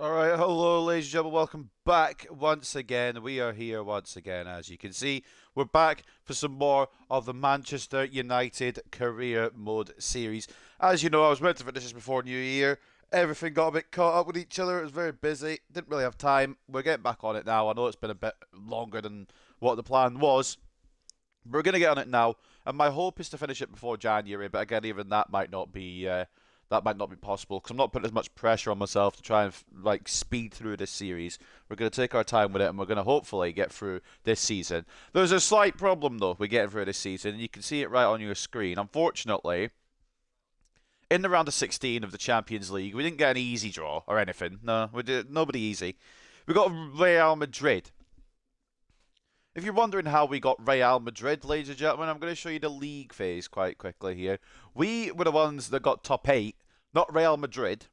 Alright, hello ladies and gentlemen, welcome back once again. We are here once again, as you can see. We're back for some more of the Manchester United Career Mode series. As you know, I was meant to finish this before New Year. Everything got a bit caught up with each other. It was very busy. Didn't really have time. We're getting back on it now. I know it's been a bit longer than what the plan was. We're going to get on it now, and my hope is to finish it before January, but again, even that might not be possible because I'm not putting as much pressure on myself to try and speed through this series. We're going to take our time with it, and we're going to hopefully get through this season. There's a slight problem though with getting through this season, and you can see it right on your screen. Unfortunately, in the round of 16 of the Champions League, we didn't get an easy draw or anything. No, we did nobody easy. We got Real Madrid. If you're wondering how we got Real Madrid, ladies and gentlemen, I'm going to show you the league phase quite quickly here. We were the ones that got top 8, not Real Madrid.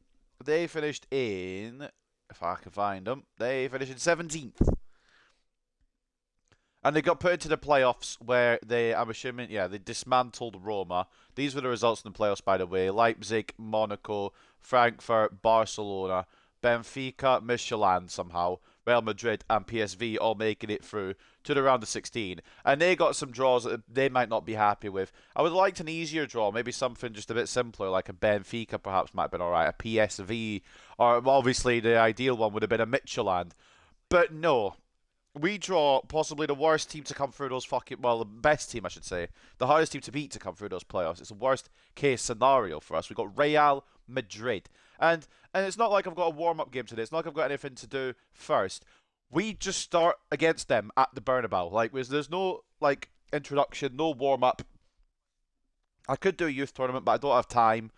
They finished in, if I can find them, they finished in 17th. And they got put into the playoffs where they, I'm assuming, yeah, they dismantled Roma. These were the results in the playoffs, by the way. Leipzig, Monaco, Frankfurt, Barcelona, Benfica, Michelin somehow, Real Madrid and PSV all making it through to the round of 16. And they got some draws that they might not be happy with. I would have liked an easier draw, maybe something just a bit simpler, like a Benfica perhaps might have been alright, a PSV, or obviously the ideal one would have been a Michelin. But no, we draw possibly the worst team to come through those the best team, I should say. The hardest team to beat to come through those playoffs. It's the worst case scenario for us. We got Real Madrid. And it's not like I've got a warm-up game today. It's not like I've got anything to do first. We just start against them at the Bernabeu. There's no, introduction, no warm-up. I could do a youth tournament, but I don't have time.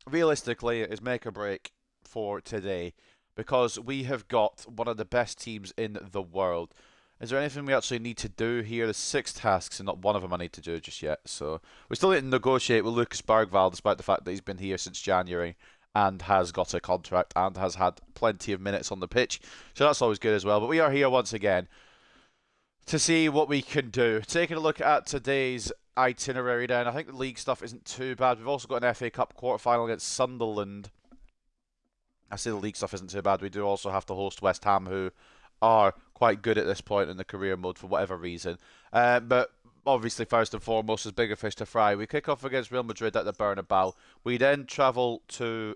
Realistically, it is make or break for today, because we have got one of the best teams in the world. Is there anything we actually need to do here? There's 6 tasks and not one of them I need to do just yet. So we still need to negotiate with Lucas Bergvall, despite the fact that he's been here since January and has got a contract and has had plenty of minutes on the pitch. So that's always good as well. But we are here once again to see what we can do. Taking a look at today's itinerary then. I think the league stuff isn't too bad. We've also got an FA Cup quarter-final against Sunderland. I say the league stuff isn't too bad. We do also have to host West Ham, who are quite good at this point in the career mode for whatever reason. But obviously, first and foremost, there's bigger fish to fry. We kick off against Real Madrid at the Bernabeu. We then travel to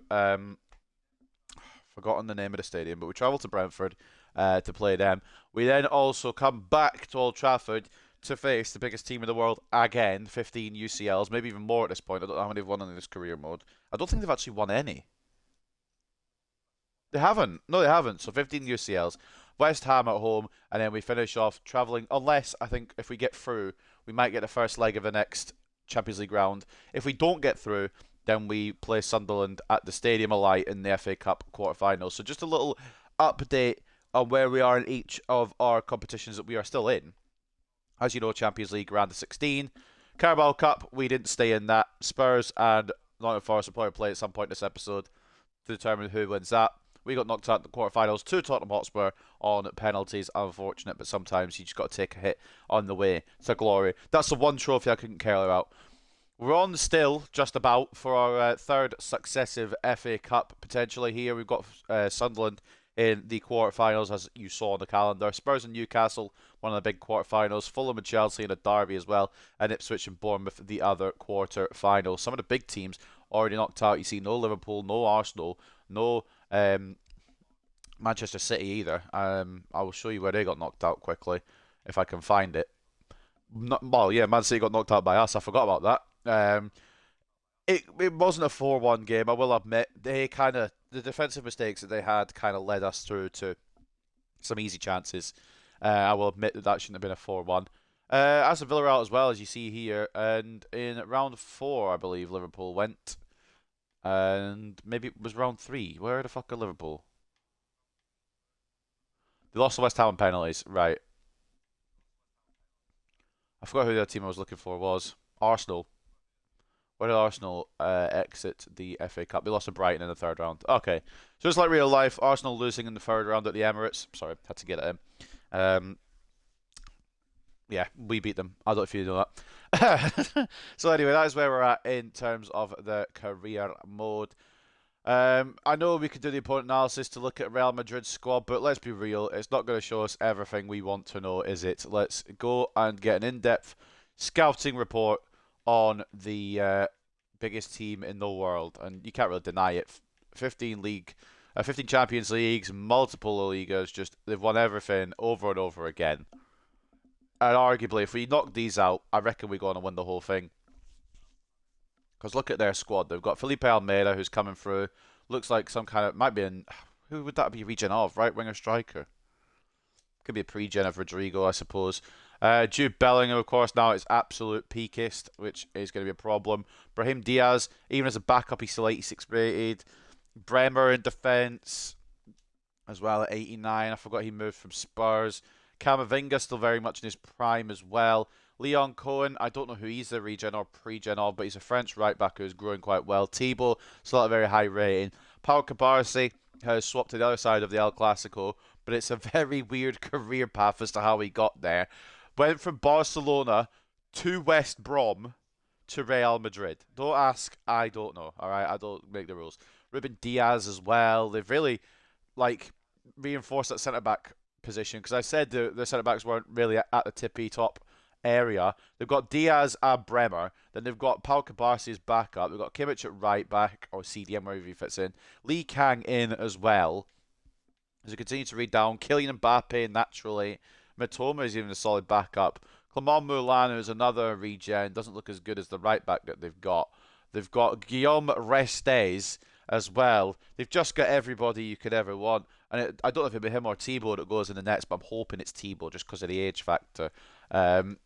forgotten the name of the stadium, but we travel to Brentford to play them. We then also come back to Old Trafford to face the biggest team in the world again, 15 UCLs, maybe even more at this point. I don't know how many they've won in this career mode. I don't think they've actually won any. They haven't. No, they haven't. So 15 UCLs. West Ham at home, and then we finish off travelling, unless, I think, if we get through, we might get the first leg of the next Champions League round. If we don't get through, then we play Sunderland at the Stadium of Light in the FA Cup quarter-finals. So just a little update on where we are in each of our competitions that we are still in. As you know, Champions League round of 16. Carabao Cup, we didn't stay in that. Spurs and Nottingham Forest will probably play at some point in this episode to determine who wins that. We got knocked out in the quarterfinals to Tottenham Hotspur on penalties. Unfortunate, but sometimes you just got to take a hit on the way to glory. That's the one trophy I couldn't care about. We're on still, just about, for our third successive FA Cup potentially here. We've got Sunderland in the quarterfinals, as you saw on the calendar. Spurs and Newcastle, one of the big quarterfinals. Fulham and Chelsea in a derby as well. And Ipswich and Bournemouth, the other quarterfinals. Some of the big teams already knocked out. You see no Liverpool, no Arsenal, no Manchester City either. I will show you where they got knocked out quickly, if I can find it. Man City got knocked out by us. I forgot about that. It wasn't a 4-1 game, I will admit. The defensive mistakes that they had kind of led us through to some easy chances. I will admit that shouldn't have been a 4-1. As a Villarreal as well, as you see here, and in round 4, I believe Liverpool went. And maybe it was round 3. Where the fuck are Liverpool? They lost to West Ham on penalties. Right. I forgot who the other team I was looking for was. Arsenal. Where did Arsenal exit the FA Cup? They lost to Brighton in the third round. Okay. So it's like real life. Arsenal losing in the third round at the Emirates. Sorry, had to get it in. Yeah, we beat them. I don't know if you know that. So anyway, that is where we're at in terms of the career mode. I know we could do the opponent analysis to look at Real Madrid's squad, but let's be real, it's not going to show us everything we want to know, is it? Let's go and get an in-depth scouting report on the biggest team in the world, and you can't really deny it. 15 Champions Leagues, multiple La Ligas, just they've won everything over and over again. And arguably, if we knock these out, I reckon we're going to win the whole thing. Because look at their squad. They've got Felipe Almeida, who's coming through. Looks like some kind of... Might be in... Who would that be regen of? Right winger striker. Could be a pre-gen of Rodrigo, I suppose. Jude Bellingham, of course, now is absolute peakist, which is going to be a problem. Brahim Diaz, even as a backup, he's still 86 rated. Bremer in defence as well at 89. I forgot he moved from Spurs. Camavinga still very much in his prime as well. Leon Cohen, I don't know who he's the regen or pre-gen of, but he's a French right-back who's growing quite well. Thibaut, still at a very high rating. Pau Cabarsi has swapped to the other side of the El Clasico, but it's a very weird career path as to how he got there. Went from Barcelona to West Brom to Real Madrid. Don't ask, I don't know. All right, I don't make the rules. Ruben Diaz as well. They've really reinforced that centre-back position because I said the centre-backs weren't really at the tippy top area. They've got Diaz and Bremer. Then they've got Pau Cabarsi as backup. They've got Kimmich at right back, or CDM, wherever he fits in. Lee Kang in as well. As we continue to read down, Kylian Mbappe naturally. Mitoma is even a solid backup. Clement Moulin, who's another regen, doesn't look as good as the right back that they've got. They've got Guillaume Restes as well. They've just got everybody you could ever want. And I don't know if it'll be him or Thibaut that goes in the nets, but I'm hoping it's Thibaut just because of the age factor.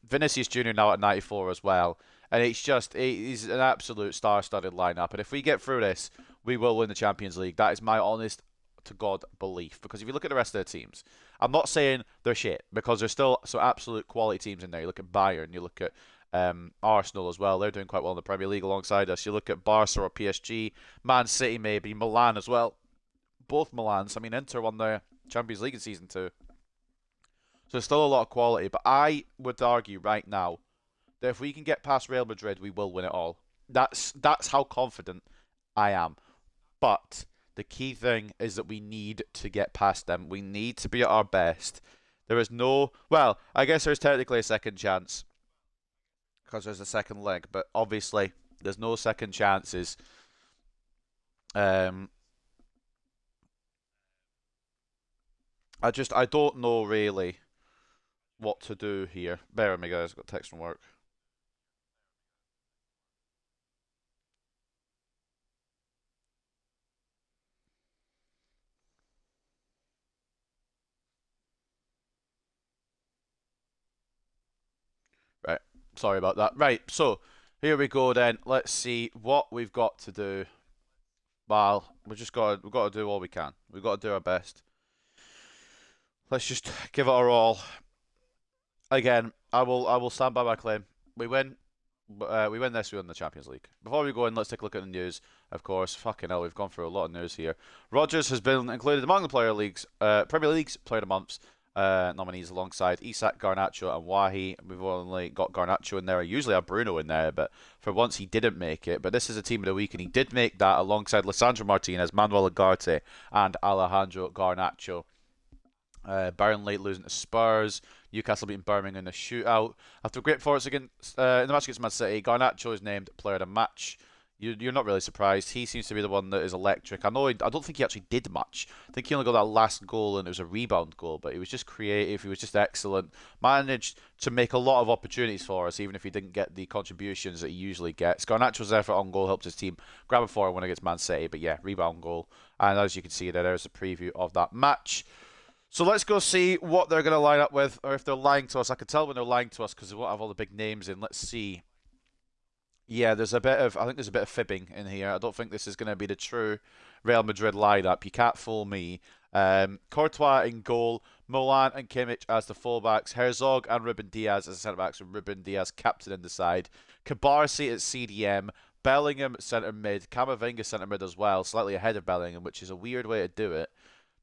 Vinicius Jr. now at 94 as well. And he's an absolute star-studded lineup. And if we get through this, we will win the Champions League. That is my honest to God belief. Because if you look at the rest of their teams, I'm not saying they're shit, because there's still some absolute quality teams in there. You look at Bayern, you look at Arsenal as well. They're doing quite well in the Premier League alongside us. You look at Barca or PSG, Man City maybe, Milan as well. Both Milans. I mean, Inter won the Champions League in Season 2. So there's still a lot of quality. But I would argue right now that if we can get past Real Madrid, we will win it all. That's how confident I am. But the key thing is that we need to get past them. We need to be at our best. There is no... Well, I guess there's technically a second chance because there's a second leg. But obviously, there's no second chances. I don't know really what to do here. Bear with me, guys. I've got text from work. Right. Sorry about that. Right. So here we go then. Let's see what we've got to do. Well, we've got to do all we can. We've got to do our best. Let's just give it our all. Again, I will stand by my claim. We win. We win this, we win the Champions League. Before we go in, let's take a look at the news. Of course, fucking hell, we've gone through a lot of news here. Rodgers has been included among the Premier League's Player of the Month nominees alongside Isak, Garnacho and Wahi. We've only got Garnacho in there. I usually have Bruno in there, but for once he didn't make it. But this is a team of the week, and he did make that alongside Lisandro Martinez, Manuel Ugarte and Alejandro Garnacho. Burnley losing to Spurs. Newcastle beating Birmingham in a shootout. After great performance in the match against Man City, Garnacho is named player of the match. You're not really surprised. He seems to be the one that is electric. I don't think he actually did much. I think he only got that last goal and it was a rebound goal, but he was just creative. He was just excellent. Managed to make a lot of opportunities for us, even if he didn't get the contributions that he usually gets. Garnacho's effort on goal helped his team grab a 4-1 against Man City, but yeah, rebound goal. And as you can see there's a preview of that match. So let's go see what they're going to line up with, or if they're lying to us. I can tell when they're lying to us because they won't have all the big names in. Let's see. Yeah, I think there's a bit of fibbing in here. I don't think this is going to be the true Real Madrid lineup. You can't fool me. Courtois in goal, Molan and Kimmich as the fullbacks, Herzog and Ruben Diaz as the centre-backs, with Ruben Diaz captain in the side. Cabarsi at CDM, Bellingham centre mid, Camavinga centre mid as well, slightly ahead of Bellingham, which is a weird way to do it.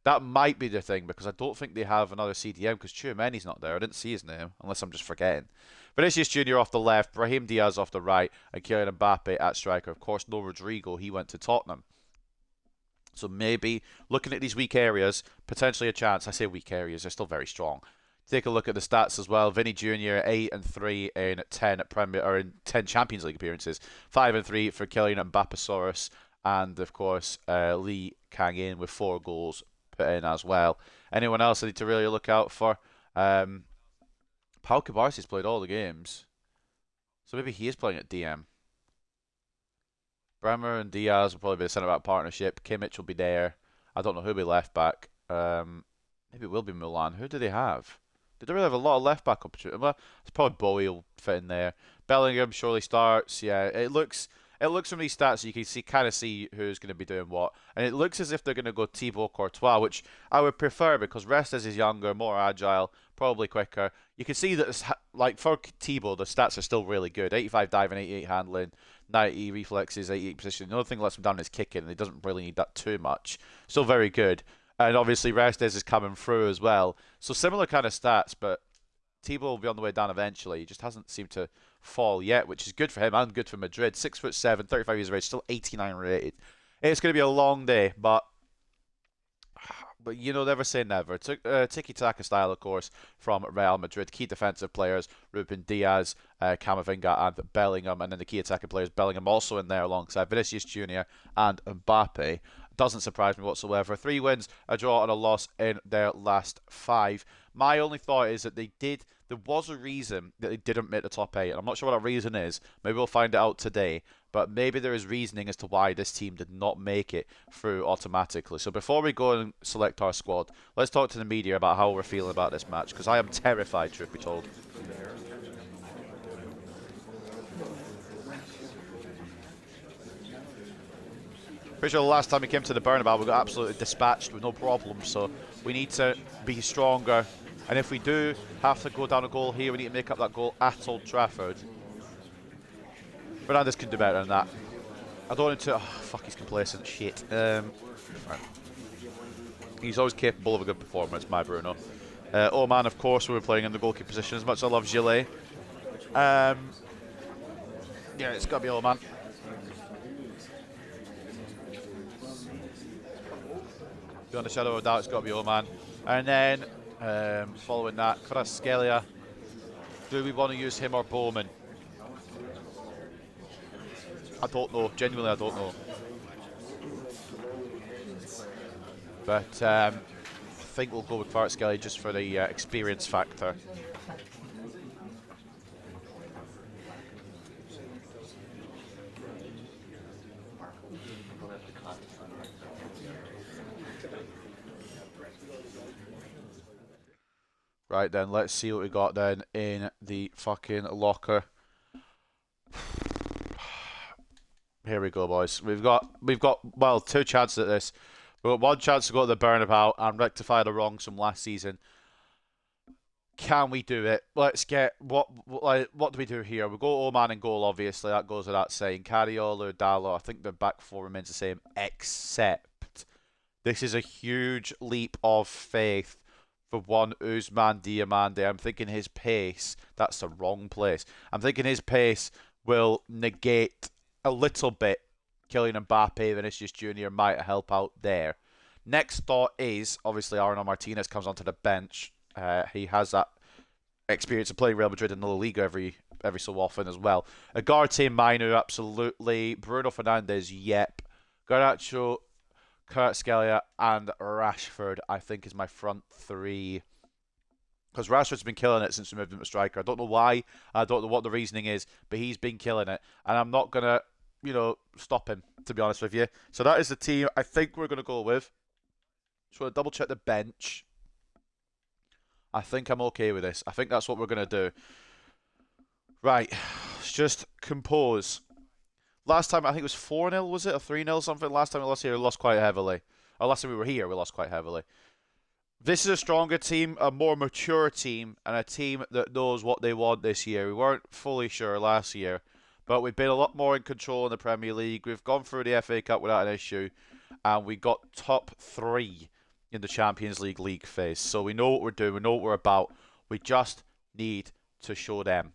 That might be the thing, because I don't think they have another CDM, because Tchouameni's not there. I didn't see his name, unless I'm just forgetting. Vinicius Jr. off the left, Brahim Diaz off the right, and Kylian Mbappe at striker. Of course, no Rodrigo. He went to Tottenham. So maybe looking at these weak areas, potentially a chance. I say weak areas, they're still very strong. Take a look at the stats as well. Vinny Jr. 8-3 in 10 Premier or in 10 Champions League appearances, 5-3 for Kylian Mbappasaurus, and of course Lee Kang-in with 4 goals put in as well. Anyone else I need to really look out for? Pau Kubarsi's played all the games, so maybe he is playing at DM. Bremer and Diaz will probably be the centre back partnership. Kimmich will be there. I don't know who'll be left back. Maybe it will be Milan. Who do they have? They don't really have a lot of left back opportunity. Well, it's probably Bowie will fit in there. Bellingham surely starts. Yeah, it looks from these stats you can kind of see who's going to be doing what, and it looks as if they're going to go Thibaut Courtois, which I would prefer because Restes is younger, more agile, probably quicker. You can see that it's, like for Thibaut, the stats are still really good: 85 diving, 88 handling, 90 reflexes, 88 position. The only thing that lets him down is kicking, and he doesn't really need that too much. Still very good. And obviously Restes is coming through as well. So similar kind of stats, but Thibaut will be on the way down eventually. He just hasn't seemed to fall yet, which is good for him and good for Madrid. 6'7", 35 years of age, still 89 rated. It's going to be a long day, but you know, never say never. Tiki-taka style, of course, from Real Madrid. Key defensive players, Ruben Diaz, Camavinga and Bellingham. And then the key attacking players, Bellingham also in there alongside Vinicius Jr. and Mbappe. Doesn't surprise me whatsoever. 3 wins, a draw and a loss in their last 5. My only thought is that there was a reason that they didn't make the top 8. And I'm not sure what that reason is. Maybe we'll find it out today. But maybe there is reasoning as to why this team did not make it through automatically. So before we go and select our squad, let's talk to the media about how we're feeling about this match, because I am terrified, truth be told. Pretty sure the last time we came to the Bernabeu, we got absolutely dispatched with no problems, so we need to be stronger. And if we do have to go down a goal here, we need to make up that goal at Old Trafford. Fernandes can do better than that. I don't want him to... Oh, fuck, he's complacent. Shit. He's always capable of a good performance, my Bruno. Oman, of course, we were playing in the goalkeeper position, as much as I love Gillet. Yeah, it's got to be Oman. Beyond a shadow of a doubt, it's got to be Oman. And then, following that, Kvaratskhelia. Do we want to use him or Bowman? I don't know. Genuinely, I don't know. But I think we'll go with Kvaratskhelia just for the experience factor. Right then, let's see what we got then in the fucking locker. Here we go, boys. We've got well 2 chances at this. We've got 1 chance to go to the Bernabeu and rectify the wrongs from last season. Can we do it? Let's get what do we do here? We go Oman in goal, obviously. That goes without saying. Carriolo, Dallo. I think the back 4 remains the same, except this is a huge leap of faith for one Ousmane Diomande. I'm thinking his pace. That's the wrong place. I'm thinking his pace will negate a little bit Kylian Mbappe. Vinicius Jr. might help out there. Next thought is, obviously, Arnaud Martinez comes onto the bench. He has that experience of playing Real Madrid in the La Liga every so often as well. Ugarte, Mainu, absolutely. Bruno Fernandes, yep. Garnacho, Kvaratskhelia, and Rashford, I think, is my front 3. Because Rashford's been killing it since we moved him to striker. I don't know why. I don't know what the reasoning is, but he's been killing it. And I'm not going to, stop him, to be honest with you. So that is the team I think we're going to go with. Just want to double check the bench. I think I'm okay with this. I think that's what we're going to do. Right. Let's just compose. Last time, I think it was 4-0, was it? Or 3-0, something? Last time we lost here, we lost quite heavily. Or last time we were here, we lost quite heavily. This is a stronger team, a more mature team, and a team that knows what they want this year. We weren't fully sure last year, but we've been a lot more in control in the Premier League. We've gone through the FA Cup without an issue, and we got top 3 in the Champions League phase. So we know what we're doing, we know what we're about. We just need to show them.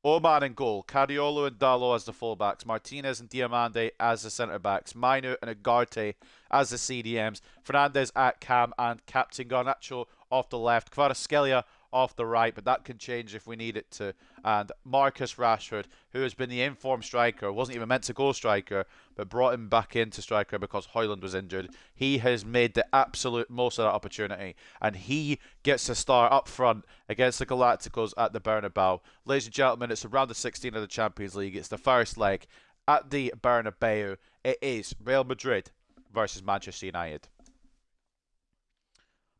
Oman in goal, Cariolo and Dalot as the fullbacks, Martinez and Diamande as the centre-backs, Mainu and Ugarte as the CDMs, Fernandez at cam and Captain Garnacho off the left, Kvaratskhelia off the right, but that can change if we need it to, and Marcus Rashford, who has been the informed striker, wasn't even meant to go striker, but brought him back into striker because Højlund was injured. He has made the absolute most of that opportunity, and he gets to start up front against the Galacticos at the Bernabeu. Ladies and gentlemen, it's the round of 16 of the Champions League. It's the first leg at the Bernabeu. It is Real Madrid versus Manchester United.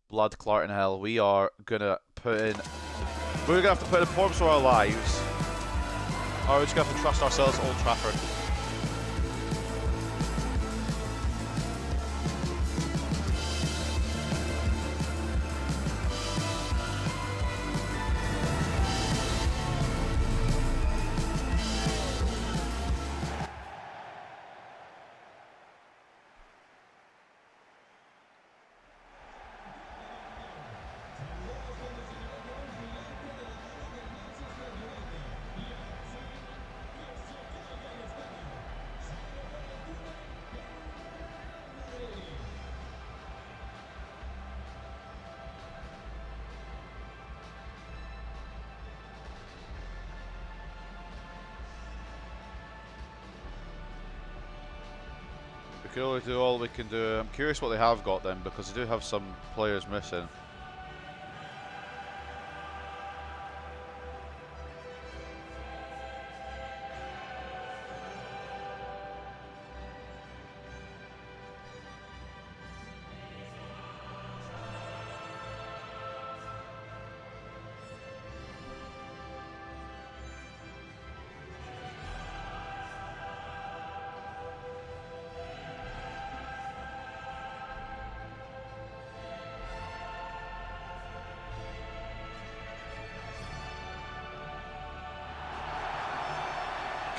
Blood clot in hell. We are gonna put in. We're gonna have to put in forms for our lives, or we're just gonna have to trust ourselves at Old Trafford. We can only do all we can do. I'm curious what they have got then, because they do have some players missing.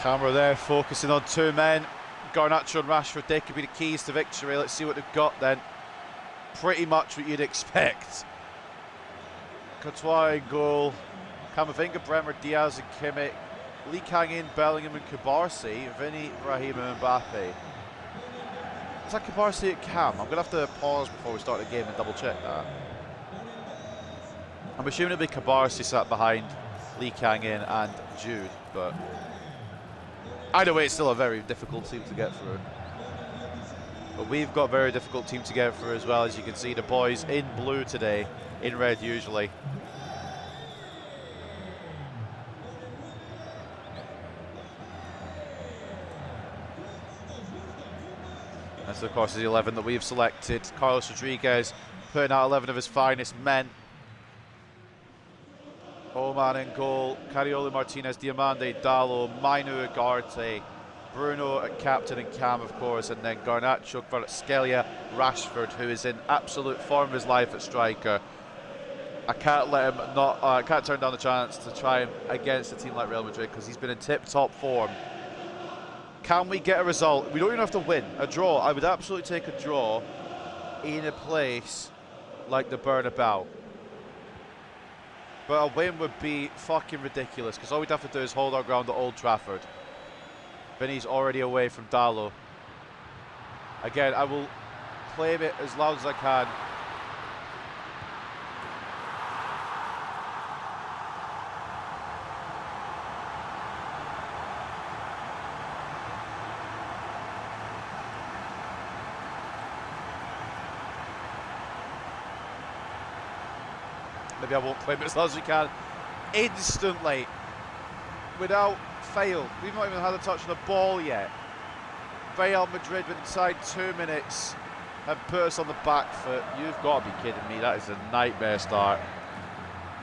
Camera there focusing on two men, Garnacho and Rashford. They could be the keys to victory. Let's see what they've got then. Pretty much what you'd expect. Courtois in goal, Camavinga, Bremer, Diaz and Kimmich, Lee Kang-in, Bellingham and Kubarsi, Vinny, Raheem and Mbappe. Is that Kubarsi at cam? I'm going to have to pause before we start the game and double check that. I'm assuming it'll be Kubarsi sat behind Lee Kang-in and Jude, but either way, it's still a very difficult team to get through. But we've got a very difficult team to get through as well. As you can see, the boys in blue today, in red usually. That's of course the 11 that we've selected. Carlos Rodriguez putting out 11 of his finest men. Oman in goal, Cariolo, Martinez, Diamande, Dalot, Mainu, Ugarte, Bruno at captain and cam of course, and then Garnacho, Kvaratskhelia, Rashford, who is in absolute form of his life at striker. I can't let him I can't turn down the chance to try him against a team like Real Madrid because he's been in tip-top form. Can we get a result? We don't even have to win. A draw. I would absolutely take a draw in a place like the Bernabeu. But a win would be fucking ridiculous because all we'd have to do is hold our ground at Old Trafford. Vinny's already away from Dalot. Again, I will claim it as loud as I can. Maybe I won't claim it as loud as we can. Instantly, without fail, we've not even had a touch on the ball yet. Real Madrid inside 2 minutes have put us on the back foot. You've got to be kidding me. That is a nightmare start.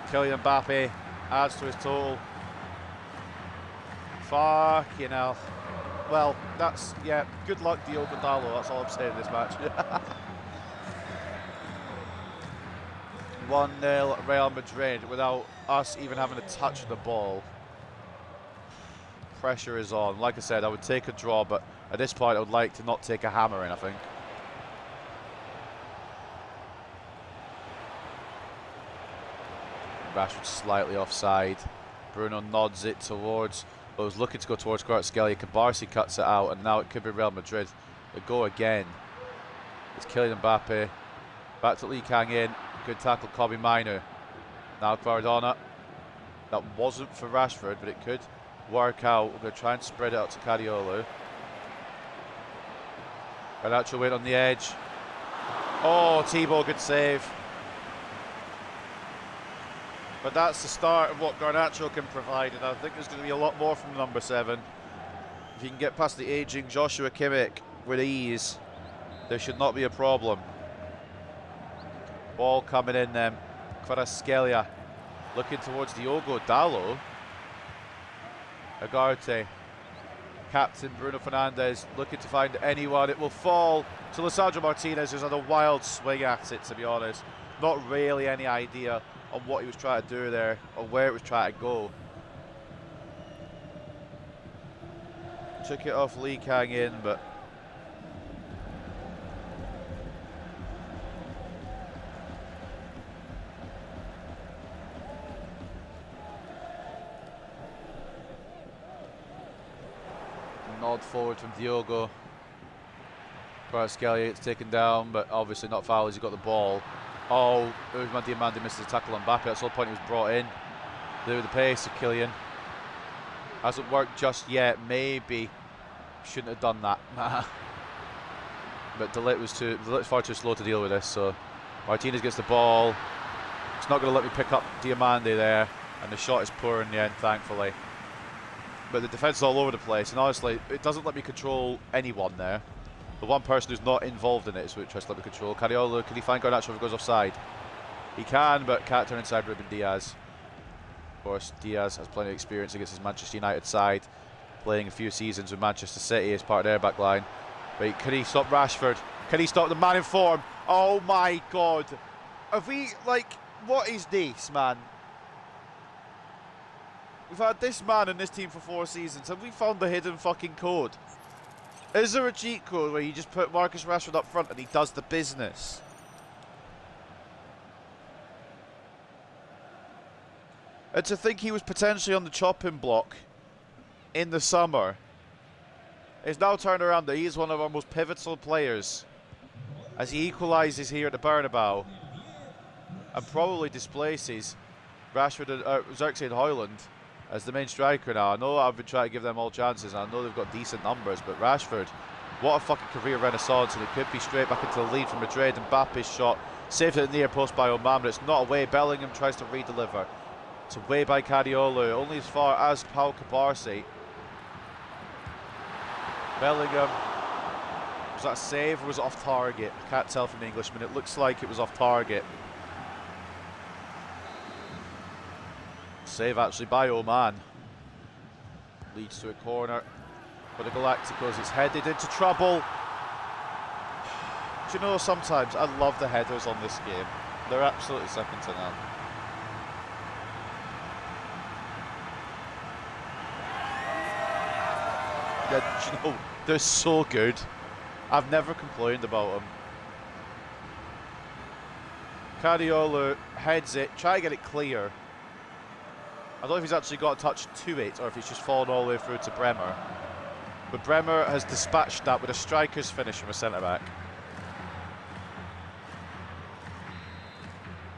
Kylian Mbappe adds to his total. Fucking hell. Well, that's, yeah, good luck Diogo Dalot. That's all I'm saying in this match. 1-0 Real Madrid without us even having a touch of the ball. Pressure is on. Like I said, I would take a draw, but at this point I would like to not take a hammer in, I think. Rashford slightly offside. Bruno nods it towards, but was looking to go towards Kvaratskhelia. Cabarsi cuts it out, and now it could be Real Madrid. They go again. It's Kylian Mbappe. Back to Lee Kang in. Good tackle, Kobe Minu. Now Kvaradona. That wasn't for Rashford, but it could work out. We're going to try and spread it out to Kadiolu. Garnacho went on the edge. Oh, Thibaut, good save. But that's the start of what Garnacho can provide, and I think there's going to be a lot more from number 7. If you can get past the ageing Joshua Kimmich with ease, there should not be a problem. Ball coming in then. Kvaratskhelia looking towards Diogo Dalot. Agarte. Captain Bruno Fernandes looking to find anyone. It will fall to Lisandro Martinez, who's had a wild swing at it, to be honest. Not really any idea on what he was trying to do there or where it was trying to go. Took it off Lee Kang in, but nod forward from Diogo. Kvaratskhelia gets taken down, but obviously not foul as he got the ball. Oh, Diamandi misses the tackle on Mbappe. That's the whole point he was brought in. There with the pace of Kylian. Hasn't worked just yet. Maybe shouldn't have done that. But Delit's far too slow to deal with this. So Martinez gets the ball. It's not going to let me pick up Diamandi there, and the shot is poor in the end, thankfully. But the defence is all over the place, and honestly, it doesn't let me control anyone there. The one person who's not involved in it is what tries to let me control. Kadiolu, can he find Garnacho if it goes offside? He can, but can't turn inside Ruben Diaz. Of course, Diaz has plenty of experience against his Manchester United side, playing a few seasons with Manchester City as part of their back line. But can he stop Rashford? Can he stop the man in form? Oh my God. Have we, like, what is this, man? We've had this man in this team for 4 seasons. Have we found the hidden fucking code? Is there a cheat code where you just put Marcus Rashford up front and he does the business? And to think he was potentially on the chopping block in the summer, it's now turned around that he is one of our most pivotal players as he equalises here at the Bernabeu and probably displaces Rashford and Xerxes and Højlund as the main striker now. I know I've been trying to give them all chances, and I know they've got decent numbers, but Rashford, what a fucking career renaissance, and it could be straight back into the lead from Madrid. Mbappe's shot saved at the near post by Oman, but it's not away. Bellingham tries to re-deliver. It's away by Kadiolu, only as far as Pau Cabarsi. Bellingham, was that a save or was it off target? I can't tell from the Englishman. It looks like it was off target. Save actually by Oman. Leads to a corner for the Galacticos. It's headed into trouble. Do you know, sometimes I love the headers on this game. They're absolutely second to none. Yeah, do you know, they're so good. I've never complained about them. Kadiolu heads it, try to get it clear. I don't know if he's actually got a touch to it or if he's just fallen all the way through to Bremer. But Bremer has dispatched that with a striker's finish from a centre-back.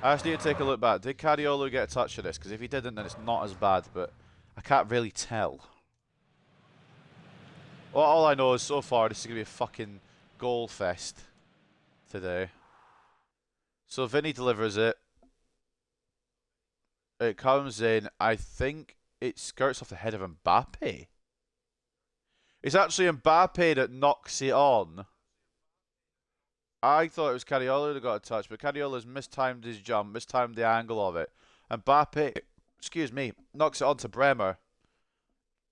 I just need to take a look back. Did Kadiolu get a touch of this? Because if he didn't, then it's not as bad, but I can't really tell. Well, all I know is so far this is going to be a fucking goal fest today. So Vinny delivers it. It comes in. I think it skirts off the head of Mbappe. It's actually Mbappe that knocks it on. I thought it was Kadiolu that got a touch, but Kadiolu's mistimed his jump, mistimed the angle of it. Mbappe, excuse me, knocks it onto Bremer.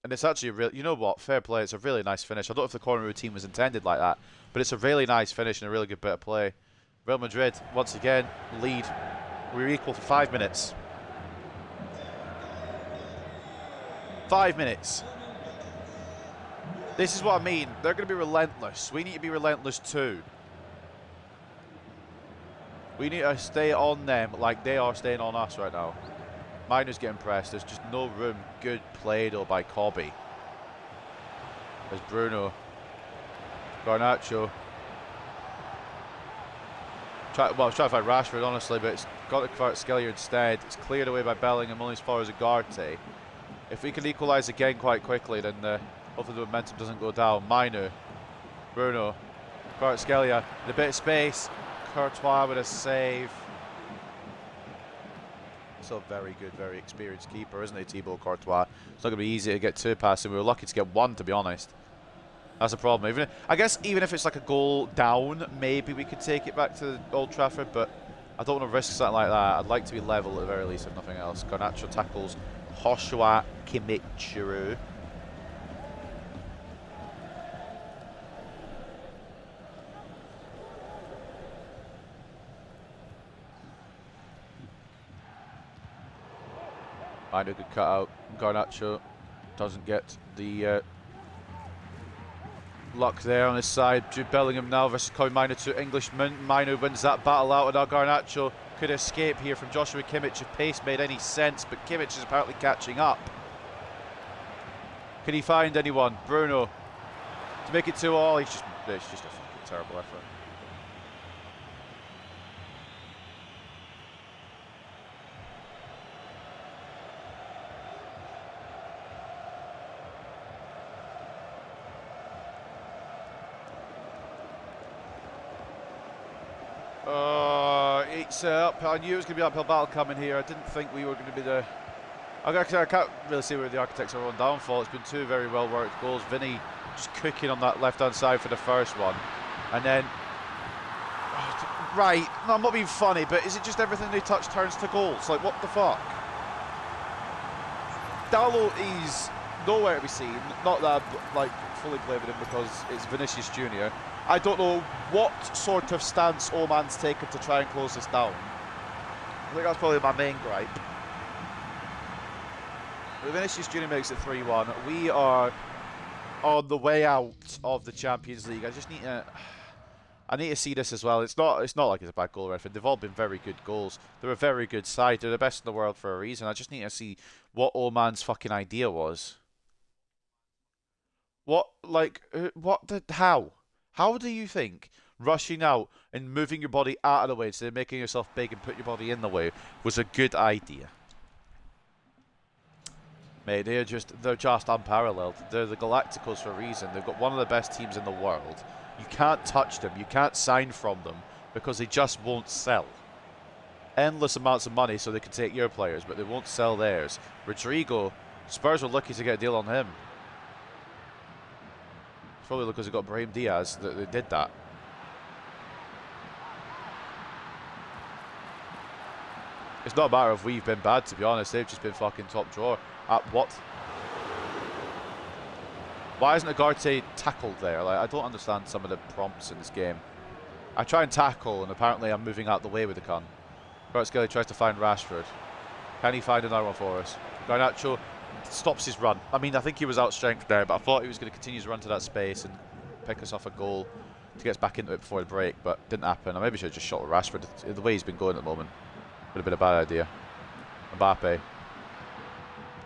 And it's actually a real, you know what, fair play, it's a really nice finish. I don't know if the corner routine was intended like that, but it's a really nice finish and a really good bit of play. Real Madrid, once again, lead. We're equal for 5 minutes. 5 minutes. This is what I mean. They're going to be relentless. We need to be relentless too. We need to stay on them like they are staying on us right now. Minor's getting pressed. There's just no room. Good play though by Cobby. There's Bruno. Garnacho. I was trying to find Rashford, honestly, but it's got to Kvaratskhelia instead. It's cleared away by Bellingham, only as far as Ugarte. If we can equalise again quite quickly, then hopefully the momentum doesn't go down. Minu, Bruno, Kvaratskhelia, in a bit of space. Courtois with a save. So very good, very experienced keeper, isn't he, Thibaut Courtois? It's not going to be easy to get two past him. We were lucky to get one, to be honest. That's a problem. I guess even if it's like a goal down, maybe we could take it back to Old Trafford, but I don't want to risk something like that. I'd like to be level at the very least, if nothing else. Garnacho tackles Joshua Kimmich. Find a good cut out. Garnacho doesn't get the luck there on his side. Jude Bellingham now versus Coy Mino, two Englishmen. Mino wins that battle out, and now Garnacho could escape here from Joshua Kimmich if pace made any sense, but Kimmich is apparently catching up. Can he find anyone? Bruno to make it 2-2. It's just a fucking terrible effort. It's up. I knew it was going to be an uphill battle coming here. I didn't think we were going to be the... I can't really see where the architects are on downfall. It's been two very well worked goals. Vinny just cooking on that left hand side for the first one, and then right. No, I'm not being funny, but is it just everything they touch turns to goals? Like, what the fuck? Dalot is nowhere to be seen. Not that I'm like fully blaming him because it's Vinicius Junior. I don't know what sort of stance Oman's taken to try and close this down. I think that's probably my main gripe. Vinicius Junior makes it 3-1. We are on the way out of the Champions League. I need to see this as well. It's not like it's a bad goal or anything. They've all been very good goals. They're a very good side. They're the best in the world for a reason. I just need to see what Oman's fucking idea was. How? How do you think rushing out and moving your body out of the way instead of making yourself big and put your body in the way was a good idea? Mate, they're just unparalleled. They're the Galacticos for a reason. They've got one of the best teams in the world. You can't touch them. You can't sign from them because they just won't sell. Endless amounts of money so they can take your players, but they won't sell theirs. Rodrigo, Spurs were lucky to get a deal on him. Probably because they got Brahim Diaz that they did that. It's not a matter of we've been bad, to be honest. They've just been fucking top drawer. What? Why isn't Ugarte tackled there? Like, I don't understand some of the prompts in this game. I try and tackle, and apparently I'm moving out the way with the con. Kvaratskhelia tries to find Rashford. Can he find another one for us? Garnacho stops his run. I mean, I think he was outstrengthed there, but I thought he was going to continue to run to that space and pick us off a goal to get us back into it before the break, but didn't happen. I maybe should have just shot with Rashford. The way he's been going at the moment would have been a bad idea. Mbappe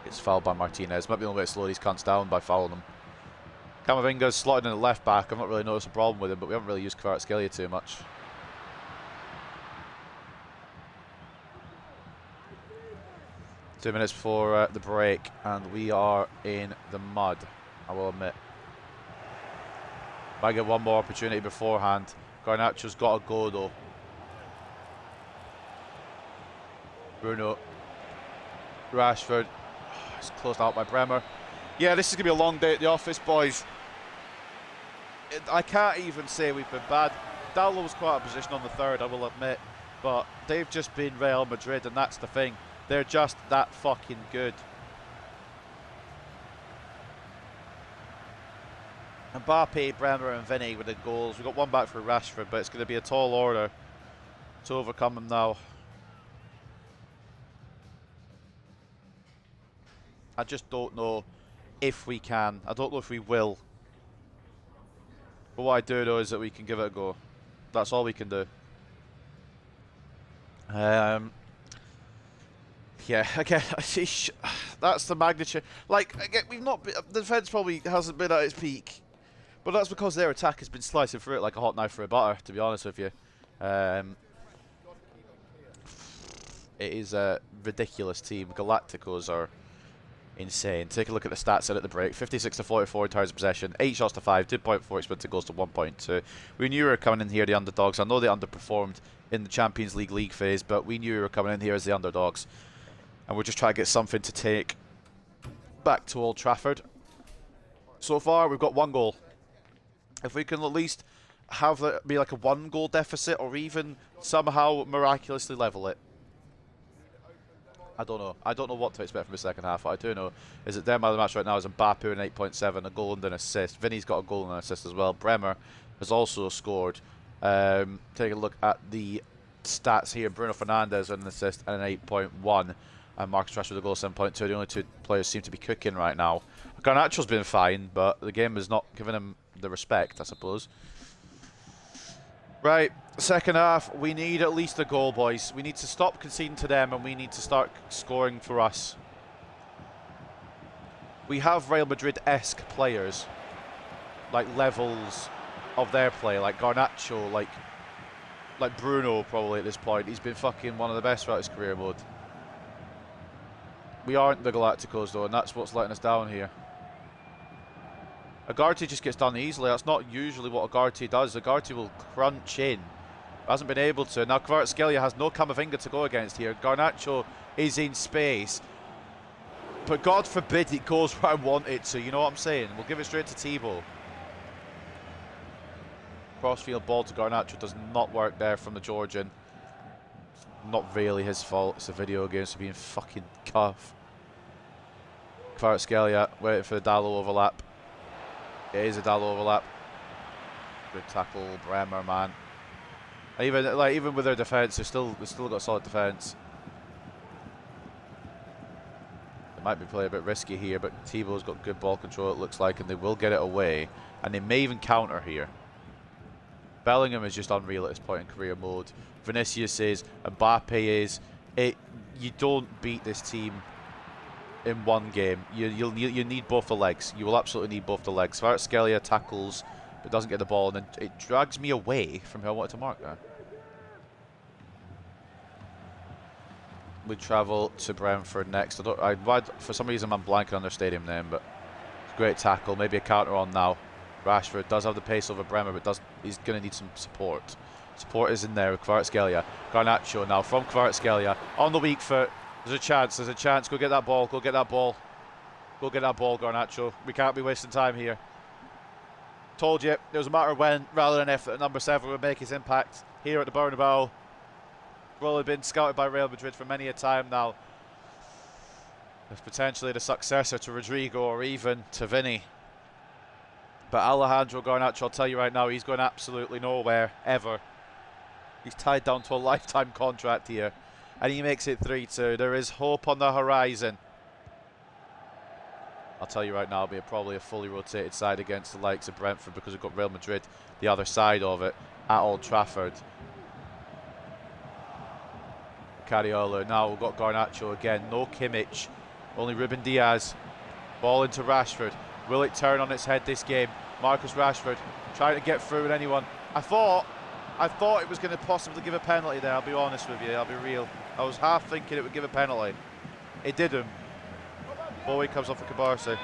gets fouled by Martinez. Might be the only way to slow these cunts down by fouling them. Camavinga's slotted in the left back. I've not really noticed a problem with him, but we haven't really used Kvaratskhelia too much. Two minutes before the break, and we are in the mud, I will admit. Might get one more opportunity beforehand. Garnacho's got a go though. Bruno. Rashford. It's closed out by Bremer. Yeah, this is going to be a long day at the office, boys. I can't even say we've been bad. Dalot was quite a position on the third, I will admit. But they've just been Real Madrid, and that's the thing. They're just that fucking good. Mbappe, Bremer and Vinny with the goals. We've got one back for Rashford, but it's going to be a tall order to overcome him now. I just don't know if we can. I don't know if we will. But what I do know is that we can give it a go. That's all we can do. Yeah, again, that's the magnitude. Like, again, we've not been, the defence probably hasn't been at its peak, but that's because their attack has been slicing through it like a hot knife through a butter, to be honest with you. It is a ridiculous team. Galacticos are insane. Take a look at the stats in at the break. 56 to 44 in terms of possession, 8 shots to 5, 2.4 expected goals to 1.2. We knew we were coming in here the underdogs. I know they underperformed in the Champions League phase, but we knew we were coming in here as the underdogs. And we're just trying to get something to take back to Old Trafford. So far, we've got 1 goal. If we can at least have that be like a 1 goal deficit, or even somehow miraculously level it, I don't know. I don't know what to expect from the second half. What I do know is that their man of the match right now is Mbappe in 8.7, a goal and an assist. Vinny's got a goal and an assist as well. Bremer has also scored. Take a look at the stats here. Bruno Fernandes with an assist and an 8.1. And Marcus Rashford with a goal 7.2. The only 2 players seem to be cooking right now. Garnacho's been fine, but the game has not given him the respect, I suppose. Right, second half, we need at least a goal, boys. We need to stop conceding to them, and we need to start scoring for us. We have Real Madrid-esque players, like levels of their play, like Garnacho, like Bruno probably at this point. He's been fucking one of the best throughout his career mode. We aren't the Galacticos though, and that's what's letting us down here. Ugarte just gets done easily. That's not usually what Ugarte does. Ugarte will crunch in. Hasn't been able to. Now Kvaratskhelia has no Camavinga to go against here. Garnacho is in space. But God forbid it goes where I want it to. You know what I'm saying? We'll give it straight to Thibaut. Crossfield ball to Garnacho does not work there from the Georgian. Not really his fault. It's a video game, so being fucking cuff. Kvaratskhelia waiting for the Dallo overlap. It is a Dallo overlap. Good tackle, Bremer, man. Even with their defence, they've still got solid defence. They might be playing a bit risky here, but Thibaut's got good ball control, it looks like, and they will get it away. And they may even counter here. Bellingham is just unreal at this point in career mode. Vinicius is, Mbappe is. You don't beat this team in one game. You need both the legs. You will absolutely need both the legs. Kvaratskhelia tackles, but doesn't get the ball, and then it drags me away from who I wanted to mark there. We travel to Brentford next. For some reason I'm blanking on their stadium name, but great tackle. Maybe a counter on now. Rashford does have the pace over Bremer, but he's going to need some support. Support is in there with Kvaratskhelia. Garnacho now from Kvaratskhelia on the weak foot. There's a chance. Go get that ball. Go get that ball, Garnacho. We can't be wasting time here. Told you, it was a matter of when rather than if that number 7 would make his impact here at the Bernabeu. Probably been scouted by Real Madrid for many a time now. As potentially the successor to Rodrigo or even to Vinny. But Alejandro Garnacho, I'll tell you right now, he's going absolutely nowhere, ever. He's tied down to a lifetime contract here. And he makes it 3-2. There is hope on the horizon. I'll tell you right now, it'll be probably a fully rotated side against the likes of Brentford, because we've got Real Madrid the other side of it at Old Trafford. Cariola. Now we've got Garnacho again. No Kimmich. Only Ruben Diaz. Ball into Rashford. Will it turn on its head this game? Marcus Rashford trying to get through with anyone. I thought it was going to possibly give a penalty there, I'll be honest with you, I'll be real. I was half thinking it would give a penalty. It didn't. Bowie comes off for Cabarsi.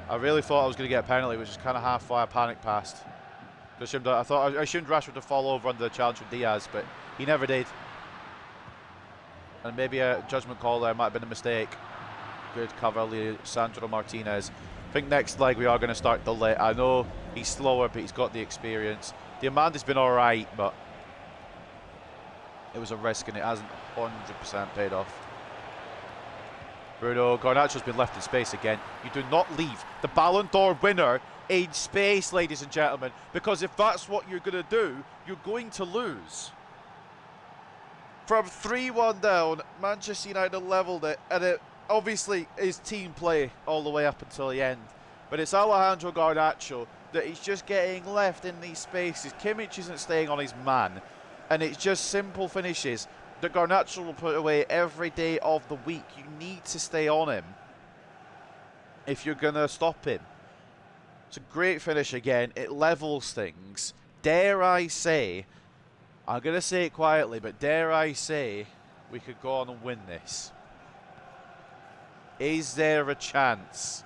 I really thought I was going to get a penalty, which is kind of half why I panic passed. I assumed Rashford to fall over under the challenge from Diaz, but he never did. And maybe a judgment call there might have been a mistake. Good cover, Sandro Martinez. I think next leg we are going to start the late. I know he's slower, but he's got the experience. Diamandi's been alright, but it was a risk and it hasn't 100% paid off. Bruno, Garnacho's been left in space again. You do not leave the Ballon d'Or winner in space, ladies and gentlemen, because if that's what you're going to do, you're going to lose. From 3-1 down, Manchester United levelled it, and obviously his team play all the way up until the end, but it's Alejandro Garnacho that he's just getting left in these spaces. Kimmich isn't staying on his man, and it's just simple finishes that Garnacho will put away every day of the week. You need to stay on him if you're going to stop him. It's a great finish again. It levels things. Dare I say, I'm going to say it quietly, but dare I say we could go on and win this? Is there a chance?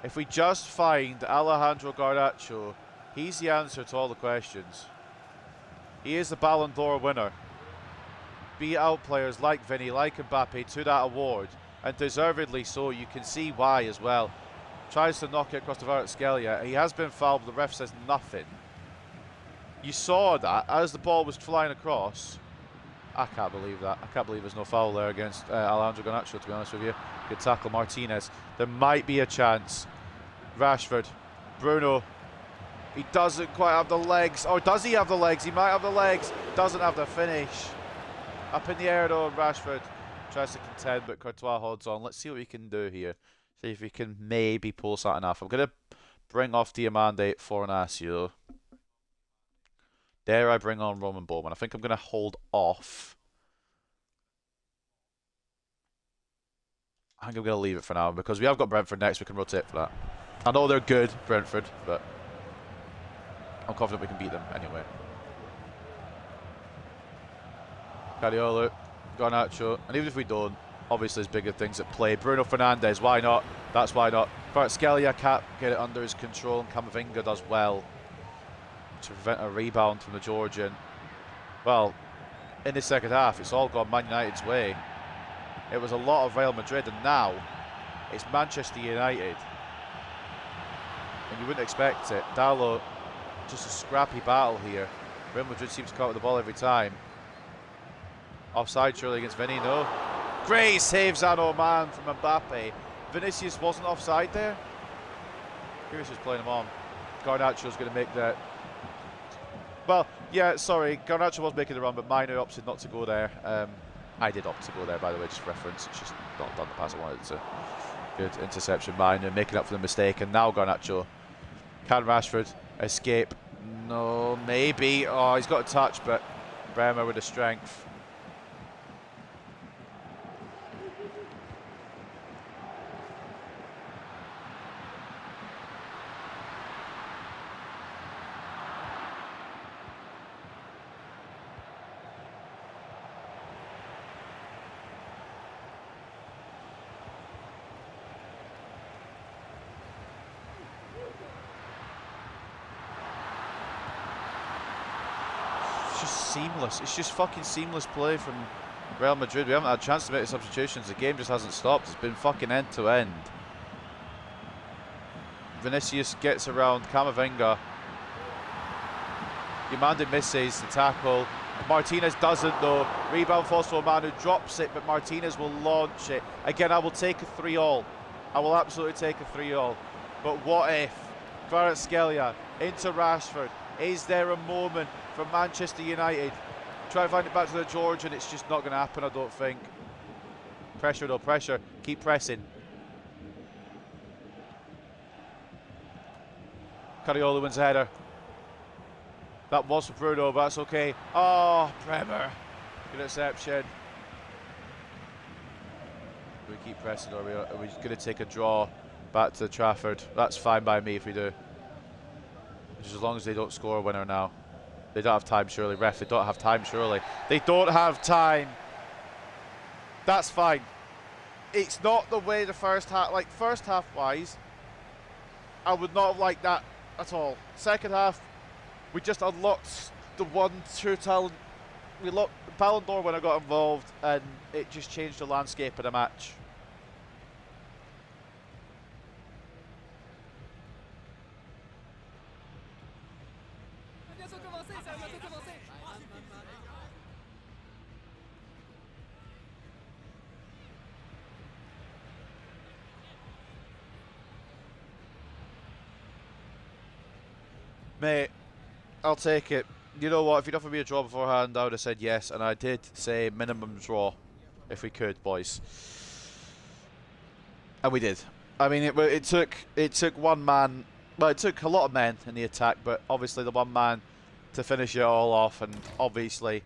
If we just find Alejandro Garnacho, he's the answer to all the questions. He is the Ballon d'Or winner. Beat out players like Vinny, like Mbappe to that award, and deservedly so. You can see why as well. Tries to knock it across the Kvaratskhelia. He has been fouled, but the ref says nothing. You saw that as the ball was flying across. I can't believe that. I can't believe there's no foul there against Alejandro Garnacho, to be honest with you. Good tackle, Martinez. There might be a chance. Rashford. Bruno. He doesn't quite have the legs. Or does he have the legs? He might have the legs. Doesn't have the finish. Up in the air though, Rashford tries to contend, but Courtois holds on. Let's see what we can do here. See if we can maybe pull something off. I'm going to bring off Diamande for Inacio. Dare I bring on Roman Bowman? I think I'm going to hold off. I think I'm going to leave it for now because we have got Brentford next. We can rotate for that. I know they're good, Brentford, but I'm confident we can beat them anyway. Cariolo, Garnacho, and even if we don't, obviously there's bigger things at play. Bruno Fernandes, why not? That's why not. Kvaratskhelia can't get it under his control, and Camavinga does well to prevent a rebound from the Georgian. Well, in the second half, it's all gone Man United's way. It was a lot of Real Madrid, and now it's Manchester United. And you wouldn't expect it. Dalot, just a scrappy battle here. Real Madrid seems to come up with the ball every time. Offside surely against Vinny, no. Great save, Zano man from Mbappe. Vinicius wasn't offside there. Curious who's playing him on. Garnacho's going to make that. Well, yeah, sorry, Garnacho was making the run, but Mino opted not to go there. I did opt to go there, by the way, just reference. It's just not done the pass I wanted to. Good interception, Mino making up for the mistake, and now Garnacho. Can Rashford escape? No, maybe. Oh, he's got a touch, but Bremer with the strength. Seamless. It's just fucking seamless play from Real Madrid. We haven't had a chance to make the substitutions. The game just hasn't stopped. It's been fucking end to end. Vinicius gets around Camavinga. Diamande misses the tackle. Martinez doesn't though. Rebound falls to a man who drops it, but Martinez will launch it. Again, I will take a 3-all. I will absolutely take a 3-all. But what if Kvaratskhelia into Rashford? Is there a moment for Manchester United? Try to find it back to the Georgian. It's just not going to happen, I don't think. Pressure though, pressure. Keep pressing. Cariolo wins the header. That was for Bruno, but that's okay. Oh, Bremer. Good interception. We keep pressing, or are we going to take a draw back to Trafford? That's fine by me if we do. Just as long as they don't score a winner now. They don't have time, surely. Ref, they don't have time, surely. They don't have time. That's fine. It's not the way the first half, like first half wise, I would not have liked that at all. Second half, we just unlocked the one true talent. We looked, Ballon d'Or when I got involved, and it just changed the landscape of the match. Mate, I'll take it. You know what, if you'd offered me a draw beforehand, I would have said yes, and I did say minimum draw, if we could, boys. And we did. I mean, it took one man. Well, it took a lot of men in the attack, but obviously the one man to finish it all off, and obviously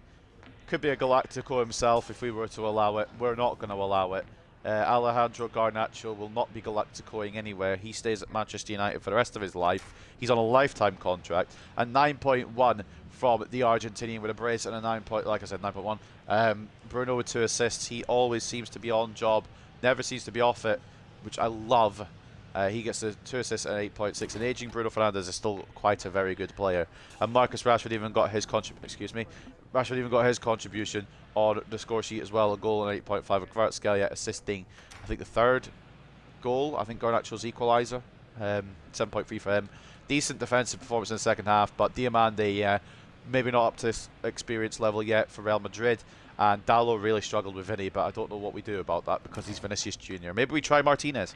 could be a Galactico himself if we were to allow it. We're not going to allow it. Alejandro Garnacho will not be Galacticoing anywhere. He stays at Manchester United for the rest of his life. He's on a lifetime contract. And 9.1 from the Argentinian with a brace and a 9.1. Bruno with 2 assists. He always seems to be on job, never seems to be off it, which I love. He gets the 2 assists and 8.6. And aging Bruno Fernandes is still quite a very good player. And Marcus Rashford even got his contribution on the score sheet as well. A goal and 8.5. And Kvaratskhelia assisting, I think, the 3rd goal. I think Garnacho's equaliser. 7.3 for him. Decent defensive performance in the second half, but Diamande maybe not up to this experience level yet for Real Madrid. And Dalot really struggled with Vinny, but I don't know what we do about that because he's Vinicius Jr. Maybe we try Martinez.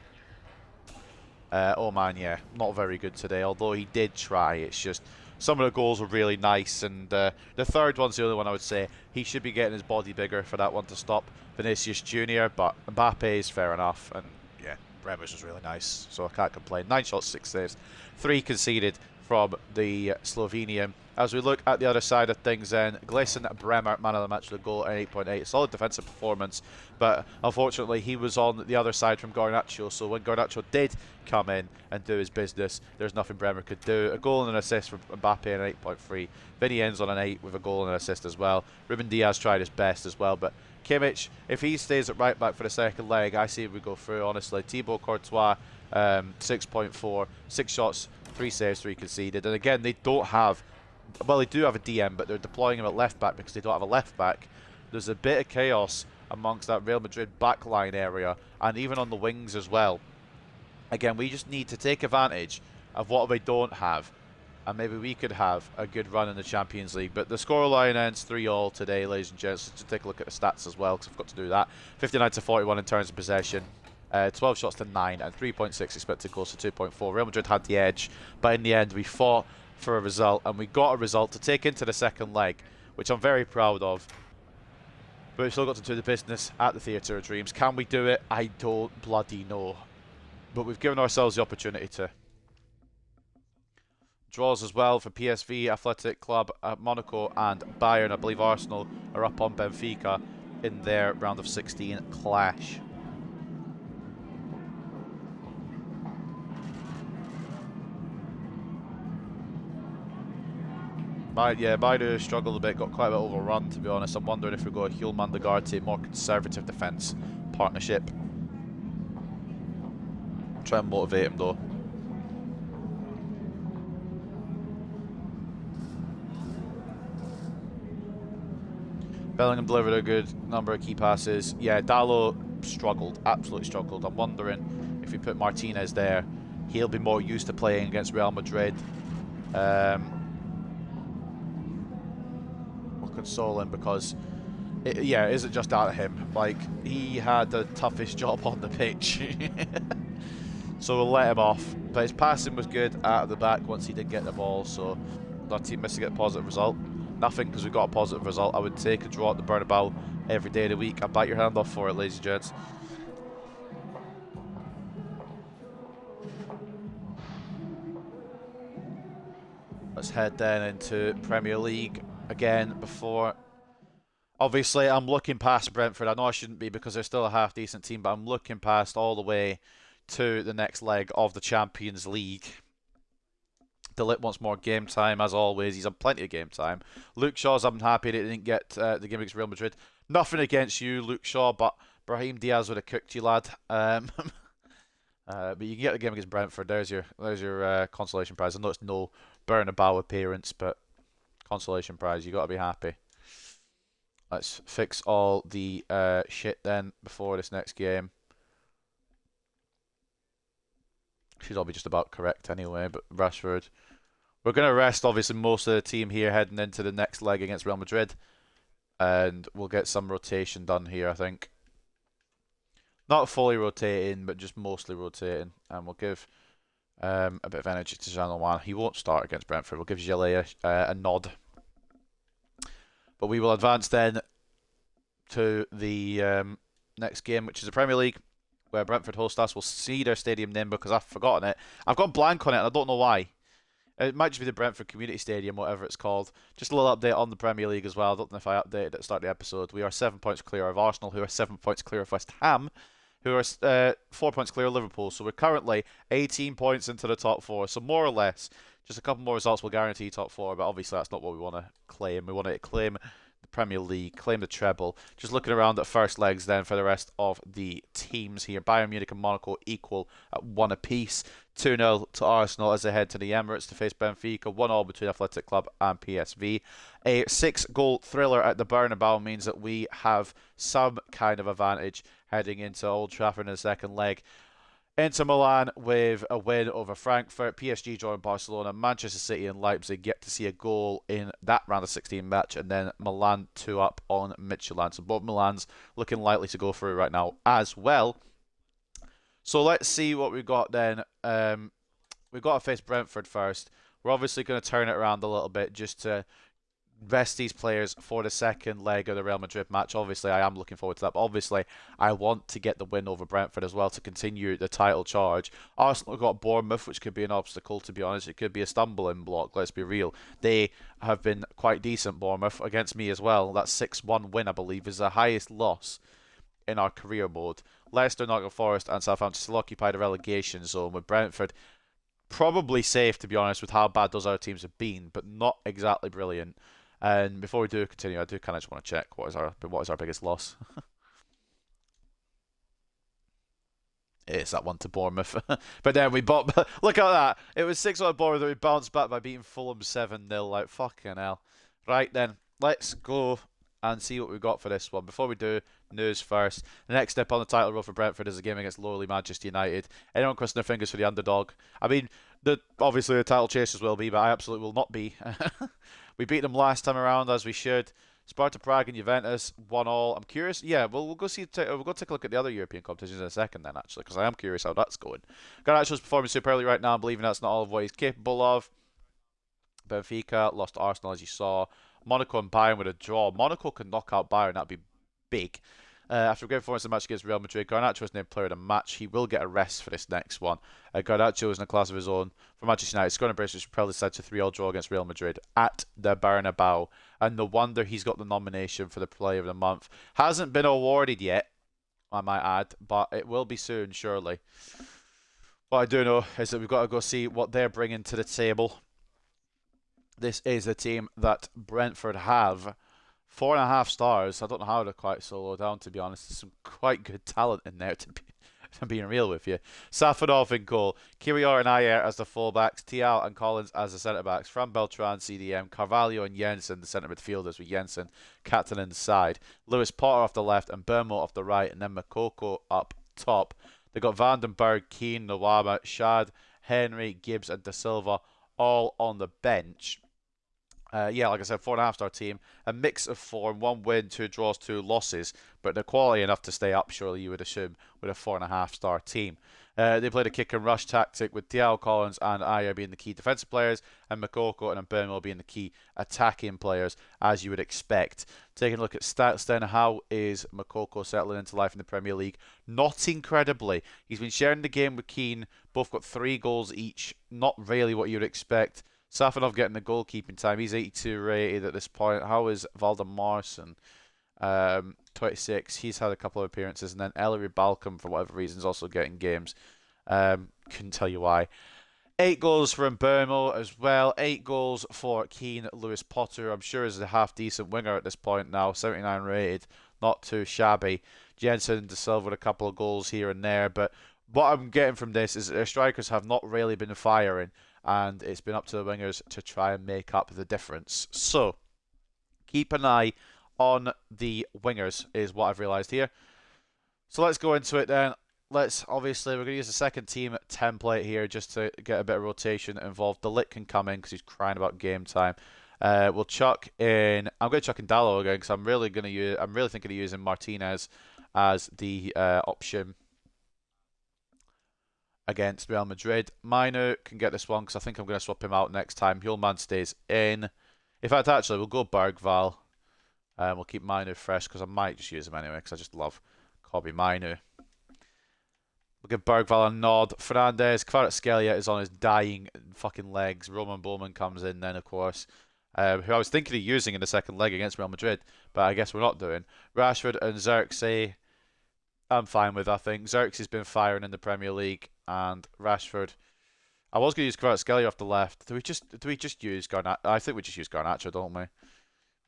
Oh man, yeah, not very good today, although he did try. It's just some of the goals were really nice, and the 3rd one's the only one I would say. He should be getting his body bigger for that one to stop Vinicius Jr., but Mbappe is fair enough, and yeah, Bremer's was really nice, so I can't complain. 9 shots, 6 saves, 3 conceded from the Slovenian. As we look at the other side of things then, Gleison Bremer, man of the match with a goal and 8.8. Solid defensive performance, but unfortunately he was on the other side from Garnacho, so when Garnacho did come in and do his business, there's nothing Bremer could do. A goal and an assist from Mbappe and an 8.3. Vinny ends on an 8 with a goal and an assist as well. Ruben Diaz tried his best as well, but Kimmich, if he stays at right back for the second leg, I see we go through, honestly. Thibaut Courtois, 6.4. 6 shots, 3 saves, 3 conceded. And again, they don't have... Well, they do have a DM, but they're deploying him at left back because they don't have a left back. There's a bit of chaos amongst that Real Madrid backline area and even on the wings as well. Again, we just need to take advantage of what we don't have, and maybe we could have a good run in the Champions League. But the scoreline ends 3-3 today, ladies and gents. Let's take a look at the stats as well, because I've got to do that. 59-41 in terms of possession. 12 shots to 9 and 3.6 expected goals to 2.4. Real Madrid had the edge, but in the end we fought for a result, and we got a result to take into the second leg, which I'm very proud of. But we've still got to do the business at the Theatre of Dreams. Can we do it? I don't bloody know. But we've given ourselves the opportunity to. Draws as well for PSV, Athletic Club, Monaco and Bayern. I believe Arsenal are up on Benfica in their round of 16 clash. Baidu struggled a bit, got quite a bit overrun, to be honest. I'm wondering if we go Hjulmand Degarte, more conservative defence partnership. Try and motivate him though. Bellingham delivered a good number of key passes. Yeah, Dalot struggled, absolutely struggled. I'm wondering if we put Martinez there, he'll be more used to playing against Real Madrid. Console him because it isn't just out of him. Like, he had the toughest job on the pitch. So we'll let him off, but his passing was good out of the back once he did get the ball, so our team missed to get a positive result. Nothing, because we got a positive result. I would take a draw at the Bernabeu every day of the week. I'd bite your hand off for it, ladies and gents. Let's head then into Premier League again. Before, obviously I'm looking past Brentford. I know I shouldn't be because they're still a half decent team, but I'm looking past all the way to the next leg of the Champions League. Delit wants more game time, as always. He's on plenty of game time. Luke Shaw's unhappy that he didn't get the game against Real Madrid. Nothing against you, Luke Shaw, but Brahim Diaz would have cooked you, lad. But you can get the game against Brentford. There's your consolation prize. I know it's no Bernabeu appearance, but consolation prize. You got to be happy. Let's fix all the shit then before this next game. Should all be just about correct anyway, but Rashford. We're going to rest, obviously, most of the team here heading into the next leg against Real Madrid. And we'll get some rotation done here, I think. Not fully rotating, but just mostly rotating. And we'll give a bit of energy to Jean Lewan. He won't start against Brentford. We'll give Gillet a nod. But we will advance then to the next game, which is the Premier League. where Brentford host us. We'll see their stadium name because I've forgotten it. I've gone blank on it and I don't know why. It might just be the Brentford Community Stadium, whatever it's called. Just a little update on the Premier League as well. I don't know if I updated at the start of the episode. We are 7 points clear of Arsenal, who are 7 points clear of West Ham, who are 4 points clear of Liverpool. So we're currently 18 points into the top 4. So more or less, just a couple more results will guarantee top 4. But obviously that's not what we want to claim. We want to claim the Premier League, claim the treble. Just looking around at first legs then for the rest of the teams here. Bayern Munich and Monaco equal at 1 apiece. 2-0 to Arsenal as they head to the Emirates to face Benfica. 1-1 between Athletic Club and PSV. A 6-goal thriller at the Bernabeu means that we have some kind of advantage heading into Old Trafford in the second leg. Inter Milan with a win over Frankfurt. PSG join Barcelona. Manchester City and Leipzig get to see a goal in that round of 16 match. And then Milan 2-up on Midtjylland. So both Milans looking likely to go through right now as well. So let's see what we've got then. We've got to face Brentford first. We're obviously going to turn it around a little bit just to rest these players for the second leg of the Real Madrid match. Obviously, I am looking forward to that. But obviously, I want to get the win over Brentford as well to continue the title charge. Arsenal got Bournemouth, which could be an obstacle, to be honest. It could be a stumbling block, let's be real. They have been quite decent, Bournemouth, against me as well. That 6-1 win, I believe, is the highest loss in our career mode. Leicester, Nottingham Forest and Southampton still occupy the relegation zone, with Brentford probably safe, to be honest, with how bad those other teams have been, but not exactly brilliant. And before we do continue, I do kind of just want to check what is our biggest loss. It's that one to Bournemouth. But then we bought... Look at that. It was 6-1 Bournemouth that we bounced back by beating Fulham 7-0. Like, fucking hell. Right then, let's go and see what we've got for this one. Before we do, news first. The next step on the title road for Brentford is a game against lowly Manchester United. Anyone crossing their fingers for the underdog? I mean, obviously the title chasers will be, but I absolutely will not be. We beat them last time around, as we should. Sparta Prague and Juventus 1-1. I'm curious. Yeah, we'll go take a look at the other European competitions in a second then, actually, because I am curious how that's going. Garnacho's performing superbly right now. I'm believing that's not all of what he's capable of. Benfica lost to Arsenal, as you saw. Monaco and Bayern with a draw. Monaco can knock out Bayern. That'd be big. After a great performance in the match against Real Madrid, Garnacho was named player of the match. He will get a rest for this next one. Garnacho is in a class of his own for Manchester United. Scoring a brace which probably led to a 3-3 draw against Real Madrid at the Bernabeu. And no wonder he's got the nomination for the Player of the Month. Hasn't been awarded yet, I might add, but it will be soon, surely. What I do know is that we've got to go see what they're bringing to the table. This is a team that Brentford have. 4.5 stars. I don't know how they're quite so low down, to be honest. There's some quite good talent in there, to be I'm being real with you. Safanov in goal. Kirior and Ayer as the fullbacks. Tial and Collins as the centre-backs. Fran Beltran, CDM. Carvalho and Jensen, the centre midfielders, with Jensen captain inside. Lewis Potter off the left and Burmo off the right. And then Makoko up top. They've got Vandenberg, Keane, Nawama, Shad, Henry, Gibbs and Da Silva all on the bench. Yeah, like I said, 4.5-star team. A mix of form, 1 win, 2 draws, 2 losses. But they're quality enough to stay up, surely you would assume, with a 4.5-star team. They played a kick and rush tactic with Tiao, Collins and Ayer being the key defensive players and Makoko and Mbeumo being the key attacking players, as you would expect. Taking a look at stats then, how is Makoko settling into life in the Premier League? Not incredibly. He's been sharing the game with Keane. Both got 3 goals each. Not really what you would expect. Safanov getting the goalkeeping time. He's 82 rated at this point. How is Valdemarson? 26. He's had a couple of appearances. And then Ellery Balcom, for whatever reason, is also getting games. Couldn't tell you why. 8 goals for Mbeumo as well. 8 goals for Keane. Lewis Potter, I'm sure, is a half-decent winger at this point now. 79 rated. Not too shabby. Jensen and Da Silva with a couple of goals here and there. But what I'm getting from this is that their strikers have not really been firing. And it's been up to the wingers to try and make up the difference. So, keep an eye on the wingers is what I've realised here. So let's go into it then. Obviously, we're going to use the second team template here just to get a bit of rotation involved. De Ligt can come in because he's crying about game time. We'll chuck in... I'm going to chuck in Dallo again because I'm really thinking of using Martinez as the option against Real Madrid. Mino can get this one because I think I'm going to swap him out next time. Hjulman stays in. In fact, actually, we'll go Bergval. We'll keep Mino fresh because I might just use him anyway because I just love Kobbie Mino. We'll give Bergvall a nod. Fernandes, Kvaratskhelia is on his dying fucking legs. Roman Bowman comes in then, of course, who I was thinking of using in the second leg against Real Madrid, but I guess we're not doing. Rashford and Xerxes, I'm fine with, I think. Xerxes has been firing in the Premier League, and Rashford. I was going to use Kvaratskhelia off the left. Do we just use Garnacho? I think we just use Garnacho, don't we?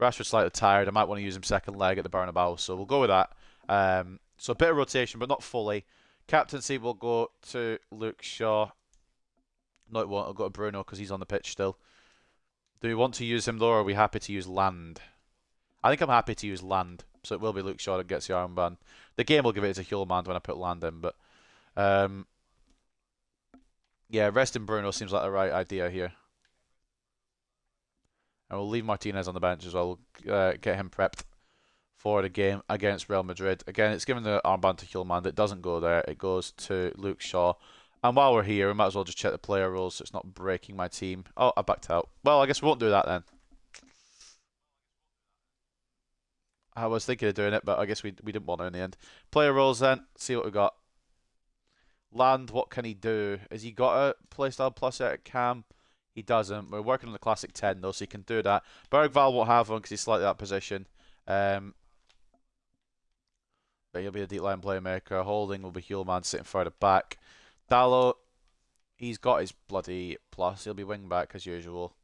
Rashford's slightly tired. I might want to use him second leg at the Bernabeu, so we'll go with that. So a bit of rotation, but not fully. Captaincy will go to Luke Shaw. No, it won't. I'll go to Bruno because he's on the pitch still. Do we want to use him though, or are we happy to use Land? I think I'm happy to use Land, so it will be Luke Shaw that gets the armband. The game will give it to Hjulmand when I put Land in, but yeah, resting Bruno seems like the right idea here. And we'll leave Martinez on the bench as well. We'll get him prepped for the game against Real Madrid. Again, it's given the armband to Hjulmand. It doesn't go there. It goes to Luke Shaw. And while we're here, we might as well just check the player rules so it's not breaking my team. Oh, I backed out. Well, I guess we won't do that then. I was thinking of doing it, but I guess we didn't want to in the end. Player rules then. See what we got. Land, what can he do? Has he got a playstyle plus at Cam? He doesn't. We're working on the classic 10 though, so he can do that. Bergvall won't have one because he's slightly out of position. But he'll be a deep line playmaker. Holding will be Hjulmand sitting further back. Dalot, he's got his bloody plus. He'll be wing back as usual.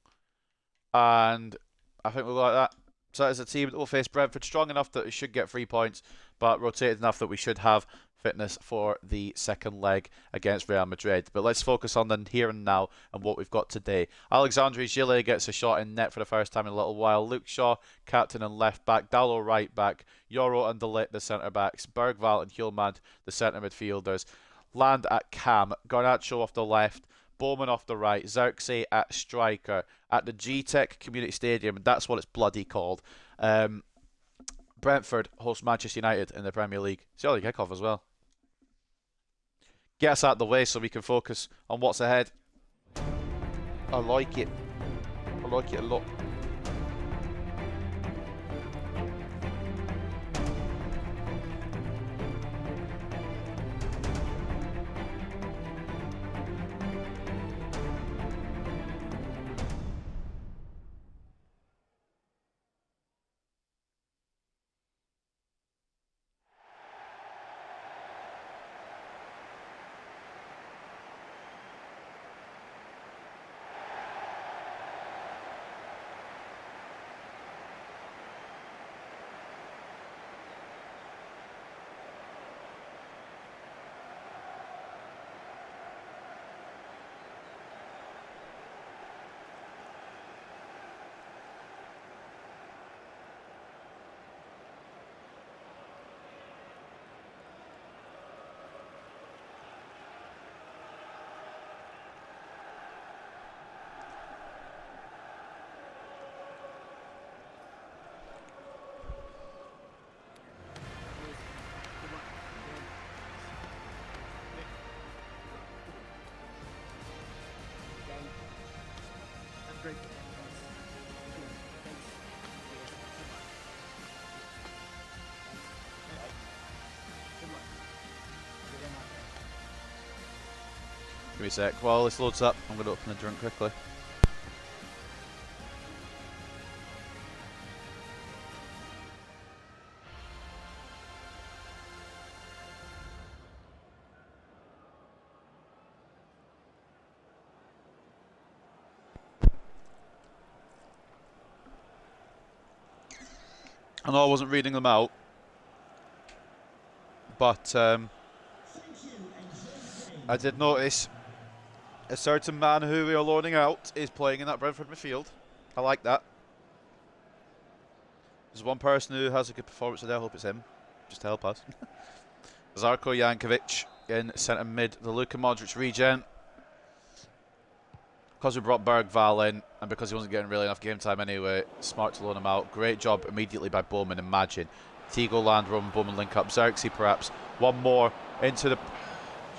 And I think we'll go like that. So that is a team that will face Brentford. Strong enough that it should get 3 points, but rotated enough that we should have fitness for the second leg against Real Madrid. But let's focus on the here and now and what we've got today. Alexandre Gillet gets a shot in net for the first time in a little while. Luke Shaw, captain and left back. Dalot, right back. Yoro and De Ligt, the centre backs. Bergvall and Hjulmand, the centre midfielders. Land at Cam. Garnacho off the left. Bowman off the right. Xerxes at striker. At the G-Tech Community Stadium, that's what it's bloody called. Brentford host Manchester United in the Premier League. It's the early kickoff as well. Get us out of the way so we can focus on what's ahead. I like it. I like it a lot. Great. Give me a sec. While this loads up, I'm going to open the drink quickly. I know I wasn't reading them out, but I did notice a certain man who we are loaning out is playing in that Brentford midfield. I like that. There's one person who has a good performance today. I hope it's him, just to help us. Zarko Jankovic in centre mid, the Luka Modric regen. Because we brought Bergvall in, and because he wasn't getting really enough game time anyway, smart to loan him out. Great job immediately by Bowman. Imagine. Tigo, Land, Roman Bowman link up. Xerxes perhaps. One more into the...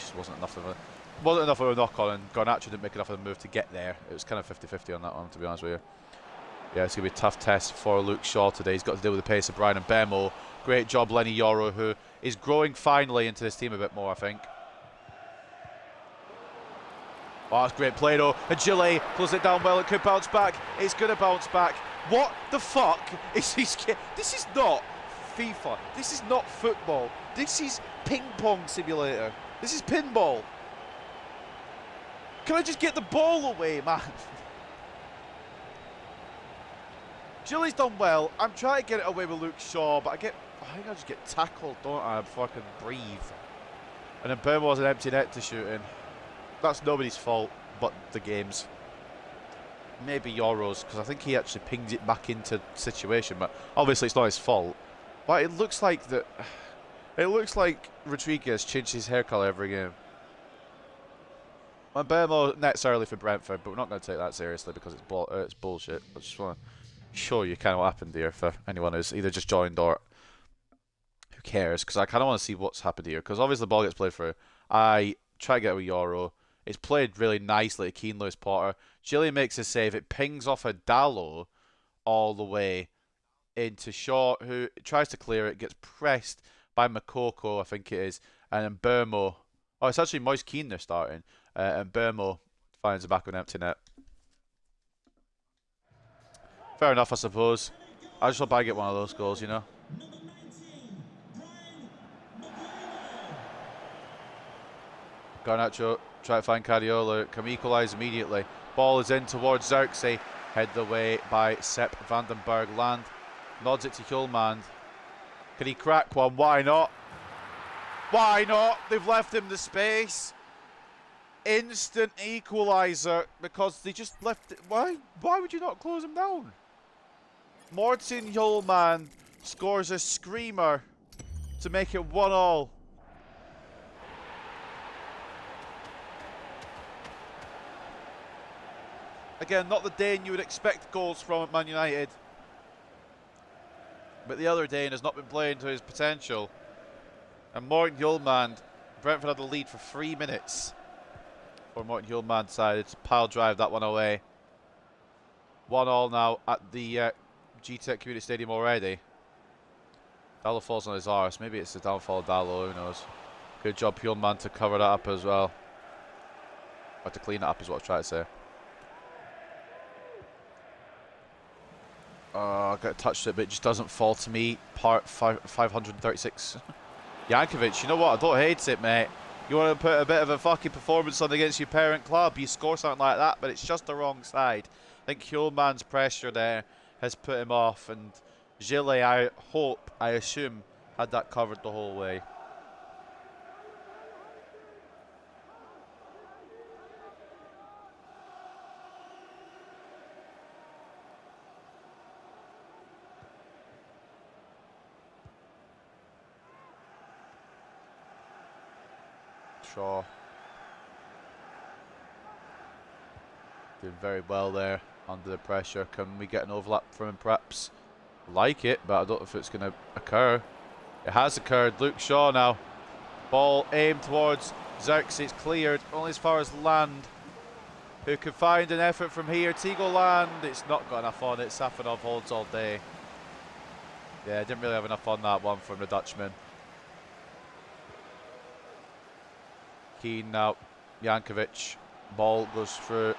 Just wasn't enough of a knock on, and Garnacho didn't make enough of a move to get there. It was kind of 50-50 on that one, to be honest with you. Yeah, it's going to be a tough test for Luke Shaw today. He's got to deal with the pace of Brian Mbeumo. Great job, Lenny Yoro, who is growing finally into this team a bit more, I think. Oh, that's great play though. And Gillet pulls it down well. It could bounce back. It's going to bounce back. What the fuck is this? This is not FIFA. This is not football. This is ping pong simulator. This is pinball. Can I just get the ball away, man? Gillet's done well. I'm trying to get it away with Luke Shaw, but I think I just get tackled, don't I, before I can breathe. And then Burma was an empty net to shoot in. That's nobody's fault but the game's. Maybe Euro's, because I think he actually pinged it back into the situation, but obviously it's not his fault. But it looks like that. It looks like Rodriguez changed his hair colour every game. And Burma nets early for Brentford, but we're not going to take that seriously because it's bullshit. I just want to show you kind of what happened here for anyone who's either just joined or who cares, because I kind of want to see what's happened here, because obviously the ball gets played through. I try to get it with Euro. It's played really nicely to Keane Lewis Potter. Gillian makes a save. It pings off a Dallo all the way into Shaw, who tries to clear it, gets pressed by Makoko, I think it is, and then Burmo. Oh, it's actually Moise Keane they're starting. And Burmo finds the back of an empty net. Fair enough, I suppose. I just hope I get one of those goals, you know. Garnacho try to find Cadiola. Can we equalise immediately? Ball is in towards Xerxes. Headed away by Sepp Vandenberg. Land nods it to Hjulmand. Can he crack one? Why not? Why not? They've left him the space. Instant equaliser because they just left it. Why would you not close him down? Morten Hjulmand scores a screamer to make it 1-1. Again, not the Dane you would expect goals from at Man United. But the other Dane has not been playing to his potential. And Morten Hjulmand, Brentford had the lead for 3 minutes. Or Morten Hjulmand decided to pile drive that one away. 1-1 now at the GTEC Community Stadium already. Dallo falls on his arse. Maybe it's the downfall of Dallo, who knows. Good job Hjulmand to cover that up as well. Or to clean it up is what I was trying to say. I got touched it, but it just doesn't fall to me. Part 536. Jankovic, you know what? I don't hate it, mate. You want to put a bit of a fucking performance on against your parent club, you score something like that, but it's just the wrong side. I think Hjulmand's pressure there has put him off, and Gillet, I assume, had that covered the whole way. Shaw doing very well there under the pressure. Can we get an overlap from him perhaps? Like it, but I don't know if it's going to occur. It has occurred. Luke Shaw now. Ball aimed towards Xerxes, cleared only as far as Land, who could find an effort from here. Tigo Land, it's not got enough on it. Safanov holds all day. Yeah, didn't really have enough on that one from the Dutchman. Keane now, Jankovic, ball goes through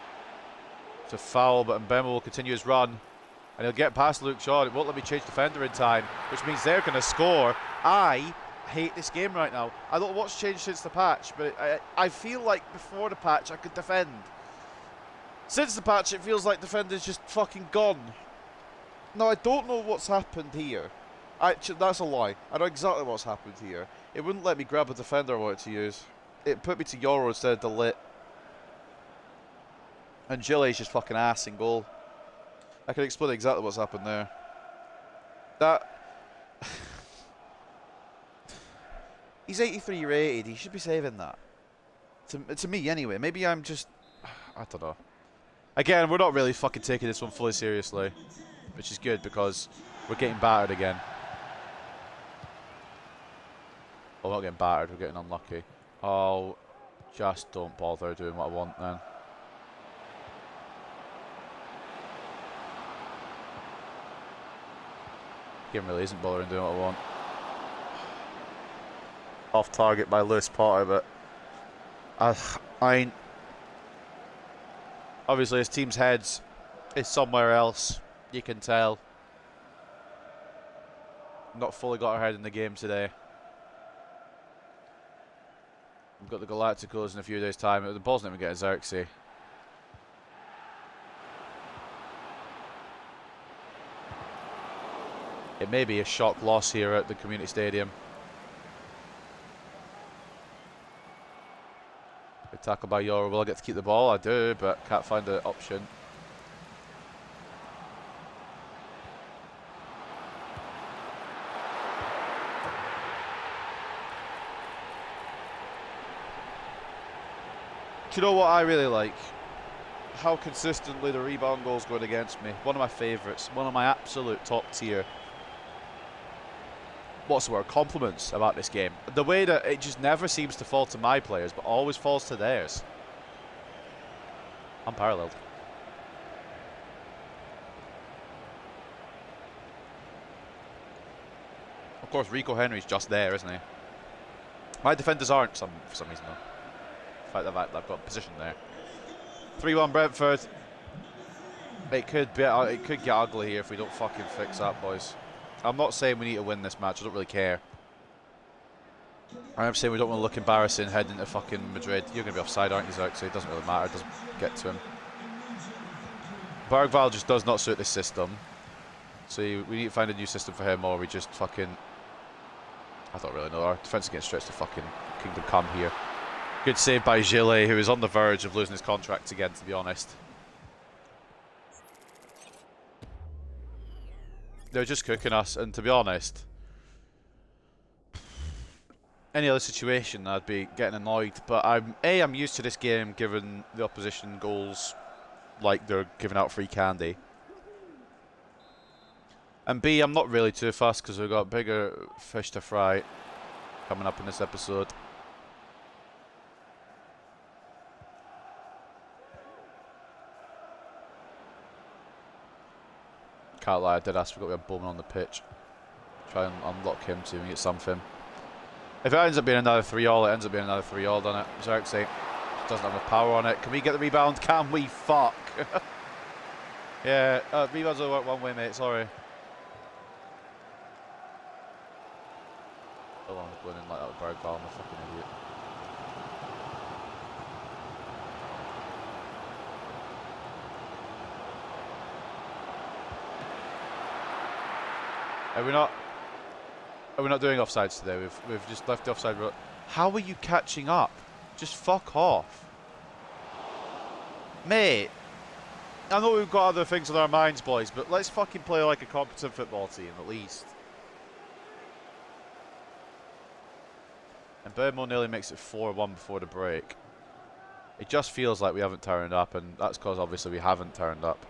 to foul, but Mbemba will continue his run and he'll get past Luke Shaw. It won't let me change defender in time, which means they're going to score. I hate this game right now. I don't know what's changed since the patch, but I feel like before the patch I could defend. Since the patch it feels like defender's just fucking gone. No, I don't know what's happened here. That's a lie. I know exactly what's happened here. It wouldn't let me grab a defender I wanted to use. It put me to Euro instead of the lit. And Gillet's just fucking ass in goal. I can explain exactly what's happened there. He's 83 rated. He should be saving that. To me, anyway. Maybe I'm just... I don't know. Again, we're not really fucking taking this one fully seriously. Which is good because we're getting battered again. Well, we're not getting battered. We're getting unlucky. Oh, just don't bother doing what I want then. Game really isn't bothering doing what I want. Off target by Lewis Potter, but Obviously, his team's heads is somewhere else. You can tell. Not fully got her head in the game today. We've got the Galacticos in a few days' time. The ball's not even getting Xerxes. It may be a shock loss here at the community stadium. Good tackle by Yoro. Will I get to keep the ball? I do, but can't find the option. Do you know what I really like? How consistently the rebound goal's going against me. One of my favourites. One of my absolute top tier. What's the word? Compliments about this game. The way that it just never seems to fall to my players, but always falls to theirs. Unparalleled. Of course, Rico Henry's just there, isn't he? My defenders aren't for some reason, though. The fact that I've got position there. 3-1 Brentford. It could get ugly here if we don't fucking fix that, boys. I'm not saying we need to win this match. I don't really care. I am saying we don't want to look embarrassing heading into fucking Madrid. You're going to be offside, aren't you, Zerk? So it doesn't really matter. It doesn't get to him. Bergval just does not suit this system. So we need to find a new system for him, or we just fucking... I don't really know. Our defence against stretch to fucking Kingdom Come here. Good save by Gillet, who is on the verge of losing his contract again, to be honest. They're just cooking us, and to be honest, any other situation I'd be getting annoyed, but I'm used to this game giving the opposition goals like they're giving out free candy. And B, I'm not really too fussed because we've got bigger fish to fry coming up in this episode. Can't lie, I did ask we've got to have Bowman on the pitch. Try and unlock him to get something. If it ends up being another 3-all, it ends up being another 3-all, doesn't it? Xerxes doesn't have enough power on it. Can we get the rebound? Can we? Fuck. Yeah, rebounds only work one way, mate, sorry. Oh, I'm going in like that with Bergval, I'm a fucking idiot. Are we not doing offsides today? We've just left the offside road. How are you catching up? Just fuck off. Mate, I know we've got other things on our minds, boys, but let's fucking play like a competent football team, at least. And Burmo nearly makes it 4-1 before the break. It just feels like we haven't turned up, and that's because obviously we haven't turned up.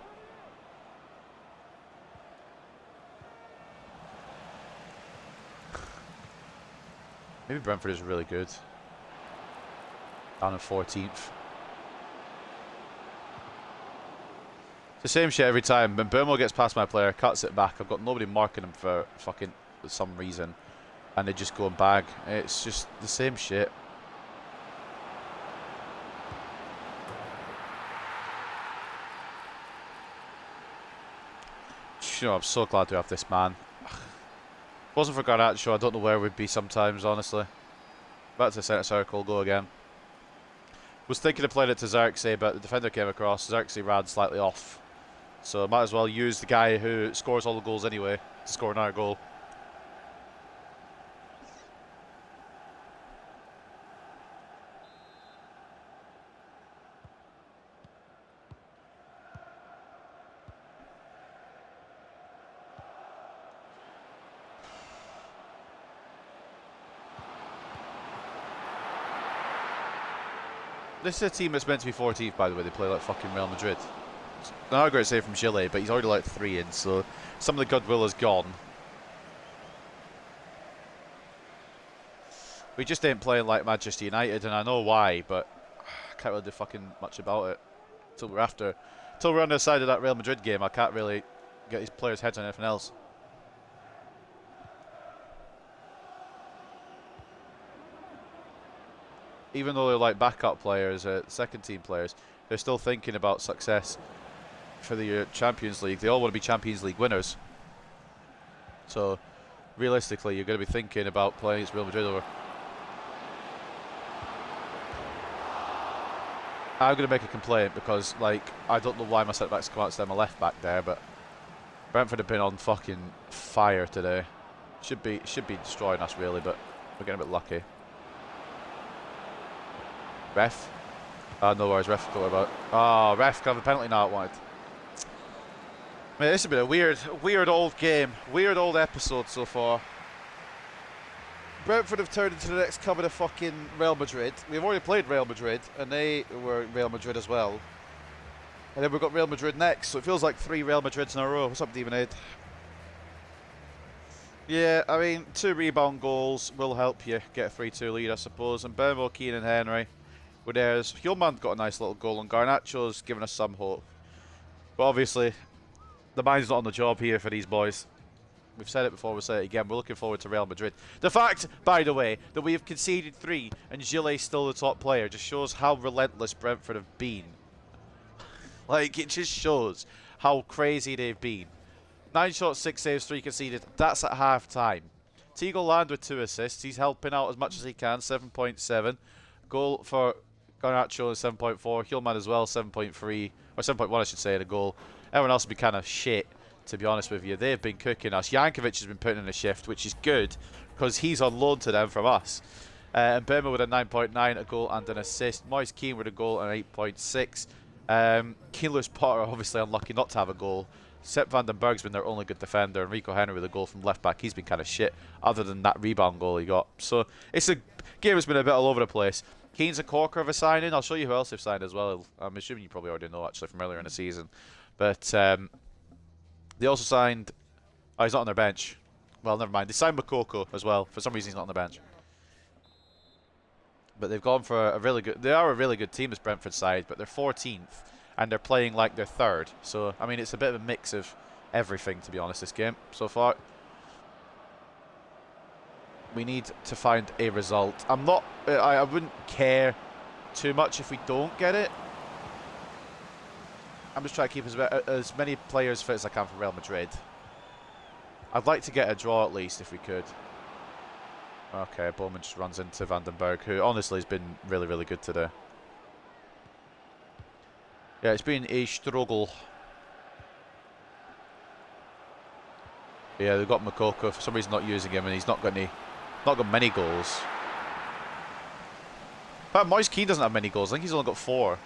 Maybe Brentford is really good. Down in 14th. It's the same shit every time. When Burmo gets past my player, cuts it back. I've got nobody marking him for fucking some reason. And they just go and bag. It's just the same shit. You know, I'm so glad to have this man. If it wasn't for Garnacho, I don't know where we'd be sometimes, honestly. Back to the centre circle, go again. Was thinking of playing it to Xerxes, but the defender came across. Xerxes ran slightly off. So might as well use the guy who scores all the goals anyway to score another goal. This is a team that's meant to be 14th, by the way. They play like fucking Real Madrid. Another great save from Gillet, but he's already let 3 in, so some of the goodwill is gone. We just ain't playing like Manchester United, and I know why, but I can't really do fucking much about it. Till we're on the side of that Real Madrid game, I can't really get these players' heads on anything else. Even though they're like backup players, second team players, They're still thinking about success for the Champions League. They all want to be Champions League winners. So, realistically, you're going to be thinking about playing against Real Madrid. Or I'm going to make a complaint because, like, I don't know why my centre backs come out instead of my left back there, but Brentford have been on fucking fire today. Should be destroying us really, but we're getting a bit lucky. Ref. No worries, ref. Don't worry about it. Oh, ref, can have a penalty now. It wanted. Man, this has been a weird old game, weird old episode so far. Brentford have turned into the next coming of fucking Real Madrid. We've already played Real Madrid, and they were Real Madrid as well. And then we've got Real Madrid next, so it feels like 3 Real Madrids in a row. What's up, Demon Aid? Yeah, I mean, 2 rebound goals will help you get a 3-2 lead, I suppose. And Bermo, Keane and Henry were there. Hjulmand got a nice little goal, and Garnacho's given us some hope. But obviously, the mind's not on the job here for these boys. We've said it before, we'll say it again. We're looking forward to Real Madrid. The fact, by the way, that we have conceded 3 and Gillet's still the top player just shows how relentless Brentford have been. Like, it just shows how crazy they've been. 9 shots, 6 saves, 3 conceded. That's at half time. Teagle Land with 2 assists. He's helping out as much as he can. 7.7. Goal for Garnacho is 7.4. Hjulmand as well, 7.3. Or 7.1, I should say, and a goal. Everyone else would be kind of shit, to be honest with you. They've been cooking us. Jankovic has been putting in a shift, which is good, because he's on loan to them from us. And Burma with a 9.9, a goal and an assist. Moise Keane with a goal and an 8.6. Keane Potter obviously unlucky not to have a goal. Sepp van den Berg's been their only good defender. And Rico Henry with a goal from left back. He's been kind of shit, other than that rebound goal he got. So it's a game that's been a bit all over the place. Keane's a corker of a signing. I'll show you who else they've signed as well. I'm assuming you probably already know actually from earlier in the season. But they also signed... Oh, he's not on their bench. Well, never mind. They signed Makoko as well. For some reason, he's not on the bench. But they've gone for a really good... They are a really good team, this Brentford side, but they're 14th. And they're playing like they're 3rd. So, I mean, it's a bit of a mix of everything, to be honest, this game so far. We need to find a result. I'm not... I wouldn't care too much if we don't get it. I'm just trying to keep as many players fit as I can for Real Madrid. I'd like to get a draw at least if we could. Okay, Bowman just runs into Van den Berg, who honestly has been really, really good today. Yeah, it's been a struggle. Yeah, they've got Makoko. For some reason, not using him, and he's not got many goals. In fact, Moise Keane doesn't have many goals. I think he's only got 4.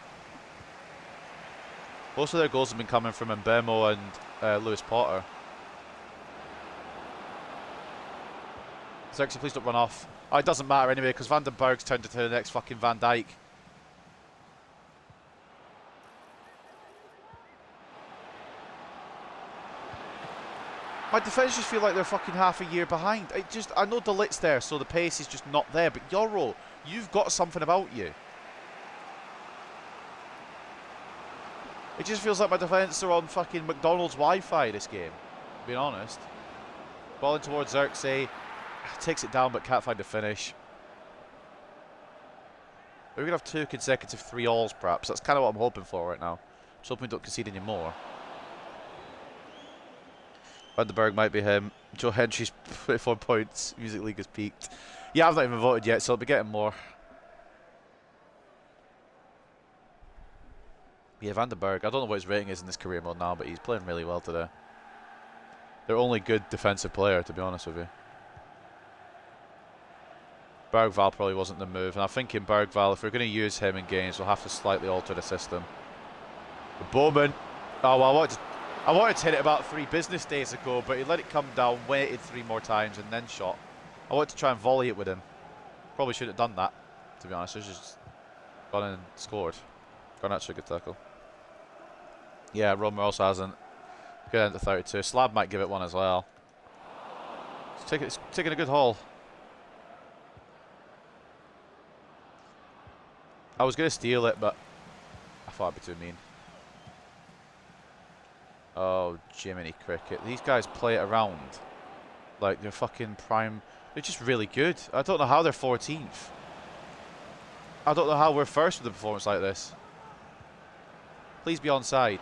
Most of their goals have been coming from Mbemo and Lewis Potter. Xerxes, please don't run off. Oh, it doesn't matter anyway, because Van den Berg's turned into the next fucking Van Dijk. My defence just feel like they're fucking half a year behind. I know De Ligt's there, so the pace is just not there. But Yoro, you've got something about you. It just feels like my defence are on fucking McDonald's Wi-Fi this game, being honest. Balling towards Xerxes. Takes it down but can't find a finish. We're going to have 2 consecutive 3-alls perhaps. That's kind of what I'm hoping for right now. Just hoping we don't concede any more. Van den Berg might be him. Joe Hendry's 24 points. Music League has peaked. Yeah, I've not even voted yet, so I'll be getting more. Yeah, Van den Berg. I don't know what his rating is in this career mode now, but he's playing really well today. Their only good defensive player, to be honest with you. Bergval probably wasn't the move, and I think in Bergval, if we're going to use him in games, we'll have to slightly alter the system. But Bowman. Oh, well, I wanted to hit it about 3 business days ago, but he let it come down, waited 3 more times, and then shot. I wanted to try and volley it with him. Probably should have done that, to be honest. I just gone in and scored. Gone actually a good tackle. Yeah, Romer also hasn't. Good end to 32. Slab might give it one as well. It's taking a good haul. I was going to steal it, but I thought it'd be too mean. Oh, Jiminy Cricket. These guys play it around like they're fucking prime. They're just really good. I don't know how they're 14th. I don't know how we're first with a performance like this. Please be onside.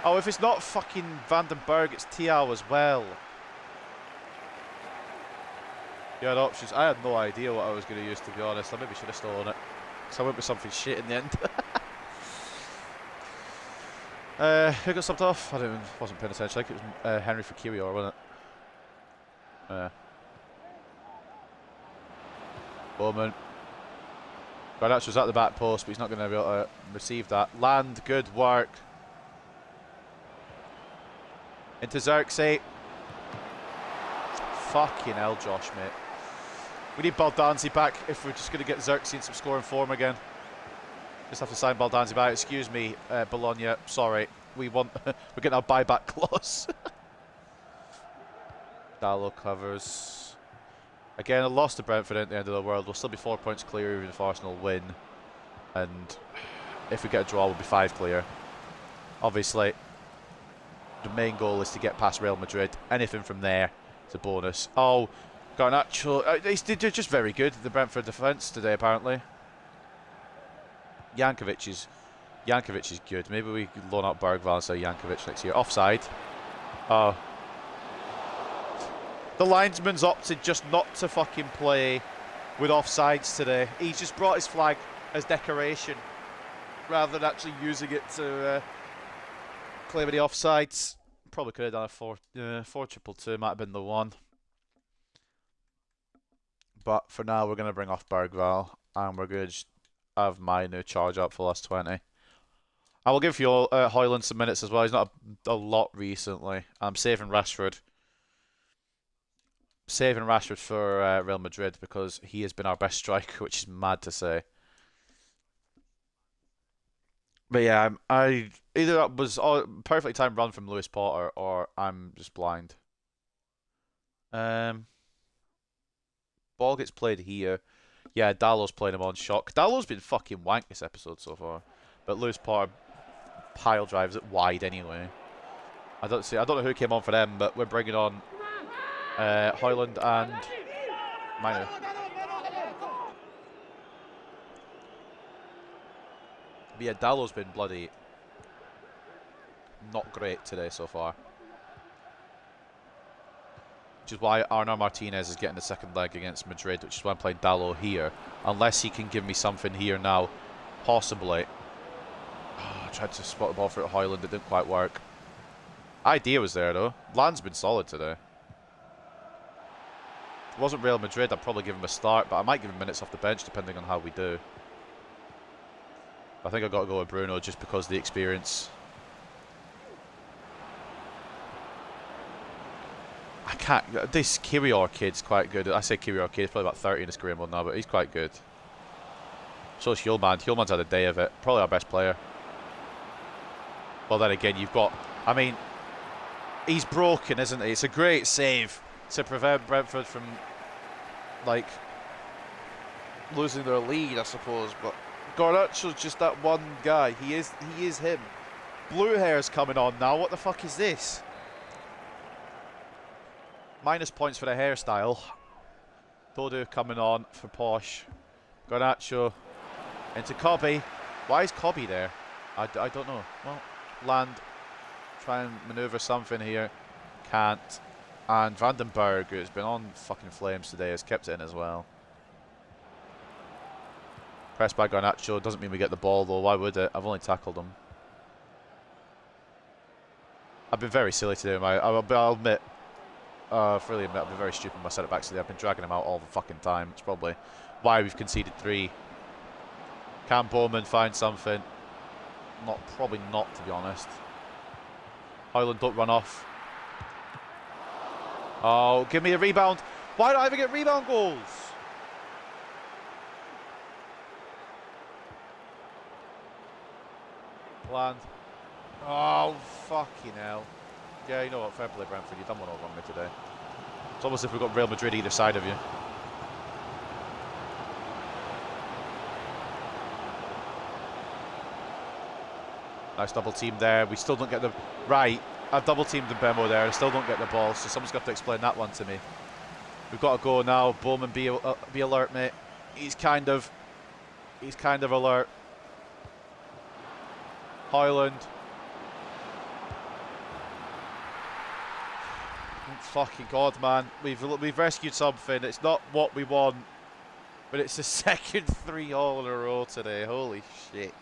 Oh, if it's not fucking Vandenberg, it's Tiao as well. You had options. I had no idea what I was going to use, to be honest. I maybe should have stolen it. So I went with something shit in the end. Who got subbed off? I wasn't paying attention. I think it was Henry for Kirior, wasn't it? Bowman. Garnacho's at the back post, but he's not going to be able to receive that. Land, good work. Into Xerxes. Fucking hell, Josh, mate. We need Baldanzi back if we're just going to get Xerxes in some scoring form again. Just have to sign Baldanzi back. Excuse me, Bologna. Sorry. We're getting our buyback clause. Dallo covers. Again, a loss to Brentford at the end of the world. We'll still be 4 points clear even if Arsenal win. And if we get a draw, we'll be 5 clear. Obviously, the main goal is to get past Real Madrid. Anything from there is a bonus. Oh, Garnacho. They're just very good, the Brentford defence today, apparently. Jankovic is good. Maybe we could loan out Bergvall and say Jankovic next year. Offside. Oh. The linesman's opted just not to fucking play with offsides today. He's just brought his flag as decoration rather than actually using it to claim any offsides. Probably could have done a 4-2-2, might have been the one. But for now, we're going to bring off Bergvall and we're going to just have Mainu charge up for the last 20. I will give you Højlund some minutes as well. He's not a lot recently. I'm saving Rashford. Saving Rashford for Real Madrid because he has been our best striker, which is mad to say. But yeah, either that was a perfectly timed run from Lewis Potter or I'm just blind. Ball gets played here. Yeah, Dallo's playing him on shock. Dallo's been fucking wank this episode so far, but Lewis Potter pile drives it wide anyway. I don't know who came on for them, but we're bringing on Højlund and Mainu. But yeah, Dallo's been bloody not great today so far. Which is why Arnar Martinez is getting the second leg against Madrid, which is why I'm playing Dallo here. Unless he can give me something here now, possibly. Oh, I tried to spot the ball for Højlund, it didn't quite work. Idea was there though. Land's been solid today. If it wasn't Real Madrid, I'd probably give him a start, but I might give him minutes off the bench depending on how we do. I think I've got to go with Bruno just because of the experience. I can't. This Kirior kid's quite good. I say Kirior kid, he's probably about 30 in his career mode now, but he's quite good. So is Hjulmand. Hjulmand's had a day of it. Probably our best player. Well, then again, you've got. I mean, he's broken, isn't he? It's a great save to prevent Brentford from, like, losing their lead, I suppose. But Garnacho's just that one guy. He is him. Blue hair's coming on now. What the fuck is this? Minus points for the hairstyle. Dodo coming on for Posh. Garnacho into Cobby. Why is Cobby there? I don't know. Well, Land. Try and manoeuvre something here. Can't. And Vandenberg, who's been on fucking flames today, has kept it in as well. Pressed by Garnacho. Doesn't mean we get the ball though. Why would it? I've only tackled him. I've been very silly today. I'll admit. Freely admit, I've been very stupid in my centre backs today. I've been dragging him out all the fucking time. It's probably why we've conceded 3. Can Bowman find something? Probably not, to be honest. Højlund, don't run off. Oh, give me a rebound. Why don't I ever get rebound goals? Land. Oh, fucking hell. Yeah, you know what? Fair play, Brentford. You've done one over on me today. It's almost as if we've got Real Madrid either side of you. Nice double team there. We still don't get the... Right. I've double teamed Mbemo there. I still don't get the ball, so someone's got to explain that one to me. We've got to go now. Bowman, be alert, mate. He's kind of alert. Highland. Oh, fucking God, man. We've rescued something. It's not what we want, but it's the second 3-all in a row today. Holy shit.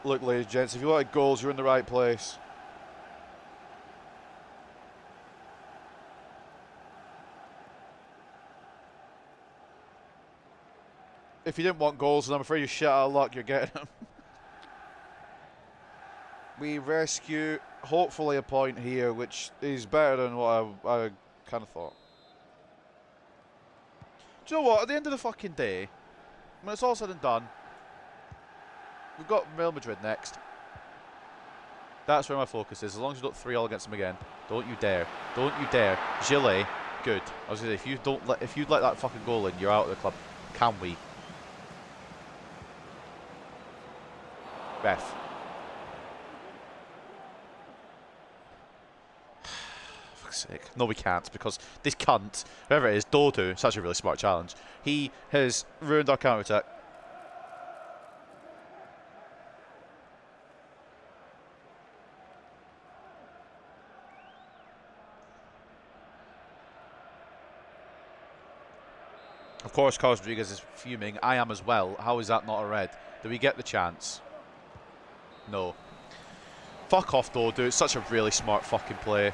Look, ladies and gents, if you like goals, you're in the right place. If you didn't want goals, then I'm afraid you're shit out of luck, you're getting them. We rescue, hopefully, a point here, which is better than what I kind of thought. Do you know what? At the end of the fucking day, when it's all said and done, we've got Real Madrid next. That's where my focus is. As long as you don't 3-all against them again, don't you dare. Don't you dare. Gillet, good. I was gonna say, if you let that fucking goal in, you're out of the club. Can we? Ref. Fuck's sake. No, we can't, because this cunt, whoever it is, Dodo, it's actually a really smart challenge. He has ruined our counter-attack. Of course, Carlos Rodriguez is fuming. I am as well. How is that not a red? Do we get the chance? No. Fuck off, Dodo. It's such a really smart fucking play.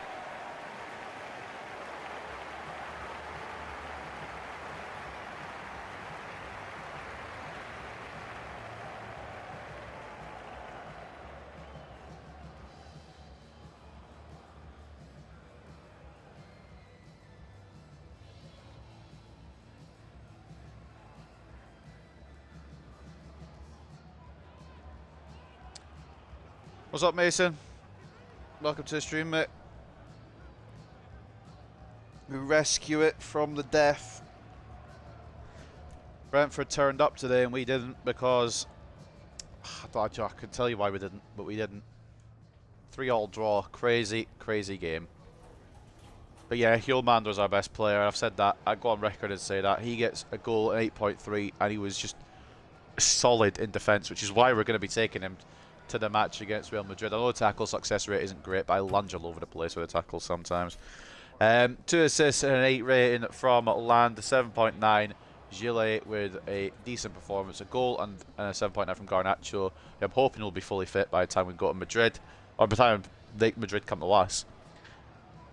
What's up, Mason? Welcome to the stream, mate. We rescue it from the death. Brentford turned up today and we didn't, because I could tell you why we didn't, but we didn't. 3-all draw. Crazy, crazy game. But yeah, Hjulmander's our best player. I've said that. I go on record and say that. He gets a goal at 8.3 and he was just solid in defence, which is why we're going to be taking him to the match against Real Madrid. I know the tackle success rate isn't great, but I lunge all over the place with the tackles sometimes. 2 assists and an 8 rating from Land, 7.9. Gillet with a decent performance, a goal and a 7.9 from Garnacho. I'm hoping he'll be fully fit by the time we go to Madrid, or by the time Madrid come to us.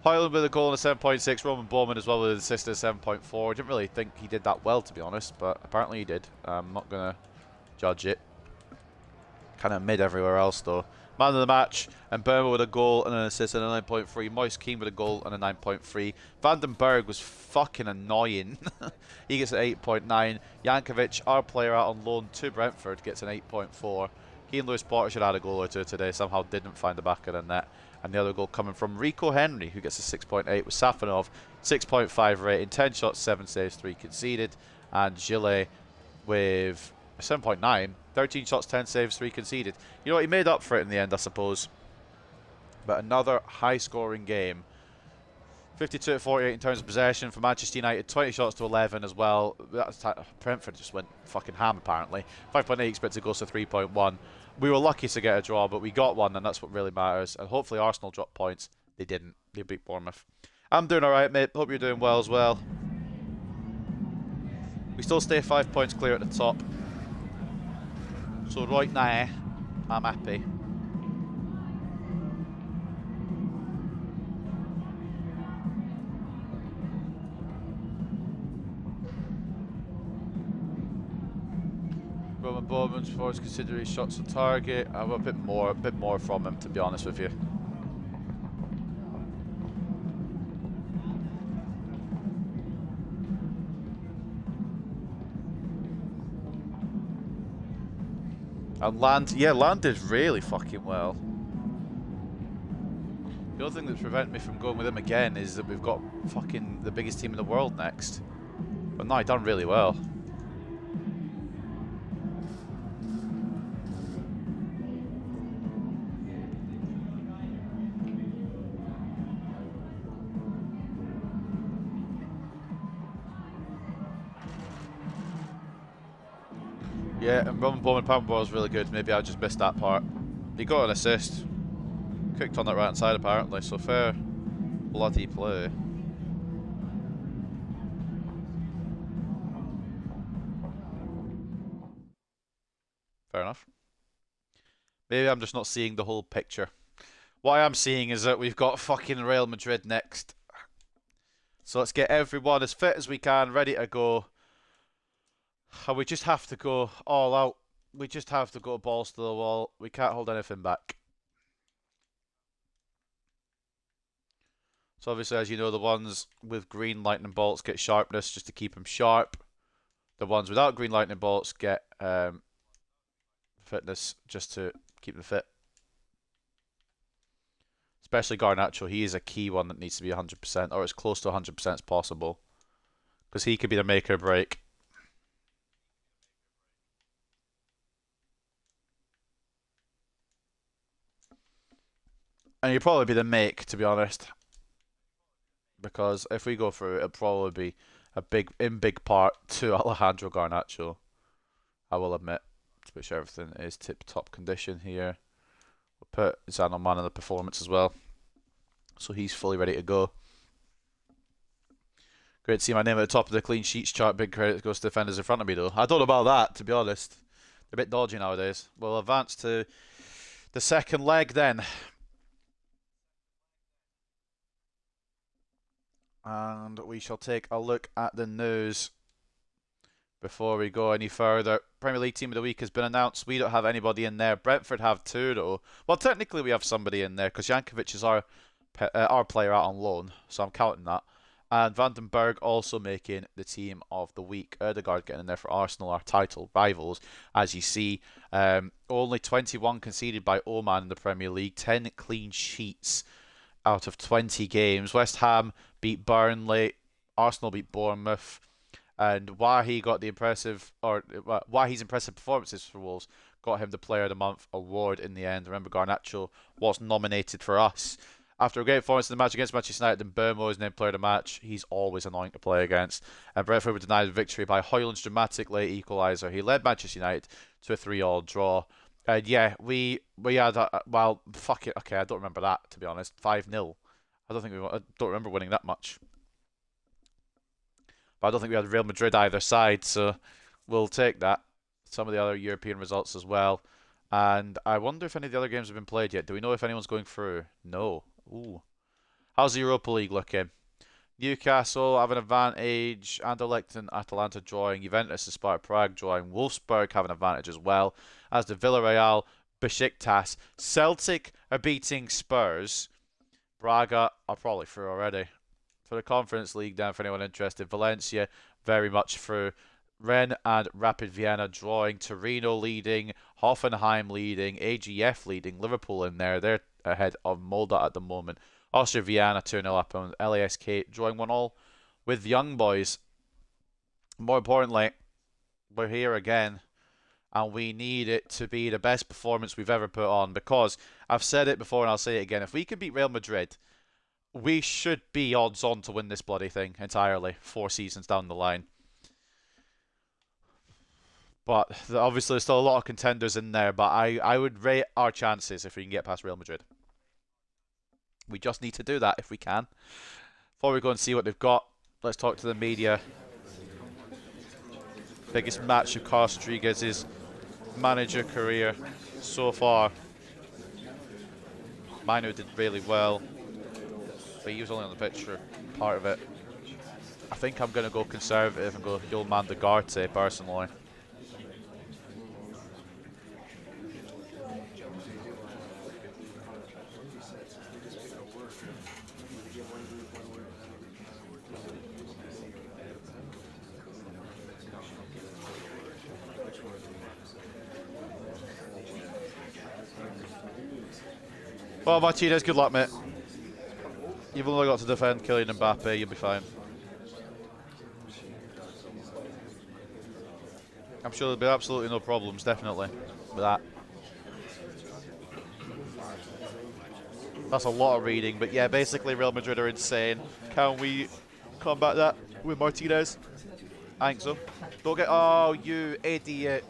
Highland with a goal and a 7.6. Roman Bowman as well with an assist at 7.4. I didn't really think he did that well, to be honest, but apparently he did. I'm not going to judge it. Kind of mid everywhere else, though. Man of the match, and Burma with a goal and an assist and a 9.3. Moise Keane with a goal and a 9.3. Vandenberg was fucking annoying. He gets an 8.9. Jankovic, our player out on loan to Brentford, gets an 8.4. He and Lewis Potter should have had a goal or two today. Somehow didn't find the back of the net. And the other goal coming from Rico Henry, who gets a 6.8 with Safanov. 6.5 rating. 10 shots, 7 saves, 3 conceded. And Gillet with a 7.9. 13 shots, 10 saves, 3 conceded. You know what? He made up for it in the end, I suppose. But another high-scoring game. 52-48 in terms of possession for Manchester United. 20 shots to 11 as well. Brentford just went fucking ham, apparently. 5.8 expected goals to 3.1. We were lucky to get a draw, but we got one, and that's what really matters. And hopefully Arsenal dropped points. They didn't. They beat Bournemouth. I'm doing alright, mate. Hope you're doing well as well. We still stay 5 points clear at the top. So right now, I'm happy. Roman Bowman's for considering shots on target. I want a bit more from him, to be honest with you. And Land did really fucking well. The other thing that's preventing me from going with him again is that we've got fucking the biggest team in the world next. But no, he done really well. Yeah, and Roman Bowman Power Ball was really good. Maybe I just missed that part. He got an assist. Kicked on that right hand side apparently, so fair bloody play. Fair enough. Maybe I'm just not seeing the whole picture. What I am seeing is that we've got fucking Real Madrid next. So let's get everyone as fit as we can, ready to go. And we just have to go all out. We just have to go balls to the wall. We can't hold anything back. So obviously, as you know, the ones with green lightning bolts get sharpness just to keep them sharp. The ones without green lightning bolts get fitness just to keep them fit. Especially Garnacho, he is a key one that needs to be 100%, or as close to 100% as possible. Because he could be the make or break. And he'll probably be the make, to be honest. Because if we go through it, it'll probably be in big part to Alejandro Garnacho. I will admit, to make sure everything is tip-top condition here. We'll put Zanoman in the performance as well. So he's fully ready to go. Great to see my name at the top of the clean sheets chart. Big credit goes to defenders in front of me, though. I don't know about that, to be honest. They're a bit dodgy nowadays. We'll advance to the second leg then. And we shall take a look at the news before we go any further. Premier League Team of the Week has been announced. We don't have anybody in there. Brentford have two, though. Well, technically we have somebody in there because Jankovic is our player out on loan, so I'm counting that. And Vandenberg also making the Team of the Week. Ødegaard getting in there for Arsenal, our title rivals. As you see, only 21 conceded by Oman in the Premier League. 10 clean sheets out of 20 games. West Ham beat Burnley. Arsenal beat Bournemouth. And why he's impressive performances for Wolves got him the Player of the Month award in the end. Remember, Garnacho was nominated for us. After a great performance in the match against Manchester United, and Burmo is named Player of the Match. He's always annoying to play against. And Brentford were denied the victory by Højlund's dramatic late equaliser. He led Manchester United to a 3-3 draw. And yeah, we had fuck it. Okay, I don't remember that, to be honest. 5-0. I don't remember winning that much. But I don't think we had Real Madrid either side, so we'll take that. Some of the other European results as well. And I wonder if any of the other games have been played yet. Do we know if anyone's going through? No. Ooh. How's the Europa League looking? Newcastle have an advantage. Anderlecht and Atalanta drawing. Juventus and Sparta Prague drawing. Wolfsburg have an advantage as well. As the Villarreal, Besiktas, Celtic are beating Spurs. Braga are probably through already. For the Conference League, then, for anyone interested, Valencia very much through. Rennes and Rapid Vienna drawing. Torino leading. Hoffenheim leading. AGF leading. Liverpool in there. They're ahead of Molde at the moment. Austria Vienna 2-0 up, and LASK drawing 1-1 with Young Boys. More importantly, we're here again, and we need it to be the best performance we've ever put on, because I've said it before and I'll say it again. If we can beat Real Madrid, we should be odds on to win this bloody thing entirely 4 seasons down the line. But obviously there's still a lot of contenders in there, but I would rate our chances if we can get past Real Madrid. We just need to do that if we can. Before we go and see what they've got, let's talk to the media. Biggest match of Carlos Rodriguez's manager career so far. Mino did really well, but he was only on the pitch for part of it. I think I'm going to go conservative and go Yulman Degarte personally. Well, Martinez, good luck, mate. You've only got to defend Kylian Mbappe, you'll be fine. I'm sure there'll be absolutely no problems, definitely, with that. That's a lot of reading, but yeah, basically Real Madrid are insane. Can we combat that with Martinez? I think so. Don't get... Oh, you idiot.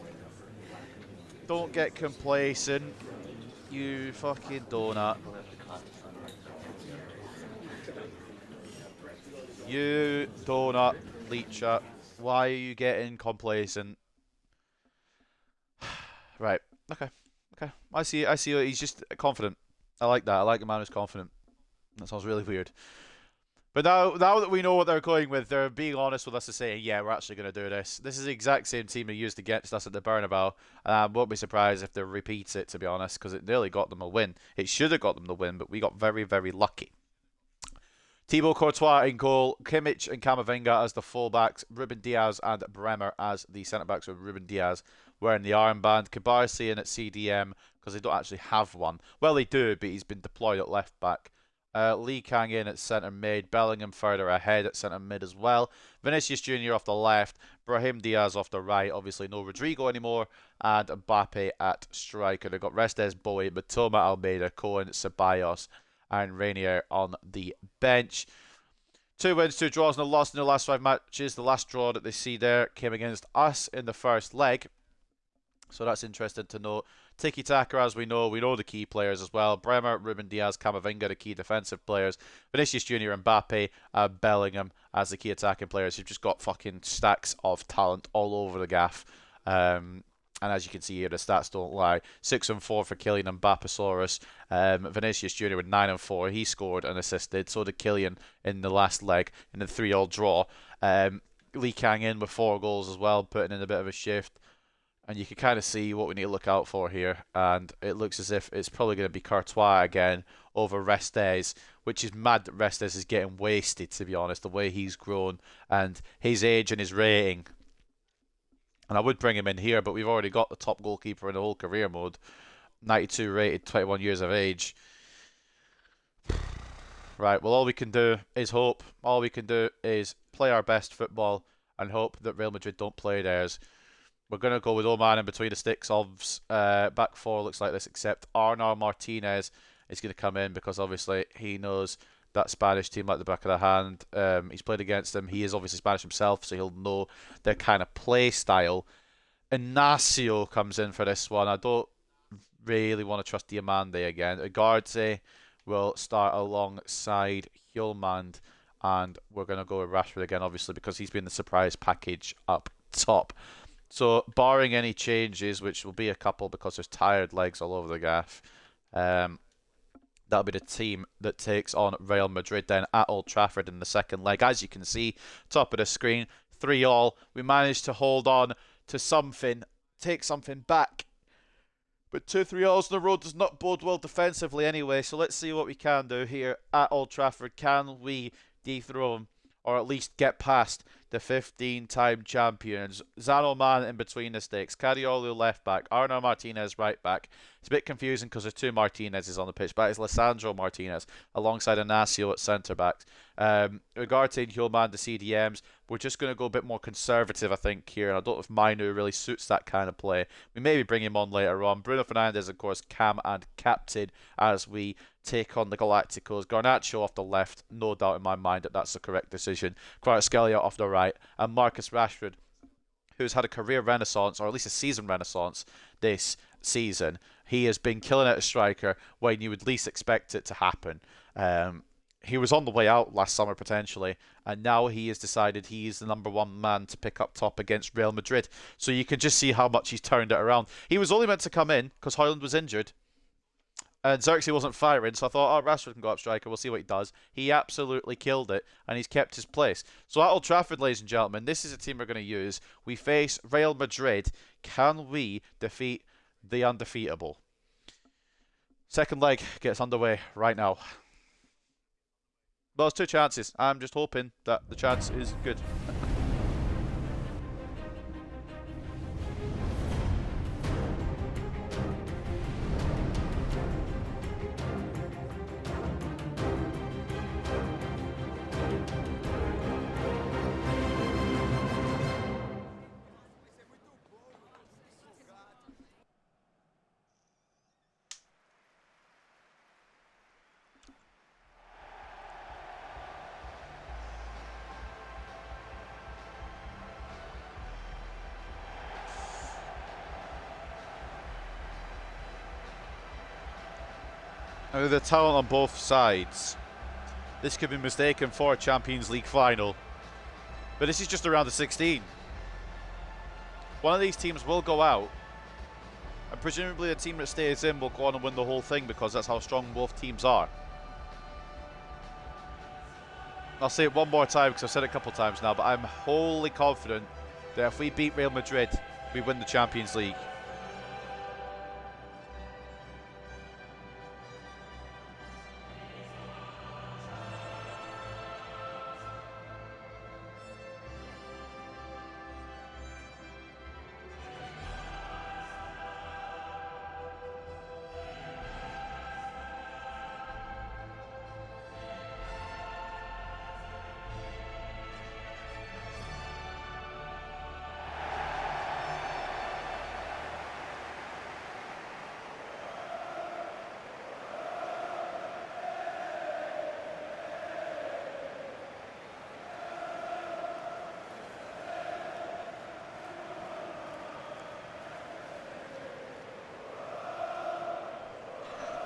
Don't get complacent. You fucking donut. You donut, Leecher. Why are you getting complacent? Right. Okay. Okay. I see. I see. He's just confident. I like that. I like a man who's confident. That sounds really weird. But now that we know what they're going with, they're being honest with us to say, yeah, we're actually going to do this. This is the exact same team they used against us at the Bernabeu. Won't be surprised if they repeat it, to be honest, because it nearly got them a win. It should have got them the win, but we got very, very lucky. Thibaut Courtois in goal, Kimmich and Camavinga as the fullbacks, Ruben Diaz and Bremer as the centre-backs, with Ruben Diaz wearing the armband. Cabarsi in at CDM because they don't actually have one. Well, they do, but he's been deployed at left-back. Lee Kang in at centre mid, Bellingham further ahead at centre mid as well. Vinicius Jr. off the left, Brahim Diaz off the right, obviously no Rodrigo anymore, and Mbappe at striker. They've got Restes, Bowie, Matoma, Almeida, Cohen, Ceballos, and Rainier on the bench. 2 wins, 2 draws, and a loss in the last 5 matches. The last draw that they see there came against us in the first leg. So that's interesting to note. Tiki-taka, as we know the key players as well. Bremer, Ruben Diaz, Camavinga, the key defensive players. Vinicius Jr. and Mbappe, Bellingham as the key attacking players. You've just got fucking stacks of talent all over the gaff. And as you can see here, the stats don't lie. 6 and 4 for Kylian Mbappesaurus. Vinicius Jr. with 9 and 4. He scored and assisted. So did Kylian in the last leg in the 3-3 draw. Lee Kang in with 4 goals as well, putting in a bit of a shift. And you can kind of see what we need to look out for here. And it looks as if it's probably going to be Courtois again over Restes, which is mad that Restes is getting wasted, to be honest, the way he's grown and his age and his rating. And I would bring him in here, but we've already got the top goalkeeper in the whole career mode. 92 rated, 21 years of age. Right, well, all we can do is hope. All we can do is play our best football and hope that Real Madrid don't play theirs. We're going to go with Oman in between the sticks. Of back 4 looks like this, except Arnar Martinez is going to come in because obviously he knows that Spanish team like the back of the hand. He's played against them. He is obviously Spanish himself, so he'll know their kind of play style. Inacio comes in for this one. I don't really want to trust Diamande again. Ugarte will start alongside Hjulmand, and we're going to go with Rashford again, obviously, because he's been the surprise package up top. So, barring any changes, which will be a couple because there's tired legs all over the gaff, that'll be the team that takes on Real Madrid then at Old Trafford in the second leg. As you can see, top of the screen, 3-3. We managed to hold on to something, take something back. But 2-3-0s in a row does not bode well defensively anyway, so let's see what we can do here at Old Trafford. Can we dethrone, or at least get past, the 15-time champions? Zanoman in between the sticks, Cariolo left back, Arnaud Martinez right back. It's a bit confusing because there's 2 Martinezes on the pitch, but it's Lissandro Martinez alongside Inacio at centre backs. Ugarte and Hjulmand the CDMs. We're just going to go a bit more conservative, I think, here. And I don't know if Mainu really suits that kind of play. We maybe bring him on later on. Bruno Fernandes, of course, cam and captain as we take on the Galacticos. Garnacho off the left, no doubt in my mind that that's the correct decision. Kvaratskhelia off the right, and Marcus Rashford, who's had a career renaissance, or at least a season renaissance this season. He has been killing it as striker when you would least expect it to happen. He was on the way out last summer potentially, and now he has decided he is the number 1 man to pick up top against Real Madrid. So you can just see how much he's turned it around. He was only meant to come in because Haaland was injured, and Xerxes wasn't firing, so I thought, oh, Rashford can go up striker, we'll see what he does. He absolutely killed it, and he's kept his place. So at Old Trafford, ladies and gentlemen, this is a team we're going to use. We face Real Madrid. Can we defeat the undefeatable? Second leg gets underway right now. Well, there's 2 chances. I'm just hoping that the chance is good. And with the talent on both sides, this could be mistaken for a Champions League final. But this is just around the 16. One of these teams will go out, and presumably the team that stays in will go on and win the whole thing because that's how strong both teams are. I'll say it one more time because I've said it a couple of times now, but I'm wholly confident that if we beat Real Madrid, we win the Champions League.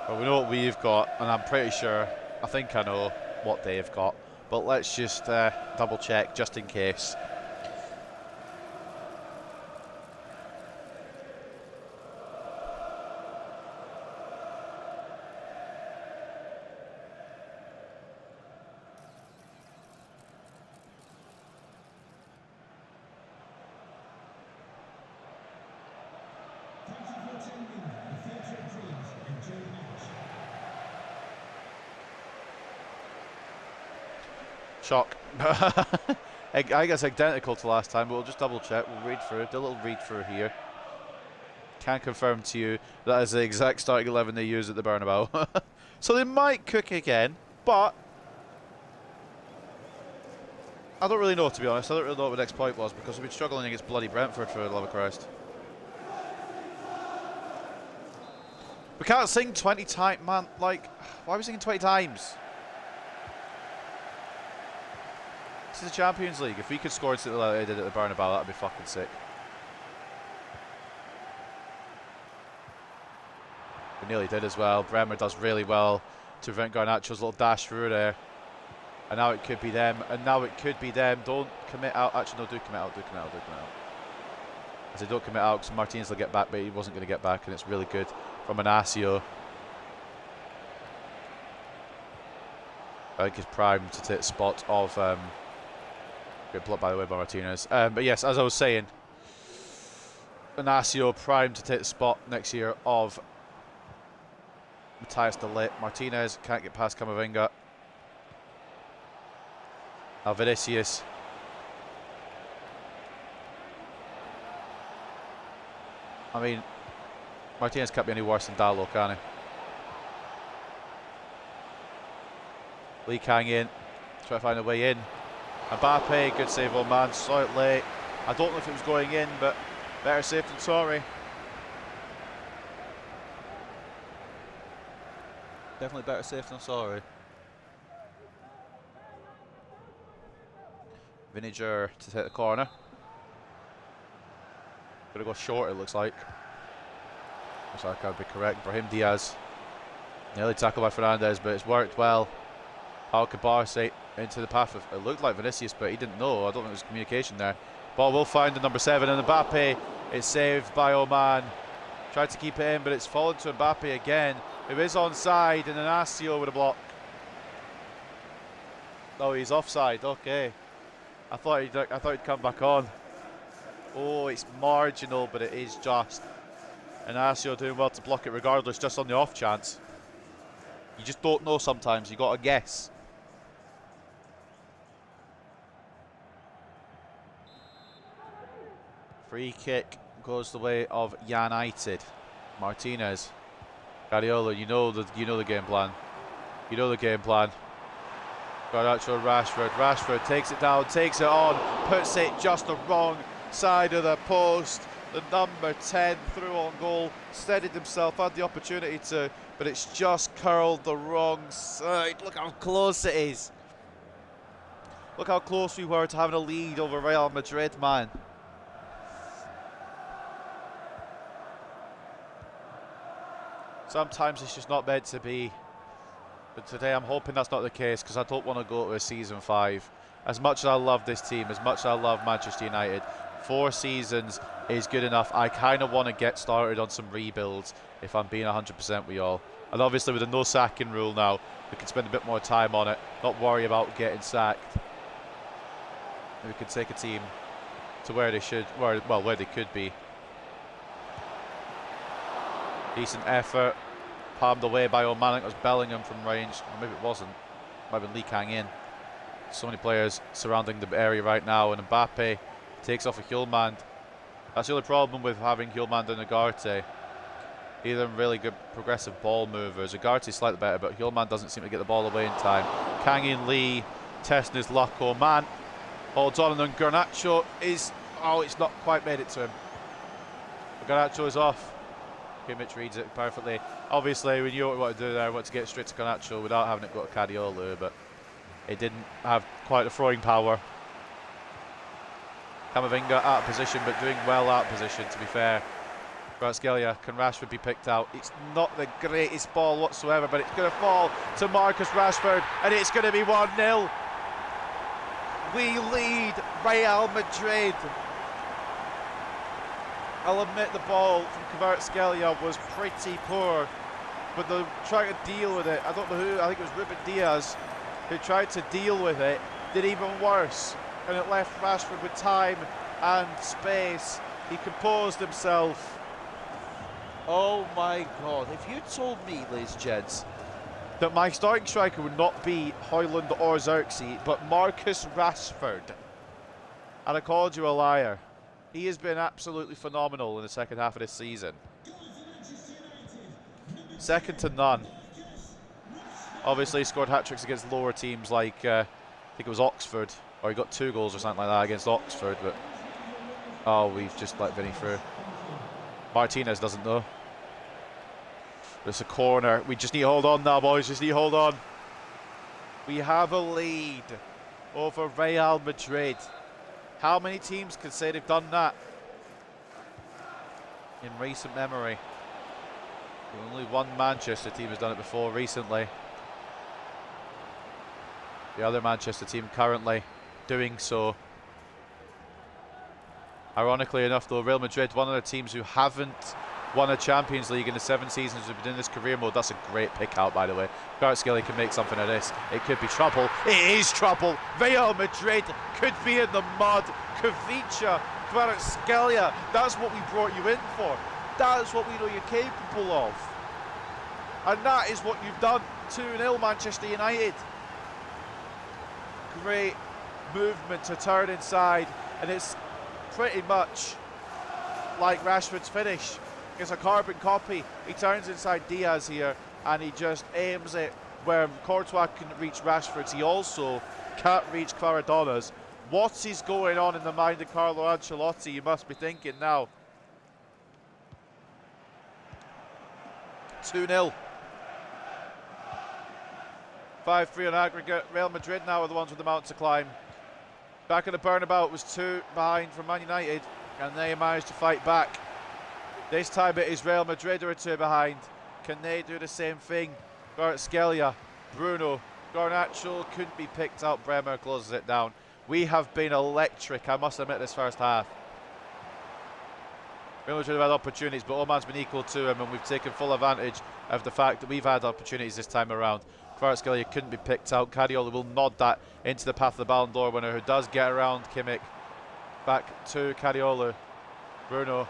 Well, we know what we've got, and I'm pretty sure, I think I know what they've got. But let's just double check, just in case. Shock. I guess identical to last time, but we'll just double check. We'll read through it. Do a little read through here. Can confirm to you that is the exact starting 11 they use at the Bernabeu. So they might cook again, but I don't really know, to be honest. I don't really know what the next point was because we've been struggling against bloody Brentford, for the love of Christ. We can't sing 20 times, man. Like, why are we singing 20 times? This is the Champions League. If we could score instead of like they did at the Bernabeu, that'd be fucking sick. We nearly did as well. Bremer does really well to prevent Garnacho's little dash through there. And now it could be them. And now it could be them. Don't commit out. Actually, no, do commit out. Do commit out. Do commit out. I say don't commit out because Martinez will get back, but he wasn't going to get back. And it's really good from Inacio. I think he's primed to take the spot of... Great block, by the way, by Martinez. But yes, as I was saying, Inacio primed to take the spot next year of Matthias de Ligt. Martinez can't get past Camavinga. Now Vinicius. I mean, Martinez can't be any worse than Dalot, can he? Lee Kang in. Try to find a way in. Mbappe, good save, old man. Saw it late. I don't know if it was going in, but better safe than sorry. Definitely better safe than sorry. Vinegar to take the corner. Gonna go short, it looks like. Looks like I'd be correct. Brahim Diaz. Nearly tackled by Fernandez, but it's worked well. Al Kabarsi into the path of, it looked like Vinicius, but he didn't know. I don't think there was communication there. Ball will find the number 7, and Mbappe is saved by Oman. Tried to keep it in, but it's fallen to Mbappe again, who is onside, and Inacio with a block. Oh, he's offside. Okay, I thought he'd come back on. Oh, it's marginal, but it is just. Inacio doing well to block it regardless, just on the off chance. You just don't know sometimes. You got to guess. Free kick goes the way of United. Martinez, Guardiola, you know the game plan. You know the game plan. Garnacho, Rashford. Rashford takes it down, takes it on, puts it just the wrong side of the post. The number 10 through on goal, steadied himself, had the opportunity to, but it's just curled the wrong side. Look how close it is. Look how close we were to having a lead over Real Madrid, man. Sometimes it's just not meant to be. But today I'm hoping that's not the case, because I don't want to go to a season 5. As much as I love this team, as much as I love Manchester United, 4 seasons is good enough. I kind of want to get started on some rebuilds, if I'm being 100% with y'all. And obviously with the no sacking rule now, we can spend a bit more time on it, not worry about getting sacked. And we can take a team to where they should, where they could be. Decent effort, palmed away by O'Malley. It was Bellingham from range, or maybe it wasn't. Might have been Lee Kang in. So many players surrounding the area right now, and Mbappe takes off a Hjulmand. That's the only problem with having Hjulmand and Ugarte. Either of them really good progressive ball movers. Ugarte's slightly better, but Hjulmand doesn't seem to get the ball away in time. Kang and Lee testing his luck. Oman holds on, and then Garnacho is... Oh, it's not quite made it to him. Garnacho is off. Kimmich reads it perfectly. Obviously, we knew what we wanted to do there. We wanted to get straight to Garnacho without having it go to Cadiolo, but it didn't have quite the throwing power. Camavinga out of position, but doing well out of position, to be fair. Kvaratskhelia, can Rashford be picked out? It's not the greatest ball whatsoever, but it's going to fall to Marcus Rashford, and it's going to be 1-0. We lead Real Madrid. I'll admit the ball from Kvaratskhelia was pretty poor, but they're trying to deal with it. I don't know who, I think it was Ruben Diaz who tried to deal with it, did even worse, and it left Rashford with time and space. He composed himself. Oh my God, if you told me, ladies and gents, that my starting striker would not be Højlund or Xerxes, but Marcus Rashford, and I called you a liar. He has been absolutely phenomenal in the second half of this season. Second to none. Obviously, he scored hat-tricks against lower teams like, I think it was Oxford, or he got 2 goals or something like that against Oxford, but... Oh, we've just let Vinny through. Martinez doesn't know. There's a corner. We just need to hold on now, boys. Just need to hold on. We have a lead over Real Madrid. How many teams can say they've done that in recent memory? Only one Manchester team has done it before recently. The other Manchester team currently doing so. Ironically enough, though, Real Madrid, one of the teams who haven't won a Champions League in the 7 seasons we've been in this career mode. That's a great pick out, by the way. Kvaratskhelia can make something of this. It could be trouble. It is trouble. Real Madrid could be in the mud. Kavicha, Kvaratskhelia, that's what we brought you in for. That's what we know you're capable of. And that is what you've done. 2-0 Manchester United. Great movement to turn inside, and it's pretty much like Rashford's finish. It's a carbon copy. He turns inside Diaz here, and he just aims it where Courtois can reach Rashford's. He also can't reach Kvaradona's. What is going on in the mind of Carlo Ancelotti? You must be thinking now. 2-0. 5-3 on aggregate. Real Madrid now are the ones with the mountain to climb. Back in the Bernabeu, it was 2 behind from Man United, and they managed to fight back. This time it is Real Madrid who are 2 behind. Can they do the same thing? Kvaratskhelia, Bruno, Garnacho couldn't be picked out. Bremer closes it down. We have been electric, I must admit, this first half. Real Madrid have had opportunities, but Oman's been equal to him, and we've taken full advantage of the fact that we've had opportunities this time around. Kvaratskhelia couldn't be picked out. Cadiolo will nod that into the path of the Ballon d'Or winner, who does get around Kimmich. Back to Cadiolo. Bruno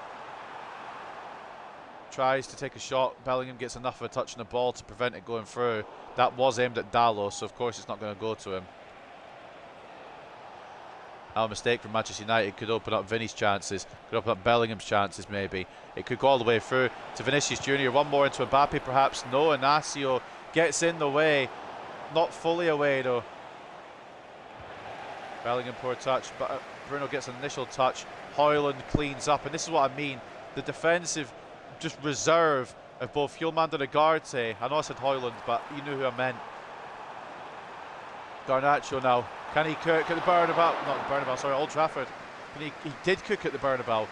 tries to take a shot. Bellingham gets enough of a touch on the ball to prevent it going through. That was aimed at Dalot, so of course it's not going to go to him. Our mistake from Manchester United could open up Vinny's chances, could open up Bellingham's chances maybe. It could go all the way through to Vinicius Jr. One more into Mbappe perhaps. No, Inacio gets in the way. Not fully away though. Bellingham poor touch, but Bruno gets an initial touch. Højlund cleans up, and this is what I mean. The defensive just reserve of both Hjulmand and Ugarte. I know I said Højlund, but you knew who I meant. Garnacho now. Can he cook at the Bernabeu? Not the Bernabeu, sorry, Old Trafford. He did cook at the Bernabeu.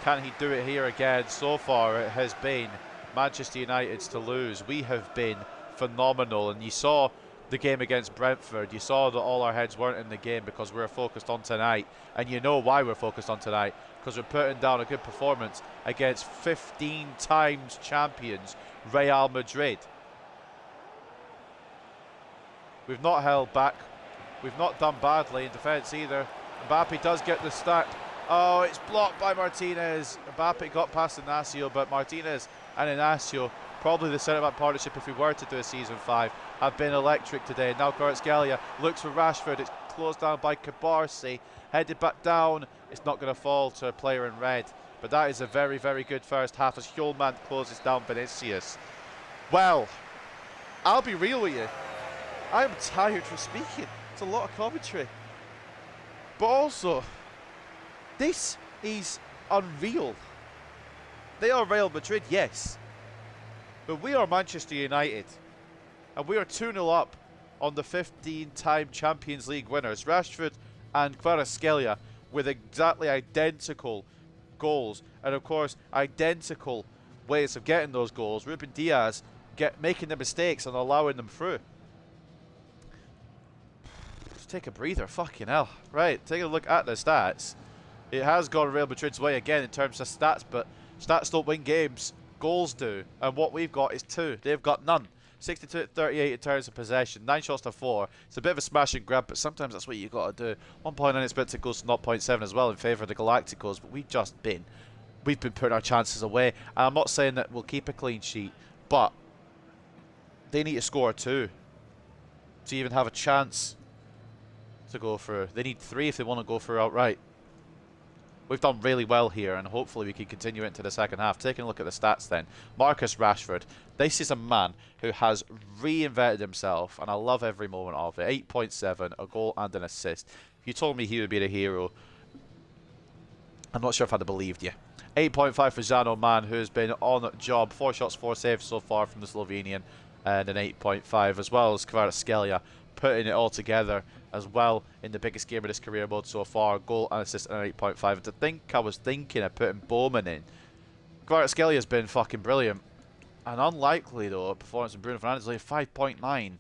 Can he do it here again? So far it has been Manchester United's to lose. We have been phenomenal. And you saw the game against Brentford. You saw that all our heads weren't in the game because we were focused on tonight. And you know why we're focused on tonight. Because we're putting down a good performance against 15 times champions Real Madrid. We've not held back. We've not done badly in defence either. Mbappe does get the start. Oh, it's blocked by Martinez. Mbappe got past Inacio, but Martinez and Inacio, probably the centre-back partnership if we were to do a season 5, have been electric today. Now Kvaratskhelia looks for Rashford. It's closed down by Cabarsi. Headed back down. It's not going to fall to a player in red. But that is a very, very good first half as Hjulmand closes down Vinicius. Well, I'll be real with you. I'm tired from speaking. It's a lot of commentary. But also, this is unreal. They are Real Madrid, yes. But we are Manchester United. And we are 2-0 up on the 15-time Champions League winners, Rashford and Kvaratskhelia, with exactly identical goals. And of course, identical ways of getting those goals. Ruben Diaz making the mistakes and allowing them through. Just take a breather, fucking hell. Right, take a look at the stats. It has gone Real Madrid's way again in terms of stats, but stats don't win games. Goals do. And what we've got is 2. They've got none. 62-38 in terms of possession. 9 shots to 4. It's a bit of a smash and grab, but sometimes that's what you got to do. 1.9 expected goals to 0.7 as well in favour of the Galacticos, but we've been putting our chances away. And I'm not saying that we'll keep a clean sheet, but they need to score 2 to even have a chance to go through. They need 3 if they want to go through outright. We've done really well here, and hopefully we can continue into the second half. Taking a look at the stats then. Marcus Rashford. This is a man who has reinvented himself, and I love every moment of it. 8.7, a goal and an assist. If you told me he would be the hero, I'm not sure if I'd have believed you. 8.5 for Zano Man, who's been on job. 4 shots, 4 saves so far from the Slovenian, and an 8.5 as well as Kvaratskhelia, putting it all together as well in the biggest game of his career mode so far. Goal and assist and an 8.5. And to think I was thinking of putting Bowman in. Kvaratskhelia has been fucking brilliant. And unlikely though, a performance from Bruno Fernandes is only 5.9.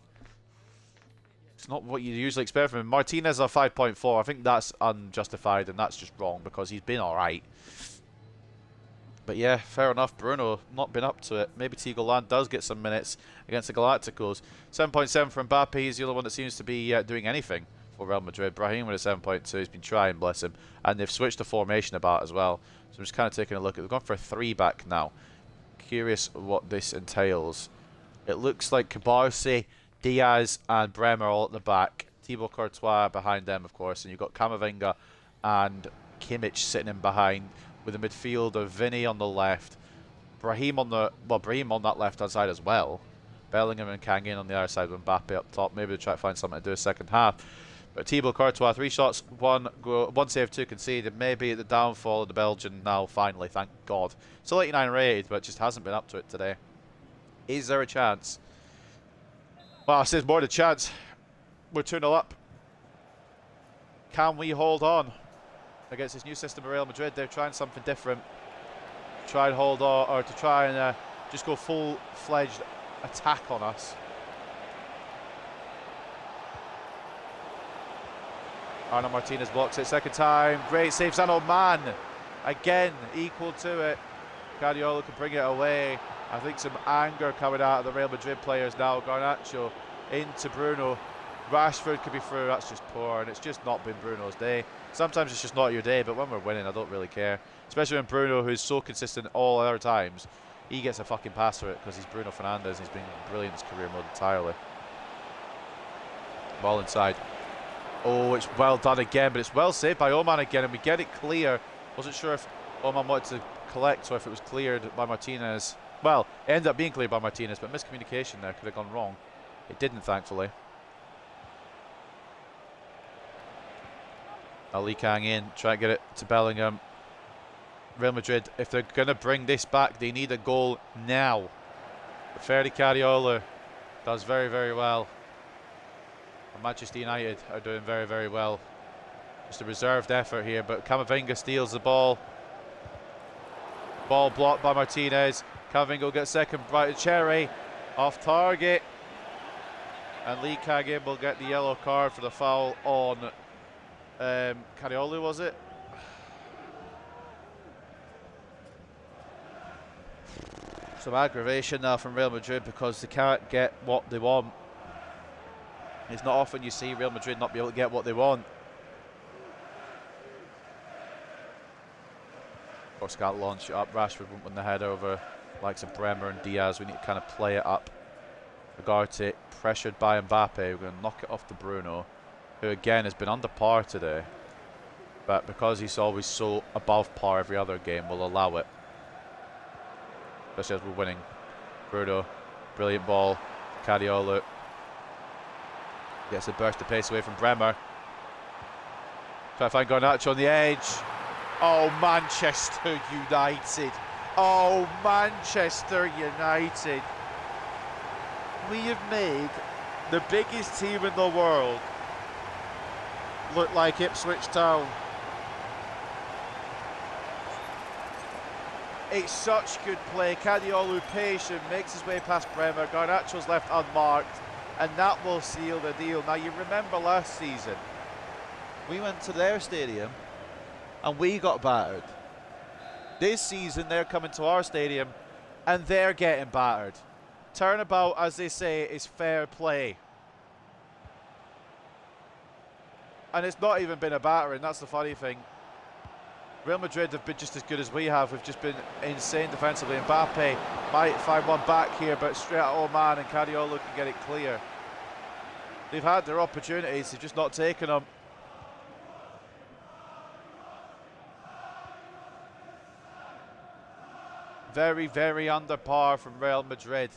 It's not what you usually expect from him. Martinez a 5.4. I think that's unjustified and that's just wrong because he's been alright. But yeah, fair enough. Bruno not been up to it. Maybe Tigoland does get some minutes against the Galacticos. 7.7 for Mbappe. He's the only one that seems to be doing anything for Real Madrid. Brahim with a 7.2. He's been trying, bless him. And they've switched the formation about as well. So I'm just kind of taking a look. They've gone for a 3-back now. Curious what this entails. It looks like Cabarsi, Diaz and Bremer all at the back. Thibaut Courtois behind them, of course. And you've got Camavinga and Kimmich sitting in behind, with a midfield of Vinny on the left, Brahim on that left hand side as well. Bellingham and Kangin on the other side with Mbappe up top. Maybe they'll try to find something to do a second half. But Thibaut Courtois, 3 shots, 1 goal, 1 save, 2 conceded. Maybe the downfall of the Belgian now, finally, thank God. Still 89 rated, but just hasn't been up to it today. Is there a chance? Well, I says more than a chance. We're 2-0 up. Can we hold on against this new system of Real Madrid? They're trying something different. Try and hold on, or to try and just go full-fledged attack on us. Arno Martinez blocks it second time. Great save, Zano Man. Again, equal to it. Guardiola can bring it away. I think some anger coming out of the Real Madrid players now. Garnacho into Bruno. Rashford could be through. That's just poor, and it's just not been Bruno's day. Sometimes it's just not your day, but when we're winning, I don't really care. Especially when Bruno, who's so consistent all other times, he gets a fucking pass for it because he's Bruno Fernandes. He's been brilliant in his career mode entirely. Ball inside. Oh, it's well done again, but it's well saved by Oman again, and we get it clear. Wasn't sure if Oman wanted to collect or if it was cleared by Martinez. Well, it ended up being cleared by Martinez, but miscommunication there could have gone wrong. It didn't, thankfully. Ali Kang in, try to get it to Bellingham. Real Madrid, if they're going to bring this back, they need a goal now. Ferdi Cariola does very, very well. And Manchester United are doing very, very well. Just a reserved effort here, but Camavinga steals the ball. Ball blocked by Martinez. Camavinga will get second. Brighton Cherry off target. And Lee Kage will get the yellow card for the foul on Cariolo, was it? Some aggravation now from Real Madrid because they can't get what they want. It's not often you see Real Madrid not be able to get what they want. Of course, can't launch it up. Rashford won't win the header over likes of Bremer and Diaz. We need to kind of play it up. Ugarte pressured by Mbappe. We're going to knock it off to Bruno, who again has been under par today. But because he's always so above par every other game, we'll allow it. Especially as we're winning. Bruno, brilliant ball. Cariolo gets a burst of pace away from Bremer. Try to find Garnacho on the edge. Oh, Manchester United. Oh, Manchester United. We have made the biggest team in the world look like Ipswich Town. It's such good play. Cadiolu patient, makes his way past Bremer. Garnacho's left unmarked, and that will seal the deal. Now, you remember last season, we went to their stadium and we got battered. This season, they're coming to our stadium and they're getting battered. Turnabout, as they say, is fair play. And it's not even been a battering, that's the funny thing. Real Madrid have been just as good as we have. We've just been insane defensively. Mbappe might find one back here, but straight at Oman, and Cariolo can get it clear. They've had their opportunities, they've just not taken them. Very, very under par from Real Madrid.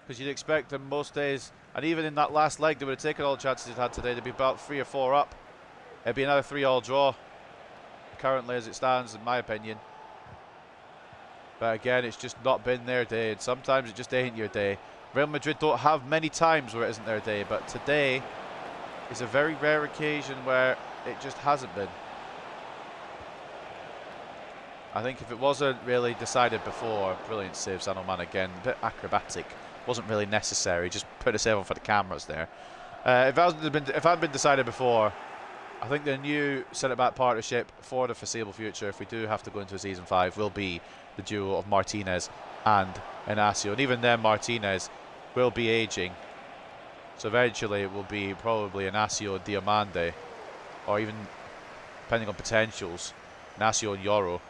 Because you'd expect them most days, and even in that last leg, they would have taken all the chances they'd had today. They'd be about 3 or 4 up. It'd be another 3-all draw. Currently as it stands, in my opinion. But again, it's just not been their day, and sometimes it just ain't your day. Real Madrid don't have many times where it isn't their day, but today is a very rare occasion where it just hasn't been. I think if it wasn't really decided before, brilliant save, Sanoman again, a bit acrobatic, wasn't really necessary, just put a save on for the cameras there. If it hadn't been decided before, I think the new centre-back partnership for the foreseeable future, if we do have to go into a season 5, will be the duo of Martinez and Inacio. And even then, Martinez will be ageing. So eventually it will be probably Inacio and Diamande, or even, depending on potentials, Inacio and Yoro.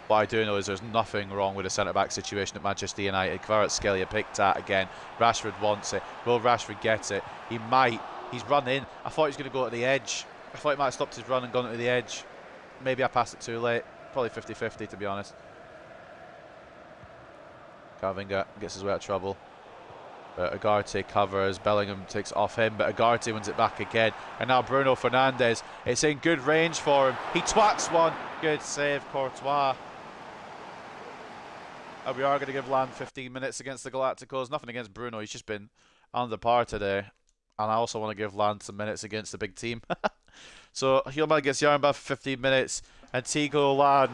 What I do know is there's nothing wrong with the centre-back situation at Manchester United. Kvaratskhelia picked at again. Rashford wants it. Will Rashford get it? He might. He's run in. I thought he was going to go to the edge. I thought he might have stopped his run and gone to the edge. Maybe I passed it too late. Probably 50-50 to be honest. Camavinga gets his way out of trouble. But Ugarte covers. Bellingham takes it off him, but Ugarte wins it back again. And now Bruno Fernandes. It's in good range for him. He twats one. Good save, Courtois. And we are going to give Land 15 minutes against the Galacticos. Nothing against Bruno. He's just been under par today. And I also want to give Land some minutes against the big team. So Hillman gets Yarnbach for 15 minutes. And Tigo Land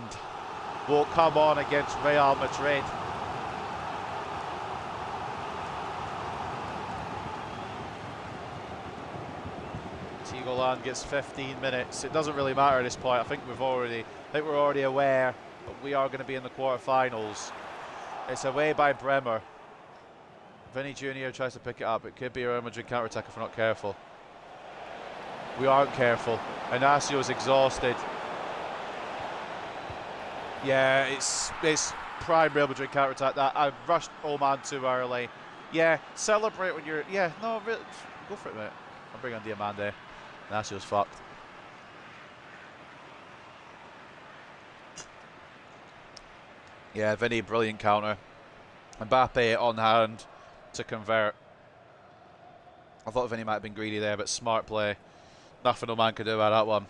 will come on against Real Madrid. Tigo Land gets 15 minutes. It doesn't really matter at this point. I think we're already aware that we are going to be in the quarterfinals. It's away by Bremer. Vinny Jr. tries to pick it up. It could be a Real Madrid counter-attack if we're not careful. We aren't careful. Inacio's exhausted. Yeah, it's prime Real Madrid counter-attack. That I rushed Oman too early. Yeah, celebrate when you're... Yeah, no, really, go for it, mate. I'll bring on Diamande. Inacio's fucked. Yeah, Vinny, brilliant counter. Mbappe on hand to convert. I thought Vinny might have been greedy there, but smart play. Nothing Oman could do about that one.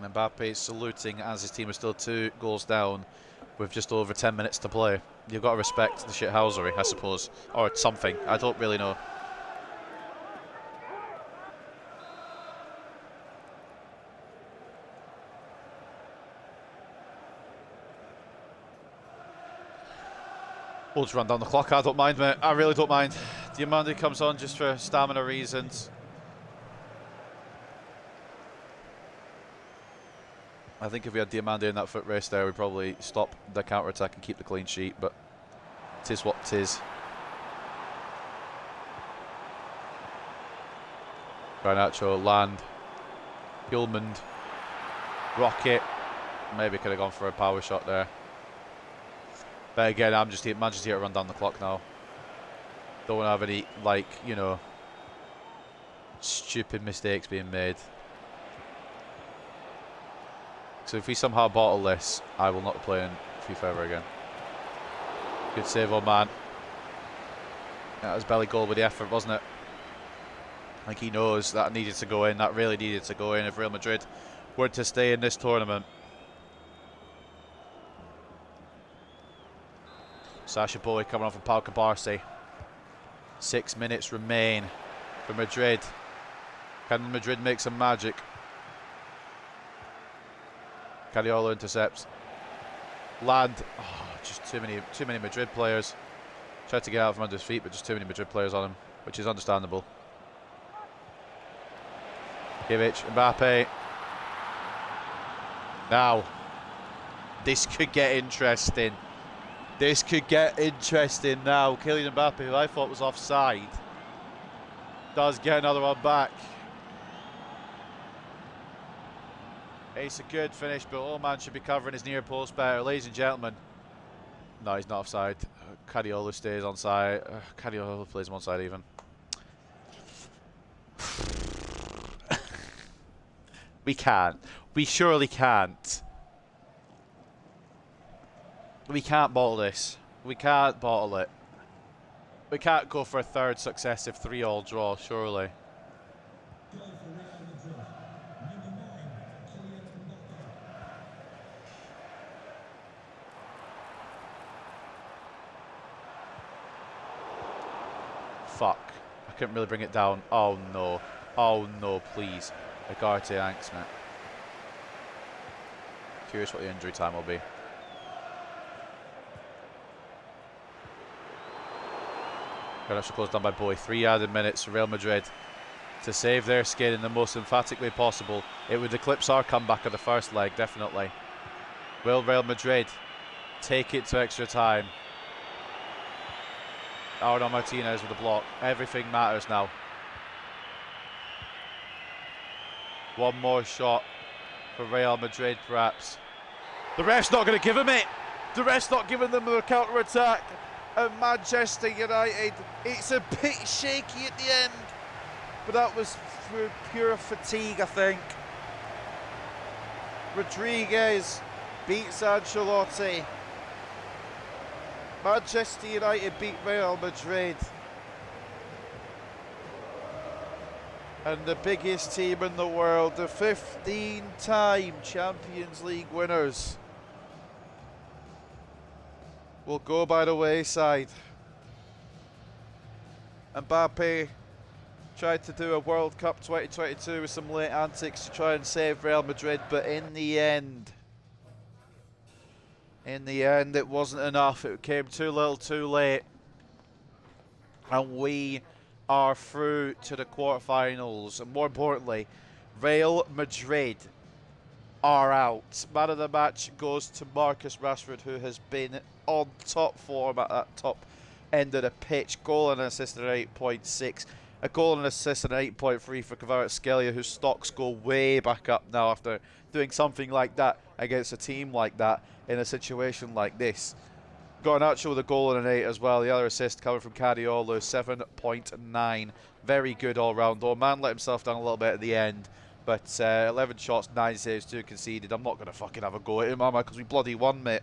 And Mbappe saluting as his team is still 2 goals down with just over 10 minutes to play. You've got to respect the shithousery, I suppose. Or something. I don't really know. We'll just run down the clock. I don't mind, mate. I really don't mind. Diamandi comes on just for stamina reasons. I think if we had Diamandi in that foot race there, we'd probably stop the counter-attack and keep the clean sheet, but it is what it is. Garnacho, Land, Gilmond, Rocket. Maybe could have gone for a power shot there. But again, I'm just here to run down the clock now. Don't want to have any, like, you know, stupid mistakes being made. So if we somehow bottle this, I will not play in FIFA ever again. Good save, old man. That was belly goal with the effort, wasn't it? I think he knows that needed to go in. That really needed to go in if Real Madrid were to stay in this tournament. Sasha Boy coming on from Pau Cabarce. 6 minutes remain for Madrid. Can Madrid make some magic? Cariolo intercepts. Land. Oh, just too many Madrid players. Tried to get out from under his feet, but just too many Madrid players on him, which is understandable. Kimmich, Mbappe. Now, this could get interesting. This could get interesting now. Kylian Mbappe, who I thought was offside, does get another one back. It's a good finish, but all man should be covering his near post better. Ladies and gentlemen. No, he's not offside. Cariolo stays on side. Cariolo plays him on side even. We can't. We surely can't. We can't bottle this. We can't bottle it. We can't go for a third successive 3-all draw, surely. Fuck. I couldn't really bring it down. Oh no. Oh no, please. Agarte Yanks, mate. Curious what the injury time will be. Garnacho closed down by Boy. 3 added minutes for Real Madrid to save their skin in the most emphatic way possible. It would eclipse our comeback of the first leg, definitely. Will Real Madrid take it to extra time? Arno Martinez with the block. Everything matters now. One more shot for Real Madrid, perhaps. The ref's not going to give him it. The ref's not giving them the counter-attack. And Manchester United, it's a bit shaky at the end. But that was through pure fatigue, I think. Rodriguez beats Ancelotti. Manchester United beat Real Madrid. And the biggest team in the world, the 15-time Champions League winners, will go by the wayside. Mbappe tried to do a World Cup 2022 with some late antics to try and save Real Madrid, but in the end it wasn't enough. It came too little too late. And we are through to the quarterfinals. And more importantly, Real Madrid are out. Man of the match goes to Marcus Rashford, who has been on top form at that top end of the pitch. Goal and assist at 8.6. A goal and assist at 8.3 for Kvaratskhelia, whose stocks go way back up now after doing something like that against a team like that in a situation like this. Garnacho with a goal and an 8 as well. The other assist coming from Cariolo, 7.9. Very good all round, though. Man let himself down a little bit at the end. But 11 shots, 9 saves, 2 conceded. I'm not going to fucking have a go at him, am I? Because we bloody won, mate.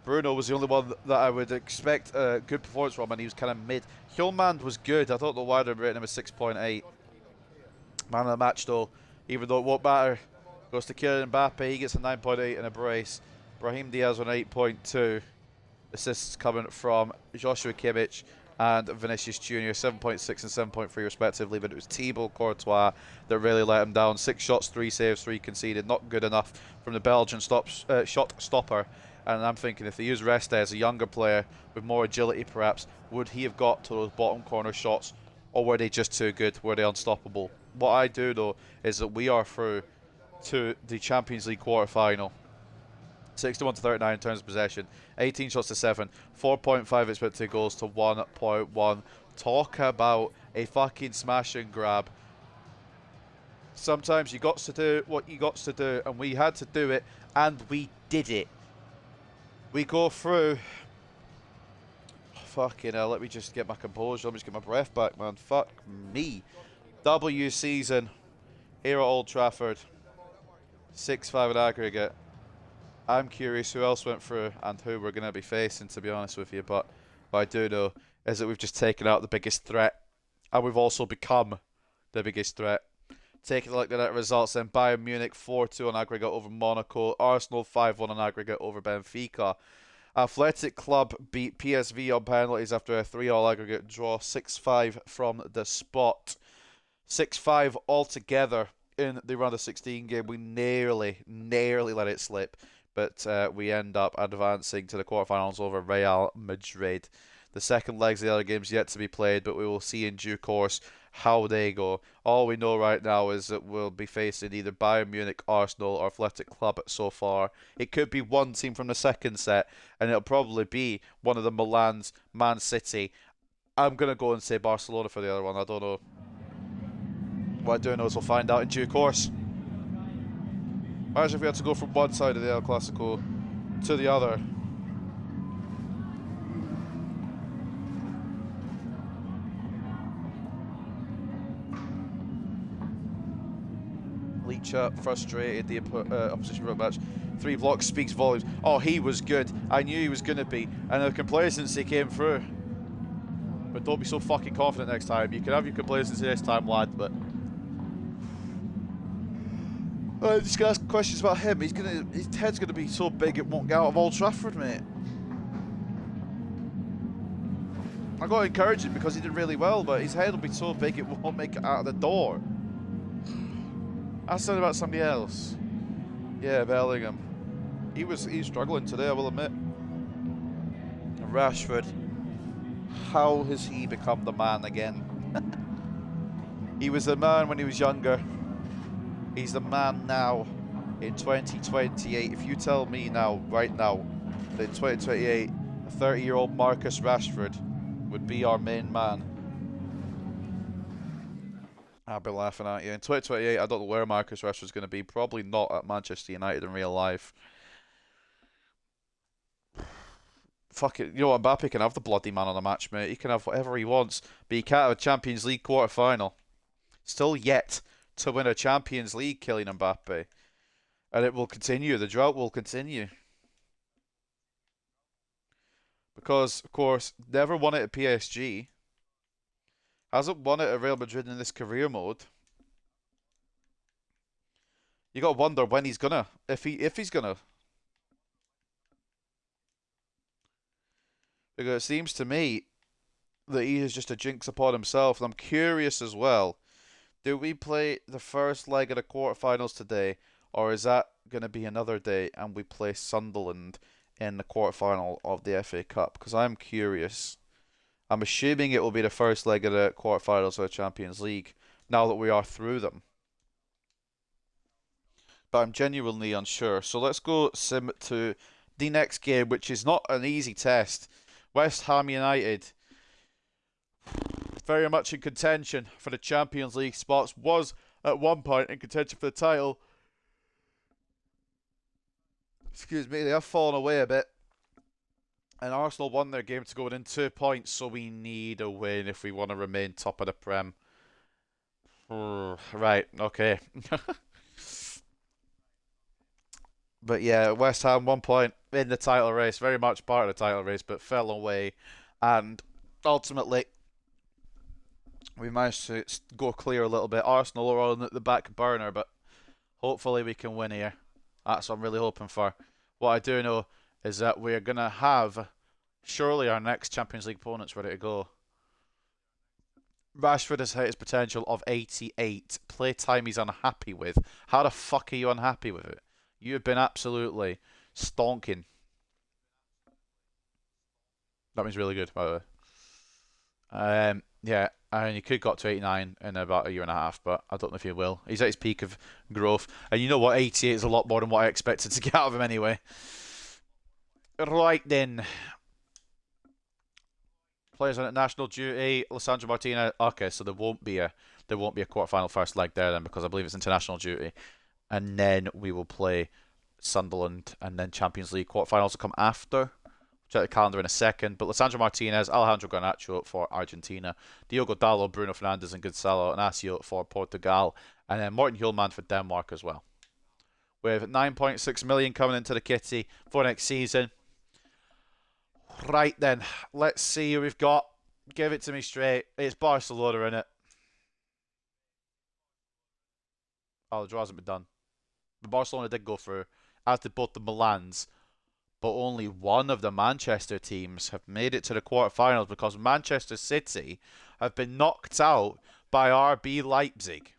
Bruno was the only one that I would expect a good performance from, and he was kind of mid. Hjulmand was good. I don't know why they're rating him as 6.8. Man of the match, though, even though it won't matter, goes to Kylian Mbappe. He gets a 9.8 and a brace. Brahim Diaz on 8.2. Assists coming from Joshua Kimmich and Vinicius Jr. 7.6 and 7.3 respectively, but it was Thibaut Courtois that really let him down. 6 shots, 3 saves, 3 conceded. Not good enough from the Belgian shot stopper. And I'm thinking if they use Reste as a younger player with more agility perhaps, would he have got to those bottom corner shots, or were they just too good? Were they unstoppable? What I do know is that we are through to the Champions League quarter-final. 61 to 39 in terms of possession, 18 shots to 7, 4.5 expected goals to 1.1. Talk about a fucking smash and grab. Sometimes you got to do what you got to do, and we had to do it, and we did it. We go through. Fucking hell, let me just get my composure. Let me just get my breath back, man. Fuck me. W season here at Old Trafford. 6-5 in aggregate. I'm curious who else went through and who we're going to be facing, to be honest with you. But what I do know is that we've just taken out the biggest threat. And we've also become the biggest threat. Taking a look at the results then. Bayern Munich 4-2 on aggregate over Monaco. Arsenal 5-1 on aggregate over Benfica. Athletic Club beat PSV on penalties after a 3-3 aggregate draw. 6-5 from the spot. 6-5 altogether in the round of 16 game. We nearly let it slip. But we end up advancing to the quarterfinals over Real Madrid. The second legs of the other games yet to be played, but we will see in due course how they go. All we know right now is that we'll be facing either Bayern Munich, Arsenal, or Athletic Club so far. It could be one team from the second set, and it'll probably be one of the Milans, Man City. I'm going to go and say Barcelona for the other one. I don't know. What I do know is we'll find out in due course. Imagine if we had to go from one side of the El Clasico to the other. Leacher frustrated the opposition for a match. 3 blocks speaks volumes. Oh, he was good. I knew he was going to be. And the complacency came through. But don't be so fucking confident next time. You can have your complacency this time, lad, but... just gonna ask questions about him. His head's gonna be so big it won't get out of Old Trafford, mate. I got to encourage him because he did really well, but his head will be so big it won't make it out of the door. Ask something about somebody else. Yeah, Bellingham. He's struggling today, I will admit. Rashford. How has he become the man again? He was the man when he was younger. He's the man now in 2028. If you tell me now, right now, that in 2028, a 30-year-old Marcus Rashford would be our main man, I'll be laughing at you. In 2028, I don't know where Marcus Rashford's going to be. Probably not at Manchester United in real life. Fuck it. You know what? Mbappe can have the bloody man on the match, mate. He can have whatever he wants. But he can't have a Champions League quarter-final. Still yet to win a Champions League, Kylian Mbappe. And it will continue. The drought will continue. Because, of course, never won it at PSG. Hasn't won it at Real Madrid in this career mode. You got to wonder when he's gonna. If he's gonna. Because it seems to me that he is just a jinx upon himself. And I'm curious as well. Do we play the first leg of the quarterfinals today, or is that going to be another day and we play Sunderland in the quarterfinal of the FA Cup? Because I'm curious. I'm assuming it will be the first leg of the quarterfinals of the Champions League, now that we are through them. But I'm genuinely unsure. So let's go sim to the next game, which is not an easy test. West Ham United, very much in contention for the Champions League spots, was at one point in contention for the title. Excuse me, they have fallen away a bit. And Arsenal won their game to go within 2 points, so we need a win if we want to remain top of the Prem. Right, okay. But yeah, West Ham 1 point in the title race, very much part of the title race, but fell away. And ultimately, we managed to go clear a little bit. Arsenal are on the back burner, but hopefully we can win here. That's what I'm really hoping for. What I do know is that we're going to have surely our next Champions League opponents ready to go. Rashford has hit his potential of 88. Playtime he's unhappy with. How the fuck are you unhappy with it? You've been absolutely stonking. That means really good, by the way. Yeah, and he could got to 89 in about a year and a half, but I don't know if he will. He's at his peak of growth, and you know what? 88 is a lot more than what I expected to get out of him anyway. Right then. Players on international duty, Lissandro Martinez. Okay, so there won't be a quarterfinal first leg there then, because I believe it's international duty, and then we will play Sunderland, and then Champions League quarterfinals will come after. Check the calendar in a second. But Lissandro Martinez, Alejandro Garnacho for Argentina, Diogo Dalot, Bruno Fernandes, and Gonzalo Inacio for Portugal, and then Morten Hjulmand for Denmark as well. With 9.6 million coming into the kitty for next season. Right then, let's see who we've got. Give it to me straight. It's Barcelona, innit? Oh, the draw hasn't been done. But Barcelona did go through, as did both the Milans. But only one of the Manchester teams have made it to the quarterfinals because Manchester City have been knocked out by RB Leipzig.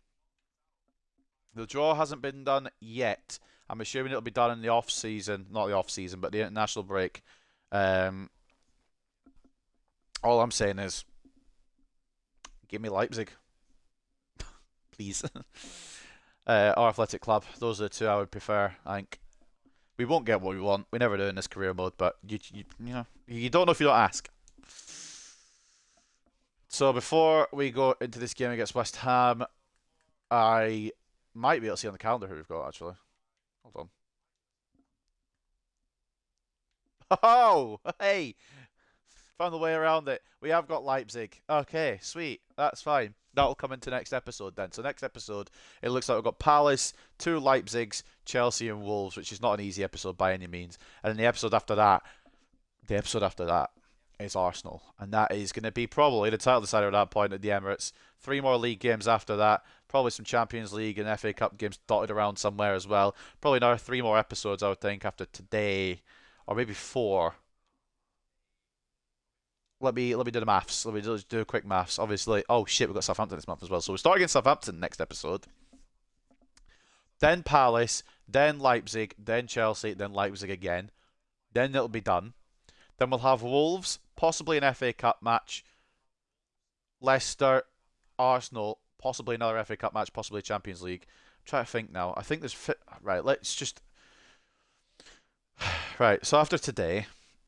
The draw hasn't been done yet. I'm assuming it'll be done in the off-season. Not the off-season, but the international break. All I'm saying is, give me Leipzig, please. Or Athletic Club. Those are the two I would prefer. I think we won't get what we want. We never do in this career mode, but you know, you don't know if you don't ask. So before we go into this game against West Ham, I might be able to see on the calendar who we've got actually. Hold on. Oh, hey! Found the way around it. We have got Leipzig. Okay, sweet. That's fine. That'll come into next episode then. So next episode, it looks like we've got Palace, 2 Leipzigs, Chelsea and Wolves, which is not an easy episode by any means. And then the episode after that is Arsenal. And that is going to be probably the title decider at that point at the Emirates. 3 more league games after that. Probably some Champions League and FA Cup games dotted around somewhere as well. Probably another 3 more episodes, I would think, after today. Or maybe 4. Let me do the maths. Let me just do a quick maths. Obviously, oh shit, we've got Southampton this month as well. So we start against Southampton next episode. Then Palace, then Leipzig, then Chelsea, then Leipzig again. Then it'll be done. Then we'll have Wolves, possibly an FA Cup match. Leicester, Arsenal, possibly another FA Cup match, possibly Champions League. I'm trying to think now. I think there's right. Let's just right. So after today,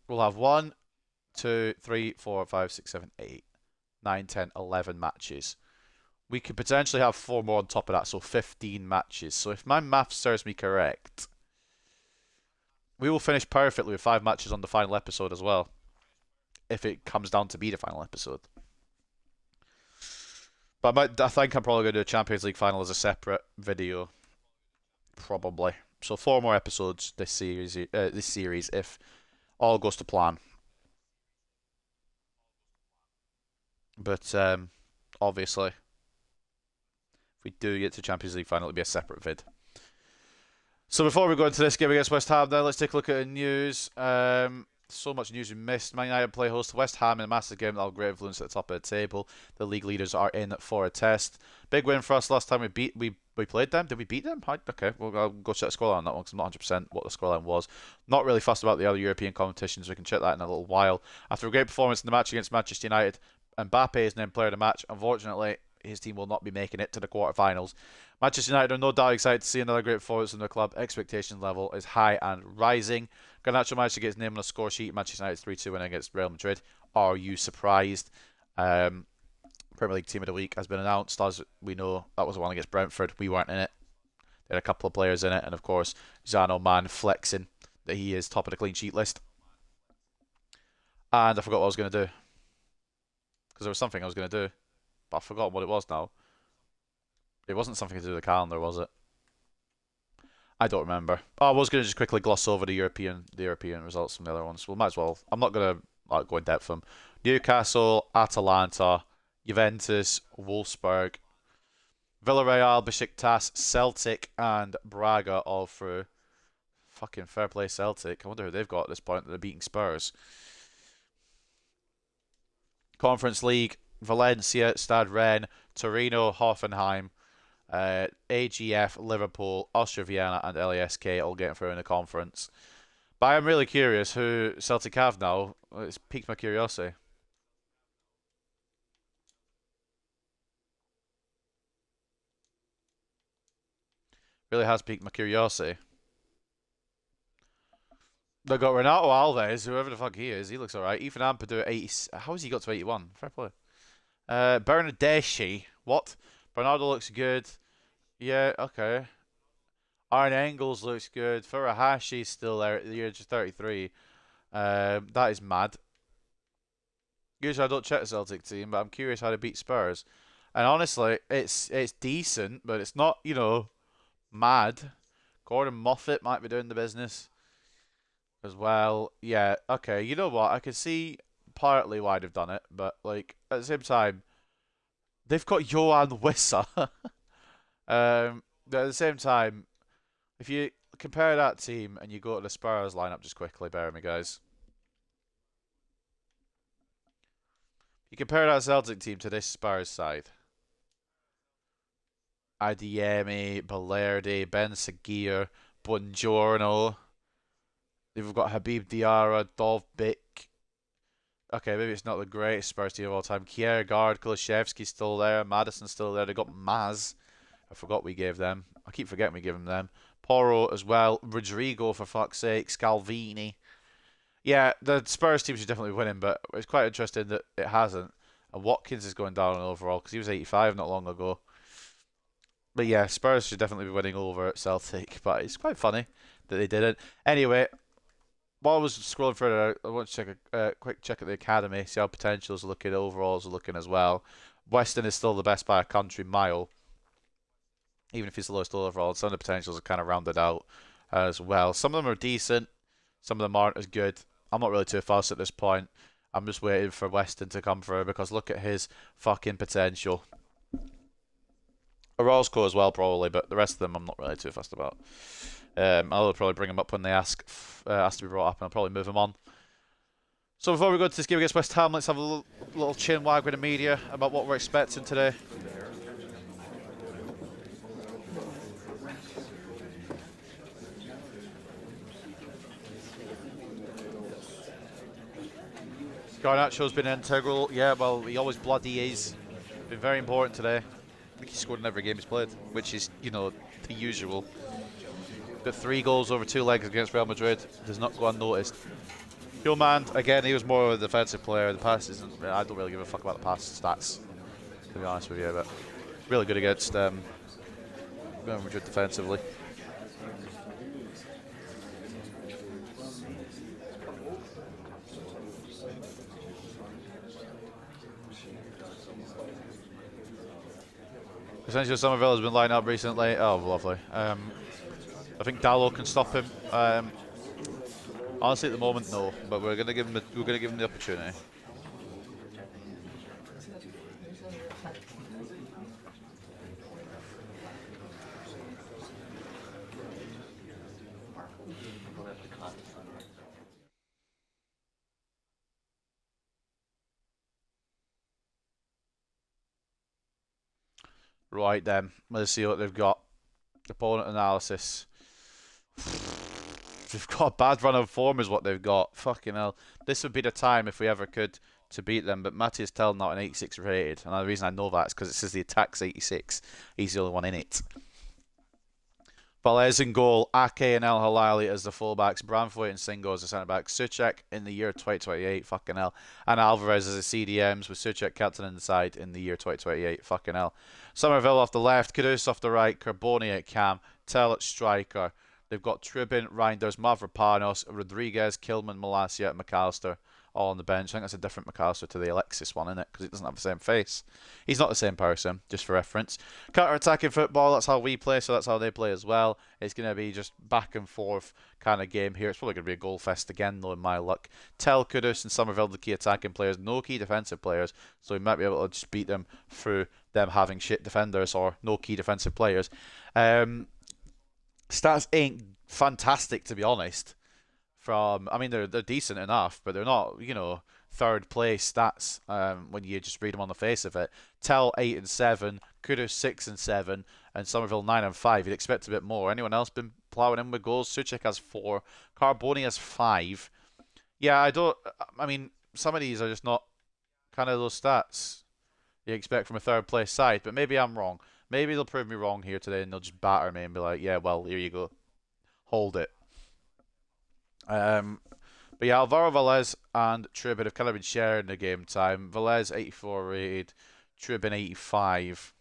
we'll have 1, 2, 3, 4, 5, 6, 7, 8, 9, 10, 11 matches. We could potentially have 4 more on top of that, so 15 matches. So if my math serves me correct, we will finish perfectly with 5 matches on the final episode as well. If it comes down to be the final episode. But I think I'm probably going to do a Champions League final as a separate video. Probably. So 4 more episodes this series if all goes to plan. But obviously, if we do get to Champions League final, it'll be a separate vid. So before we go into this game against West Ham, then let's take a look at the news. So much news we missed. Man United play host to West Ham in a massive game that'll have great influence at the top of the table. The league leaders are in for a test. Big win for us last time we played them. Did we beat them? Okay, I'll go check the scoreline on that one because I'm not 100% what the scoreline was. Not really fussed about the other European competitions. We can check that in a little while. After a great performance in the match against Manchester United, Mbappe is named player of the match. Unfortunately, his team will not be making it to the quarterfinals. Manchester United are no doubt excited to see another great performance from their club. Expectation level is high and rising. Garnacho managed to get his name on a score sheet. Manchester United's 3-2 win against Real Madrid. Are you surprised? Premier League Team of the Week has been announced. As we know, that was the one against Brentford. We weren't in it. There are a couple of players in it. And of course, Zano Man flexing that he is top of the clean sheet list. And I forgot what I was going to do. Because there was something I was going to do. But I've forgotten what it was now. It wasn't something to do with the calendar, was it? I don't remember. Oh, I was going to just quickly gloss over the European results from the other ones. Well, might as well. I'm not going to go in depth from Newcastle, Atalanta, Juventus, Wolfsburg, Villarreal, Besiktas, Celtic, and Braga all through. Fucking fair play Celtic. I wonder who they've got at this point that they're beating Spurs. Conference League, Valencia, Stade Rennes, Torino, Hoffenheim, AGF, Liverpool, Austria Vienna, and LASK all getting through in the conference. But I am really curious who Celtic have now. It's piqued my curiosity. Really has piqued my curiosity. They got Renato Alves, whoever the fuck he is. He looks alright. Ethan Ampadu at 80. How has he got to 81? Fair play. Bernardeschi. What? Bernardo looks good. Yeah, okay. Aaron Engels looks good. Furahashi's still there at the age of 33. That is mad. Usually I don't check the Celtic team, but I'm curious how they beat Spurs. And honestly, it's decent, but it's not, mad. Gordon Moffat might be doing the business as well. Yeah, okay. You know what? I can see partly why they've done it, but like at the same time, they've got Johan Wissa. At the same time, if you compare that team and you go to the Spurs lineup just quickly, bear with me, guys. You compare that Celtic team to this Spurs side. Adeyemi, Balerdi, Ben Seguir, Buongiorno. They've got Habib Diarra, Dovbyk. Okay, maybe it's not the greatest Spurs team of all time. Kiergaard, Kulishevsky's still there. Madison's still there. They got Maz. I forgot we gave them. I keep forgetting we gave them. Porro as well. Rodrigo, for fuck's sake. Scalvini. Yeah, the Spurs team should definitely be winning, but it's quite interesting that it hasn't. And Watkins is going down overall because he was 85 not long ago. But yeah, Spurs should definitely be winning over at Celtic, but it's quite funny that they didn't. Anyway, while I was scrolling further, I want to check a quick check at the academy, see how potentials are looking, overalls are looking as well. Weston is still the best by a country mile, even if he's the lowest overall. Some of the potentials are kind of rounded out as well. Some of them are decent, some of them aren't as good. I'm not really too fussed at this point. I'm just waiting for Weston to come through because look at his fucking potential. A Royal score as well, probably, but the rest of them I'm not really too fussed about. I'll probably bring them up when they ask to be brought up, and I'll probably move them on. So before we go to this game against West Ham, let's have a little chin wag with the media about what we're expecting today. Garnacho's been integral. Yeah, well, he always bloody is. Been very important today. I think he scored in every game he's played, which is, the usual. Got 3 goals over 2 legs against Real Madrid. Does not go unnoticed. Hillman, again, he was more of a defensive player. The pass isn't. I don't really give a fuck about the pass stats, to be honest with you, but really good against Real Madrid defensively. Essentially, Somerville has been lined up recently. Oh, lovely. I think Dallo can stop him. Honestly, at the moment, no. But we're gonna give him the opportunity. Right then, let's see what they've got. Opponent analysis. They've got a bad run of form is what they've got. Fucking hell. This would be the time if we ever could to beat them, but Matthias Tell not an 86 rated. And the reason I know that is because it says the attack's 86. He's the only one in it. Valez in goal, Ake and El Halali as the fullbacks, Branthwaite and Singo as the centre-backs, Suchek in the year 2028, fucking hell, and Alvarez as the CDMs with Suchek captain in the side in the year 2028, fucking hell. Somerville off the left, Kudus off the right, Carboni at cam, Tell at striker. They've got Trubin, Reinders, Mavropanos, Rodriguez, Kilman, Malacia, and McAllister all on the bench. I think that's a different McAllister to the Alexis one, isn't it? Because it doesn't have the same face. He's not the same person, just for reference. Counter-attacking football, that's how we play, so that's how they play as well. It's going to be just back and forth kind of game here. It's probably going to be a goal fest again, though, in my luck. Tell, Kudus, and Somerville, the key attacking players. No key defensive players, so we might be able to just beat them through them having shit defenders or no key defensive players. Stats ain't fantastic, to be honest. I mean, they're decent enough, but they're not, third place stats when you just read them on the face of it. Tell 8 and 7, Kudus 6 and 7, and Somerville 9 and 5. You'd expect a bit more. Anyone else been ploughing in with goals? Suchek has 4, Carboni has 5. Yeah, I mean, some of these are just not kind of those stats you expect from a third place side, but maybe I'm wrong. Maybe they'll prove me wrong here today and they'll just batter me and be like, yeah, well, here you go. Hold it. But yeah, Alvaro Velez and Trubin have kind of been sharing the game time. Velez 84 rated, Trubin 85.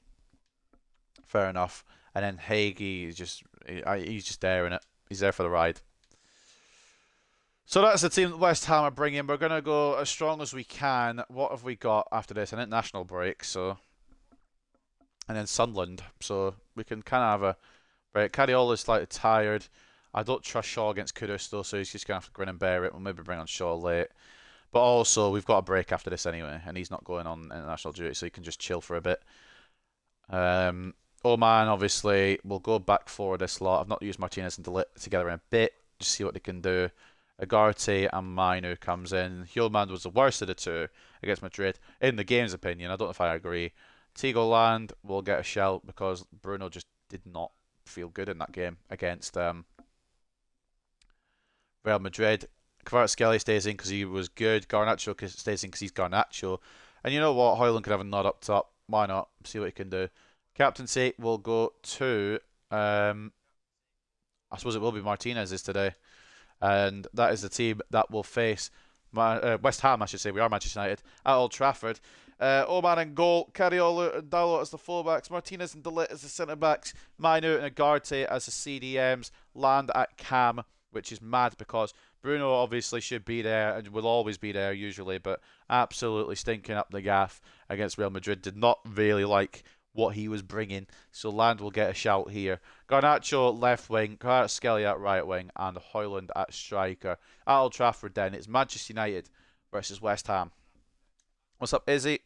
Fair enough. And then Hagee is he's just there in it. He's there for the ride. So that's the team that West Ham are bringing. We're going to go as strong as we can. What have we got after this? An international break, so... And then Sunderland, so we can kind of have a break. Cariola's slightly tired. I don't trust Shaw against Kudus, though, so he's just going to have to grin and bear it. We'll maybe bring on Shaw late. But also, we've got a break after this anyway, and he's not going on international duty, so he can just chill for a bit. Oman, obviously, will go back for this lot. I've not used Martinez and Delit together in a bit. Just see what they can do. Agarte and Mainu comes in. Hjulmand was the worst of the two against Madrid, in the game's opinion. I don't know if I agree. Tigoland will get a shout because Bruno just did not feel good in that game against Real Madrid. Kvaratskhelia stays in because he was good. Garnacho stays in because he's Garnacho. And you know what? Højlund could have a nod up top. Why not? See what he can do. Captaincy will go to... I suppose it will be Martinez's today. And that is the team that will face West Ham, I should say. We are Manchester United at Old Trafford. Oman in goal, Cariolo and Dalot as the fullbacks, Martinez and Delit as the centre-backs, Mainu and Agarte as the CDMs, Land at Cam, which is mad because Bruno obviously should be there and will always be there usually, but absolutely stinking up the gaff against Real Madrid. Did not really like what he was bringing, so Land will get a shout here. Garnacho left wing, Kvaratskhelia at right wing, and Højlund at striker. At Old Trafford then, it's Manchester United versus West Ham. What's up, Izzy?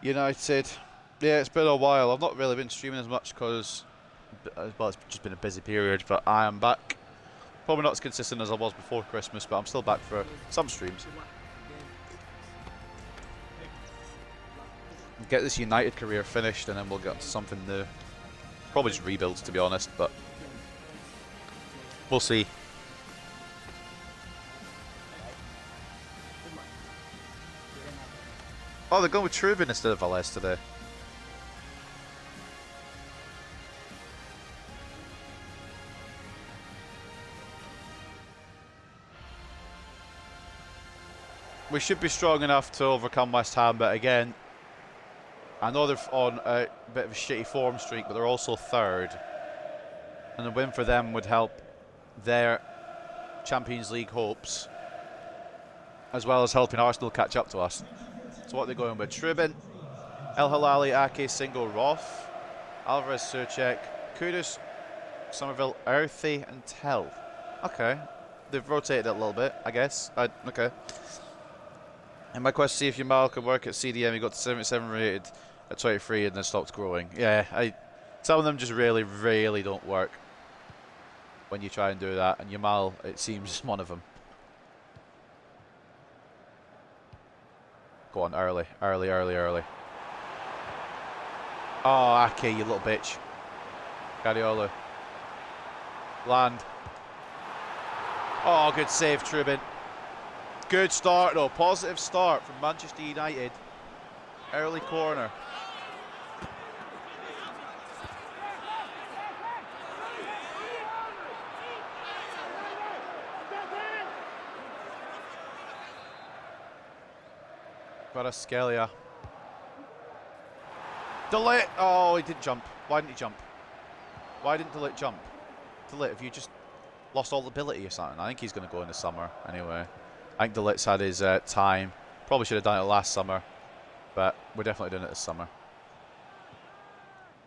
United. Yeah, it's been a while. I've not really been streaming as much because, well, it's just been a busy period, but I am back. Probably not as consistent as I was before Christmas, but I'm still back for some streams. Get this United career finished and then we'll get on to something new. Probably just rebuilds, to be honest, but we'll see. Oh, they're going with Trubin instead of Velez today. We should be strong enough to overcome West Ham, but again, I know they're on a bit of a shitty form streak, but they're also third. And a win for them would help their Champions League hopes, as well as helping Arsenal catch up to us. So what are they going with? Trubin, El Halali, Ake, Singo, Roth, Alvarez, Suchek, Kudus, Somerville, Earthy, and Tell. Okay. They've rotated it a little bit, I guess. Okay. And my question, see if Yamal could work at CDM. He got to 77 rated at 23 and then stopped growing. Yeah, some of them just really, really don't work when you try and do that. And Yamal, it seems, is one of them. Go on, early. Oh, Ake, you little bitch. Guardiola. Land. Oh, good save, Trubin. Good start, though. Positive start from Manchester United. Early corner. Kvaratskhelia. De Ligt! Oh, he didn't jump. Why didn't he jump? Why didn't De Ligt jump? De Ligt, have you just lost all ability or something? I think he's going to go in the summer anyway. I think De Ligt's had his time. Probably should have done it last summer, but we're definitely doing it this summer.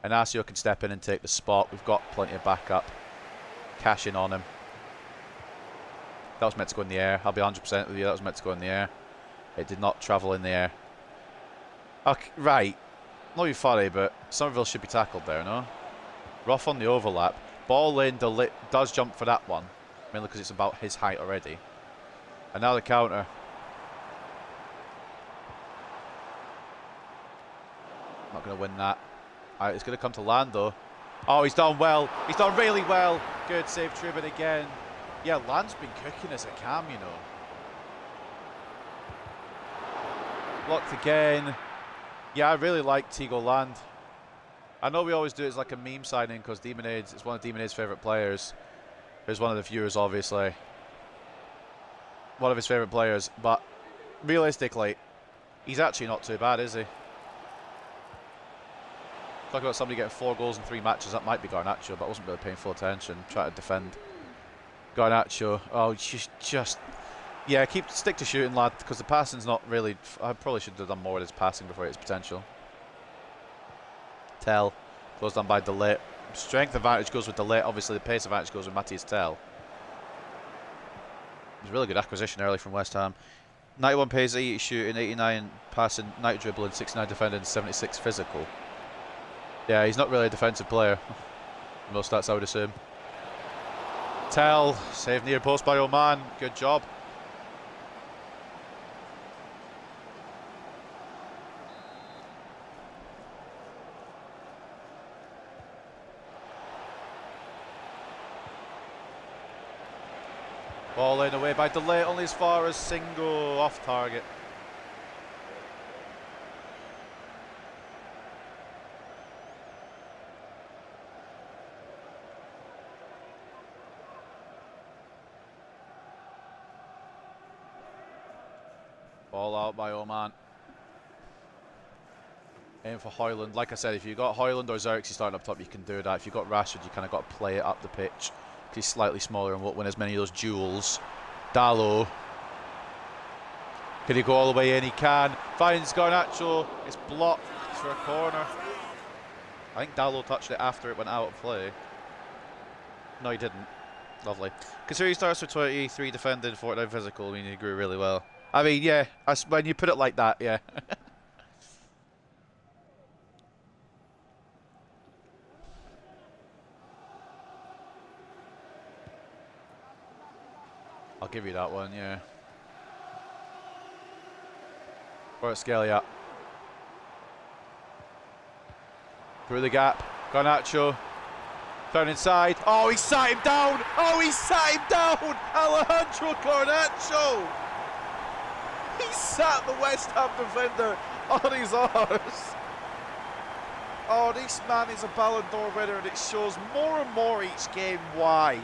Inacio can step in and take the spot. We've got plenty of backup. Cash in on him. That was meant to go in the air. I'll be 100% with you. That was meant to go in the air. It did not travel in the air. Okay, right. Not be funny, but Somerville should be tackled there, no? Rough on the overlap. Ball in, De Ligt does jump for that one. Mainly because it's about his height already. And now the counter. Not going to win that. Alright, it's going to come to Lando. Oh, he's done well. He's done really well. Good save, Trubin again. Yeah, Land's been cooking as a cam, you know. Blocked again. Yeah, I really like Tigo Land. I know we always do it as like a meme signing because Demonades is one of Demonade's favourite players. He's one of the viewers, obviously. One of his favourite players, but realistically, he's actually not too bad, is he? Talk about somebody getting 4 goals in 3 matches. That might be Garnacho, but I wasn't really paying full attention. Trying to defend Garnacho. Oh, just yeah. Stick to shooting, lad, because the passing's not really. I probably should have done more with his passing before its potential. Tell closed down by De Ligt. Strength advantage goes with De Ligt. Obviously, the pace advantage goes with Matthias Tell. It was a really good acquisition early from West Ham. 91 pace, 80 shooting, 89 passing, 90 dribbling, 69 defending, 76 physical. Yeah, he's not really a defensive player. Most stats I would assume. Tell, saved near post by Oman. Good job. Ball in away by De Ligt, only as far as Singo, off target. Ball out by Oman. Aim for Højlund. Like I said, if you've got Højlund or Xerxes starting up top, you can do that. If you've got Rashford, you kind of got to play it up the pitch. He's slightly smaller and won't win as many of those duels. Dalot. Can he go all the way in? He can. Finds Garnacho. It's blocked for a corner. I think Dalot touched it after it went out of play. No, he didn't. Lovely. Considering he starts with 23 defending, 49 physical, I mean, he grew really well. I mean, yeah, when you put it like that, yeah. I'll give you that one, yeah. Kvaratskhelia. Through the gap. Garnacho. Turn inside. Oh, he sat him down. Oh, he sat him down. Alejandro Garnacho. He sat the West Ham defender on his arse. Oh, this man is a Ballon d'Or winner, and it shows more and more each game why.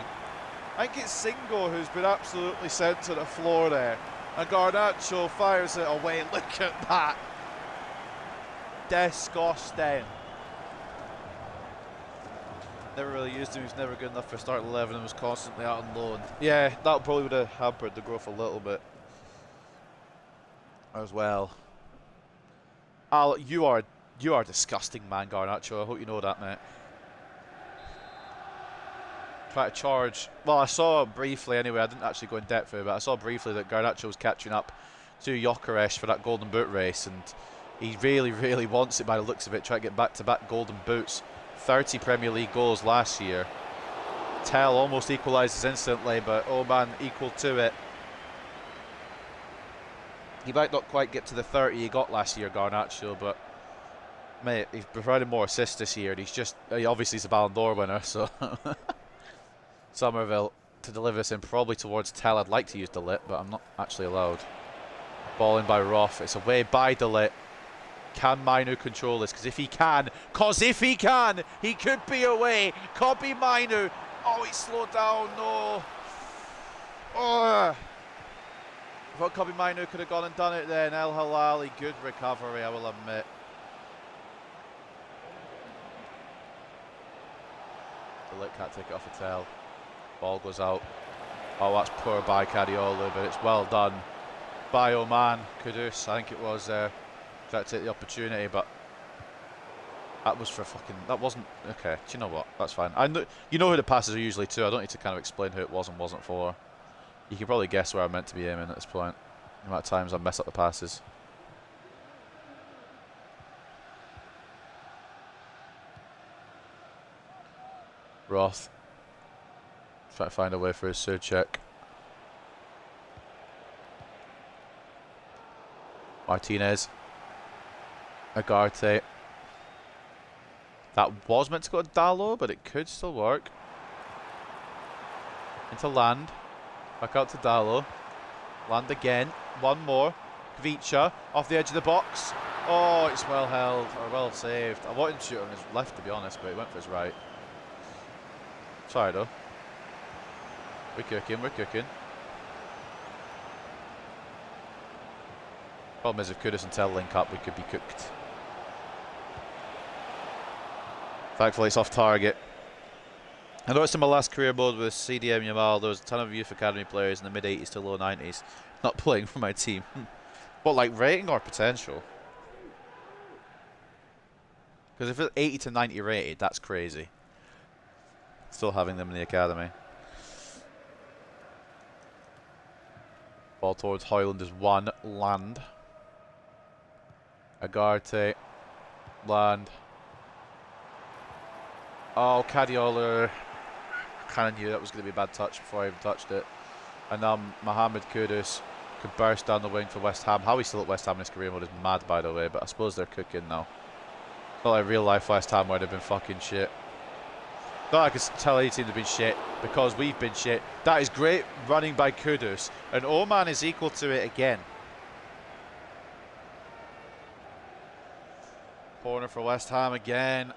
I think it's Singo who's been absolutely sent to the floor there. And Garnacho fires it away. Look at that. Disgusting. Never really used him. He was never good enough for starting 11 and was constantly out on loan. Yeah, that probably would have hampered the growth a little bit as well. Al, you are disgusting, man, Garnacho. I hope you know that, mate. Try to charge. Well, I saw briefly anyway. I didn't actually go in depth with it, but I saw briefly that Garnacho was catching up to Gyökeres for that Golden Boot race, and he really, really wants it by the looks of it. Try to get back-to-back Golden Boots. 30 Premier League goals last year. Tell almost equalises instantly, but Oman equal to it. He might not quite get to the 30 he got last year, Garnacho, but mate, he's provided more assists this year, and he obviously he's a Ballon d'Or winner, so Somerville to deliver this in probably towards Tell. I'd like to use De Ligt, but I'm not actually allowed. Ball in by Roth. It's away by De Ligt. Can Mainu control this? Because if he can, he could be away. Could be Mainu. Oh, he slowed down. No. Oh. I thought Kobe Minu could have gone and done it then. El Halali, good recovery, I will admit. The lit can't take it off the tail. Ball goes out. Oh, that's poor by Cadiolo, but it's well done by Oman. Kudus, I think it was there. Tried to take the opportunity, but that was for fucking. That wasn't. Okay, do you know what? That's fine. I know, you know who the passes are usually to. I don't need to kind of explain who it was and wasn't for. You can probably guess where I'm meant to be aiming at this point. The amount of times I mess up the passes. Roth. Trying to find a way for his third check. Martinez. Agarte. That was meant to go to Dallo, but it could still work. Into Land. Back out to Dallo. Land again. One more. Kvicha off the edge of the box. Oh, it's well held, or well saved. I wanted to shoot on his left, to be honest, but he went for his right. Sorry, though. We're cooking, we're cooking. Problem is, if Kudus and Tell link up, we could be cooked. Thankfully, it's off target. I noticed in my last career mode with CDM Yamal, there was a ton of youth academy players in the mid-80s to low 90s not playing for my team. What, like rating or potential? Because if it's 80 to 90 rated, that's crazy. Still having them in the academy. Ball towards Hoyland is one. Land. Agarte. Land. Oh, Cadiola. Kind of knew that was going to be a bad touch before I even touched it. And now Mohamed Kudus could burst down the wing for West Ham. How he's still at West Ham in his career mode is mad, by the way, but I suppose they're cooking now. Not like real life West Ham where they've been fucking shit. Not like I can tell any team they've been shit because we've been shit. That is great running by Kudus, and Oman is equal to it again. Corner for West Ham again.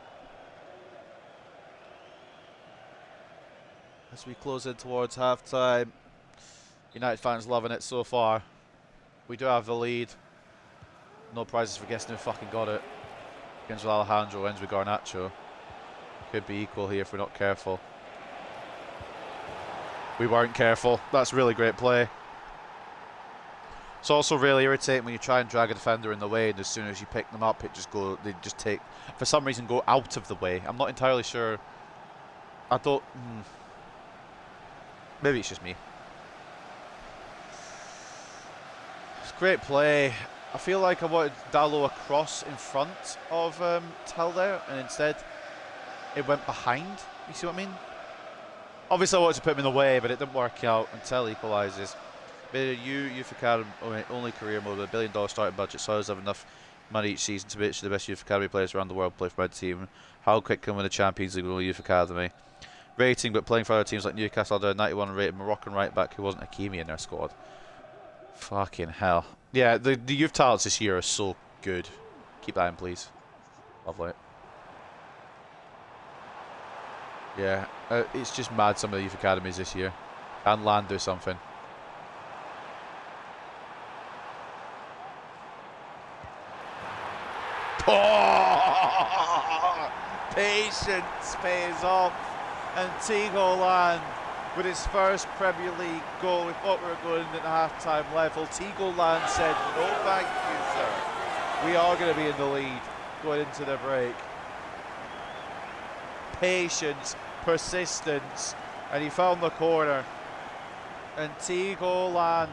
As we close in towards half-time. United fans loving it so far. We do have the lead. No prizes for guessing who fucking got it. Begins with Alejandro, ends with Garnacho. Could be equal here if we're not careful. We weren't careful. That's really great play. It's also really irritating when you try and drag a defender in the way, and as soon as you pick them up, they just take, for some reason, go out of the way. I'm not entirely sure. I don't. Maybe it's just me. It's great play. I feel like I wanted Dallo across in front of Tell there, and instead it went behind. You see what I mean? Obviously I wanted to put him in the way, but it didn't work out until he equalises. Youth Academy only career mode with $1 billion starting budget, so I always have enough money each season to pitch the best Youth Academy players around the world play for my team. How quick can win the Champions League with Youth Academy? Rating, but playing for other teams like Newcastle, they're a 91 rated Moroccan right back who wasn't Hakimi in their squad. Fucking hell. Yeah, the youth talents this year are so good. Keep that in, please. Lovely. Yeah, it's just mad some of the youth academies this year. Can Land do something? Oh! Patience pays off. And Tigo Land with his first Premier League goal. We thought we were going at half-time level. Tigo Land said, no thank you, sir. We are going to be in the lead going into the break. Patience, persistence, and he found the corner. And Tigo Land.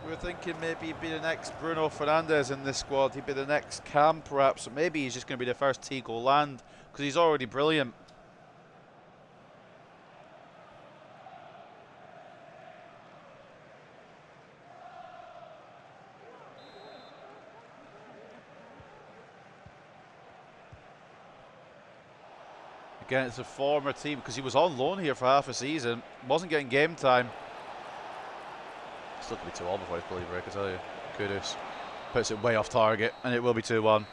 We were thinking maybe he'd be the next Bruno Fernandes in this squad. He'd be the next Cam, perhaps. Or maybe he's just going to be the first Tigo Land because he's already brilliant. Again, it's a former team because he was on loan here for half a season. Wasn't getting game time. Still could be 2-all before his bloody break, I tell you. Kudus puts it way off target, and it will be 2-1.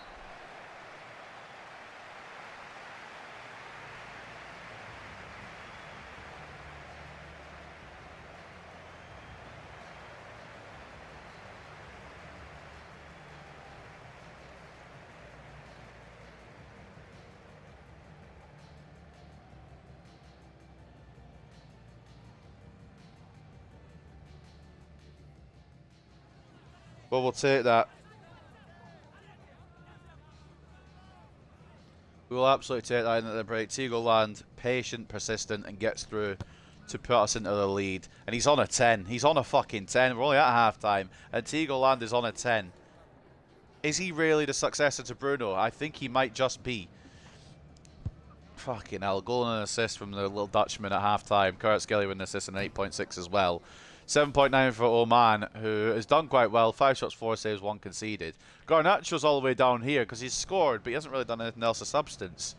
Well, we'll take that. We will absolutely take that into the break. Teagle Land, patient, persistent, and gets through to put us into the lead. And he's on a 10. He's on a fucking 10. We're only at half-time, and Teagle Land is on a 10. Is he really the successor to Bruno? I think he might just be. Fucking hell. Goal and an assist from the little Dutchman at half-time. Kurt Skelly with an assist and an 8.6 as well. 7.9 for Oman, who has done quite well. 5 shots, 4 saves, 1 conceded. Garnacho's all the way down here because he's scored, but he hasn't really done anything else of substance.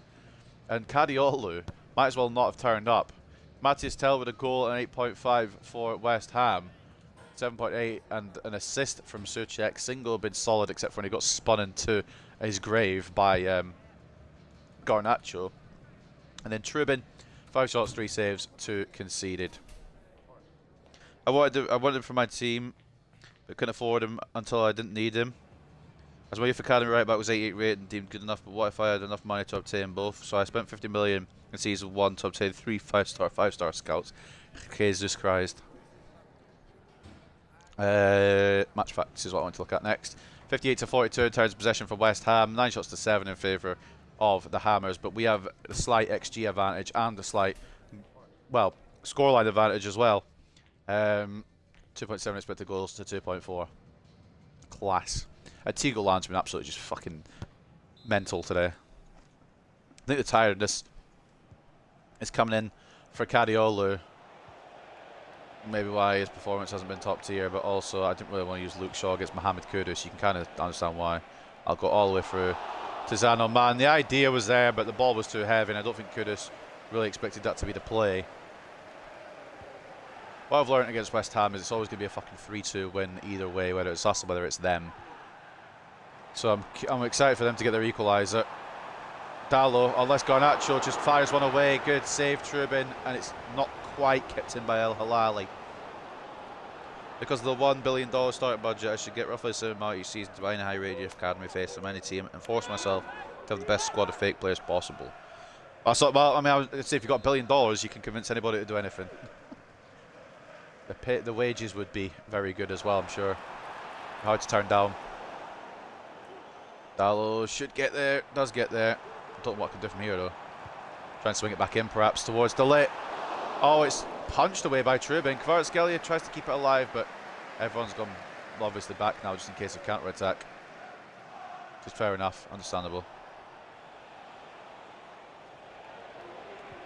And Kadiolu might as well not have turned up. Matthias Tell with a goal and 8.5 for West Ham. 7.8 and an assist from Suchek. Single been solid except for when he got spun into his grave by Garnacho. And then Trubin, 5 shots, 3 saves, 2 conceded. I wanted him for my team, but couldn't afford him until I didn't need him. As my youth academy right back was 88 rated and deemed good enough, but what if I had enough money to obtain both? So I spent 50 million in season 1 to obtain 3 5-star scouts. Jesus Christ. Match facts is what I want to look at next. 58 to 42 in terms of possession for West Ham. 9 shots to 7 in favour of the Hammers, but we have a slight XG advantage and a slight, well, scoreline advantage as well. 2.7 expected goals to 2.4. Class. Teagle Land's been absolutely just fucking mental today. I think the tiredness is coming in for Kadiolu. Maybe why his performance hasn't been top tier, but also I didn't really want to use Luke Shaw against Mohamed Kudus. You can kind of understand why. I'll go all the way through to Zan Oman. The idea was there, but the ball was too heavy, and I don't think Kudus really expected that to be the play. What I've learned against West Ham is it's always going to be a fucking 3-2 win either way, whether it's us or whether it's them. So I'm excited for them to get their equaliser. Dallo, unless Garnacho just fires one away. Good save, Trubin, and it's not quite kept in by El Hilali. Because of the $1 billion starting budget, I should get roughly the same amount each season to buy a high-rated youth academy face from any team and force myself to have the best squad of fake players possible. I thought, well, I mean, I would say if you've got $1 billion, you can convince anybody to do anything. The wages would be very good as well, I'm sure. Hard to turn down. Dallo should get there, does get there. Don't know what I can do from here though. Try and swing it back in perhaps towards Delit. Oh, it's punched away by Trubin. Kvaratskhelia tries to keep it alive, but everyone's gone obviously back now just in case of counter-attack. Which is fair enough, understandable.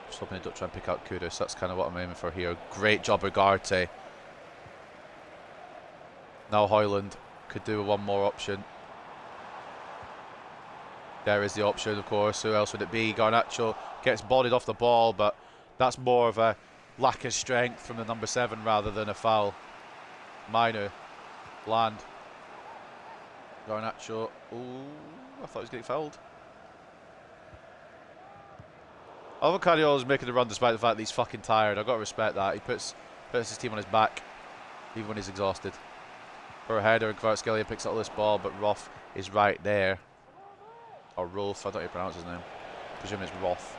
Just hoping they don't try and pick out Kudus. That's kind of what I'm aiming for here. Great job, Ugarte. Now Hoyland could do one more option. There is the option, of course. Who else would it be? Garnacho gets bodied off the ball, but that's more of a lack of strength from the number 7 rather than a foul. Minor. Land. Garnacho. Ooh, I thought he was getting fouled. Avocado is making the run despite the fact that he's fucking tired. I've got to respect that. He puts his team on his back, even when he's exhausted. For a header, and Kvaratskhelia picks up this ball, but Roth is right there. Or Rolf, I don't know how to pronounce his name. I presume it's Roth.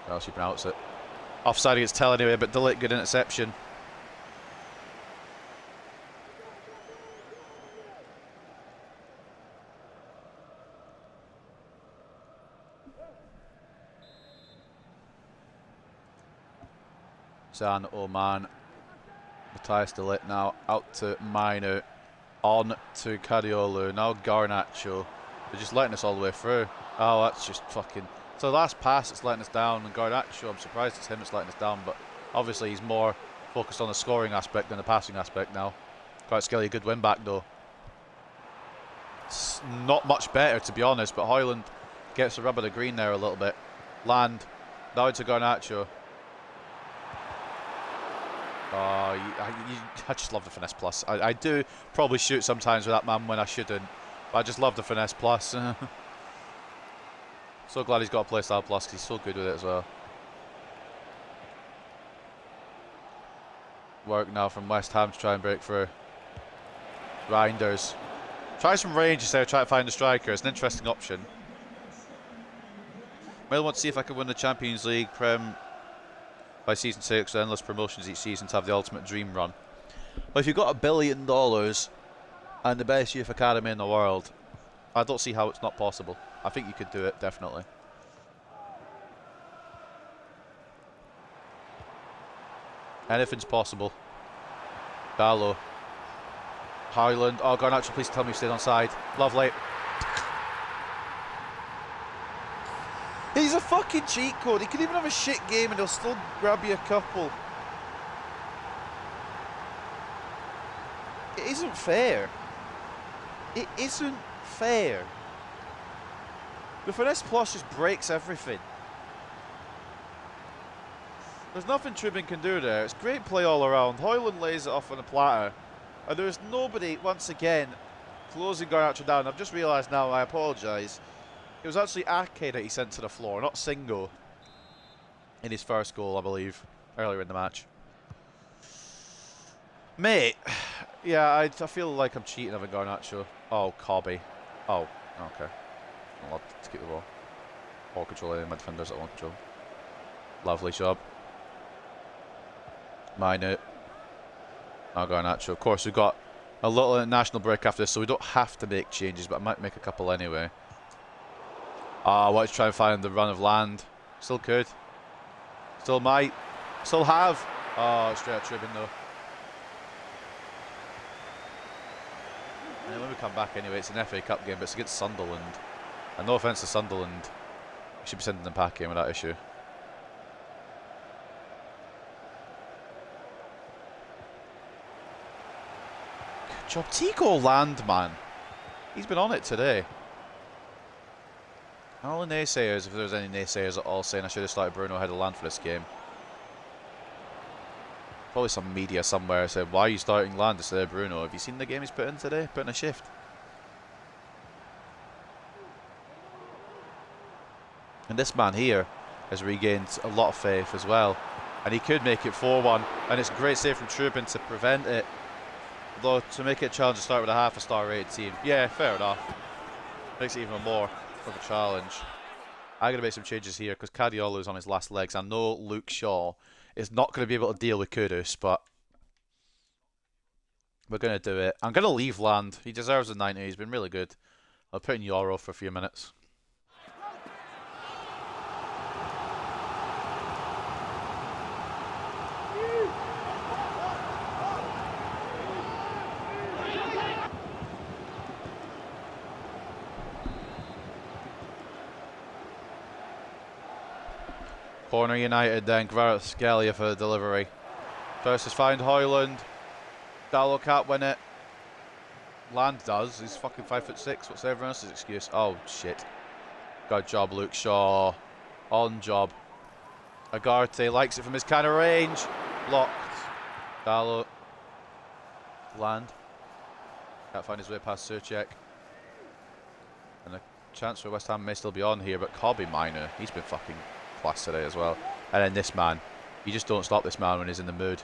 How else you pronounce it? Offside against Tell anyway, but Delit, good interception. Zan Oman. Matthias Delit now out to Minor. On to Kadiolu. Now Garnacho. They're just letting us all the way through. Oh, that's just fucking... So the last pass it's letting us down, and Garnacho, I'm surprised it's him that's letting us down, but obviously he's more focused on the scoring aspect than the passing aspect now. Kvaratskhelia, good win back though. It's not much better to be honest, but Hoyland gets the rub of the green there a little bit. Land. Now to Garnacho. Oh, I just love the finesse plus. I do probably shoot sometimes with that man when I shouldn't, but I just love the finesse plus. So glad he's got a playstyle plus because he's so good with it as well. Work now from West Ham to try and break through. Reinders. Try some range instead of trying to find the striker. It's an interesting option. May want to see if I can win the Champions League Prem by season 6, endless promotions each season to have the ultimate dream run. Well, if you've got $1 billion and the best youth academy in the world, I don't see how it's not possible. I think you could do it, definitely. Anything's possible. Gallo. Highland. Oh, Garnacho, please tell me you stayed on side. Lovely. He's a fucking cheat code. He could even have a shit game and he'll still grab you a couple. It isn't fair. It isn't fair. The Finesse Plus just breaks everything. There's nothing Trubin can do there. It's great play all around. Hoyland lays it off on a platter. And there's nobody, once again, closing Garnacho down. I've just realised now, I apologise. It was actually Ake that he sent to the floor, not Singo. In his first goal, I believe, earlier in the match. Mate, yeah, I feel like I'm cheating having Garnacho. Oh, Cobby. Oh, okay. I'm allowed to keep the ball. Ball control any midfielders that won't control. Lovely job. Minute. Now Garnacho. Of course, we've got a little international break after this, so we don't have to make changes, but I might make a couple anyway. I want to try and find the run of land. Still could. Still might. Still have. Oh, straight out Trubin though. And then when we come back anyway, it's an FA Cup game, but it's against Sunderland. And no offence to Sunderland, we should be sending them packing with that issue. Good job. Tico Land, man. He's been on it today. And all the naysayers, if there's any naysayers at all, saying I should have started Bruno ahead of Land for this game. Probably some media somewhere said, why are you starting Land instead of Bruno? Have you seen the game he's put in today? Put in a shift. And this man here has regained a lot of faith as well. And he could make it 4-1. And it's a great save from Trubin to prevent it. Although, to make it a challenge to start with a half-a-star rated team. Yeah, fair enough. Makes it even more of a challenge. I'm going to make some changes here because Cadiolo's on his last legs. I know Luke Shaw is not going to be able to deal with Kudus, but we're going to do it. I'm going to leave Land. He deserves a 90. He's been really good. I'll put in Euro for a few minutes. Corner United then, Kvaratskhelia for the delivery. First is found Hoyland. Gallo can't win it. Land does. He's fucking 5'6". What's everyone else's excuse? Oh, shit. Good job, Luke Shaw. On job. Agarte likes it from his kind of range. Blocked. Gallo. Land. Can't find his way past Suchek. And a chance for West Ham may still be on here, but Cobby Minor, he's been fucking class today as well. And then this man, you just don't stop this man when he's in the mood.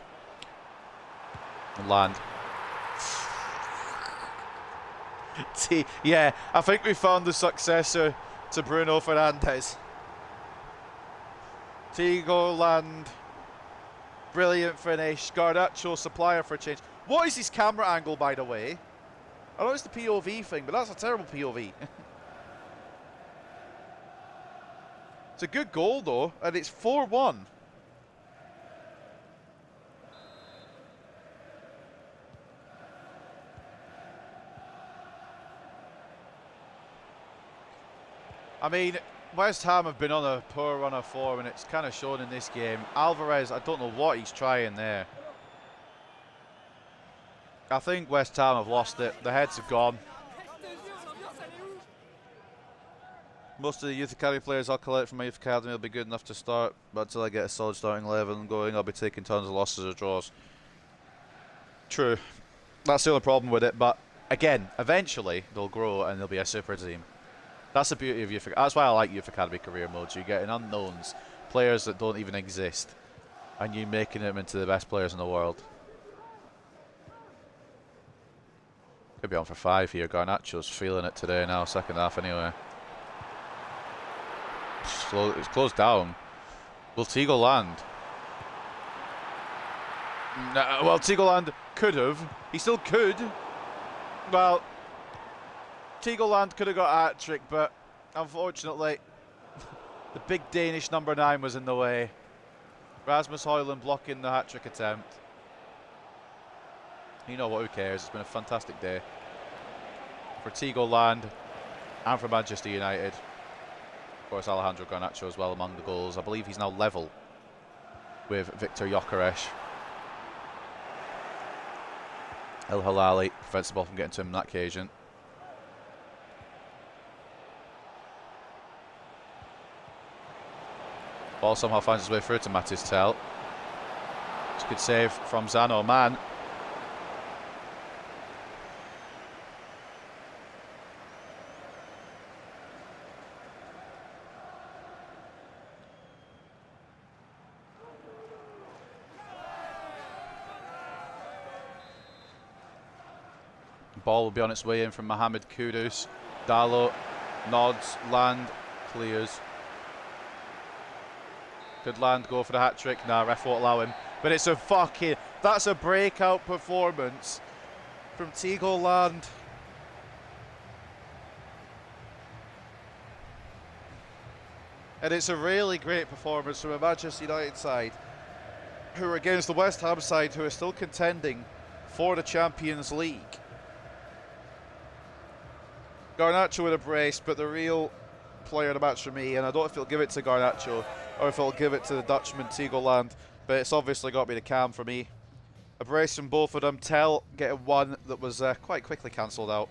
And Land. Yeah, I think we found the successor to Bruno Fernandes. Tigo Land. Brilliant finish. Garnacho supplier for a change. What is his camera angle, by the way? I know it's the POV thing, but that's a terrible POV. It's a good goal, though, and it's 4-1. I mean, West Ham have been on a poor run of form, and it's kind of shown in this game. Alvarez, I don't know what he's trying there. I think West Ham have lost it. The heads have gone. Most of the youth academy players I'll collect from my youth academy will be good enough to start, but until I get a solid starting 11 going, I'll be taking tons of losses or draws. True. That's the only problem with it, but again, eventually they'll grow and they'll be a super team. That's the beauty of youth. That's why I like youth academy career modes. You're getting unknowns, players that don't even exist, and you're making them into the best players in the world. Could be on for 5 here. Garnacho's feeling it today now, second half anyway. It's closed down. Will Tigo land? No, well, Tigo land Could have. He still could. Well, Teagleland could have got a hat-trick, but unfortunately, the big Danish number 9 was in the way. Rasmus Højlund blocking the hat-trick attempt. You know what, who cares? It's been a fantastic day for Teagleland and for Manchester United. Of course, Alejandro Garnacho as well among the goals. I believe he's now level with Victor Gyökeres. El Hilali prevents the ball from getting to him on that occasion. Ball somehow finds its way through to Matis Tel. It's a good save from Zano Man. Ball will be on its way in from Mohamed Kudus. Dalot nods, Land clears. Could Land go for the hat-trick? Nah, ref won't allow him. But it's a fucking... That's a breakout performance from Teagleland. And it's a really great performance from a Manchester United side who are against the West Ham side who are still contending for the Champions League. Garnacho with a brace, but the real player of the match for me, and I don't know if he'll give it to Garnacho or if he'll give it to the Dutchman Teagleland, but it's obviously got to be the Cam for me. A brace from both of them. Tell getting one that was quite quickly cancelled out.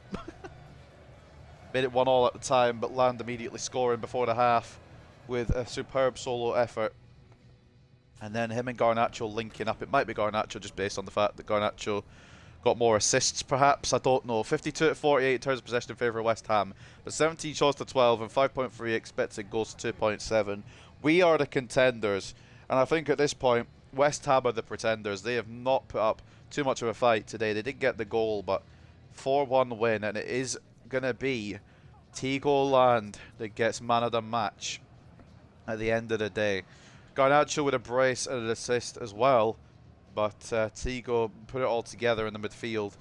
Made it 1-1 at the time, but Land immediately scoring before the half with a superb solo effort. And then him and Garnacho linking up. It might be Garnacho just based on the fact that Garnacho got more assists, perhaps. I don't know. 52-48 in terms of possession in favour of West Ham, but 17 shots to 12 and 5.3 expected goals to 2.7. We are the contenders, and I think at this point, West Ham are the pretenders. They have not put up too much of a fight today. They did get the goal, but 4-1 win, and it is going to be Teagleland that gets man of the match at the end of the day. Garnacho with a brace and an assist as well. But Tigo put it all together in the midfield.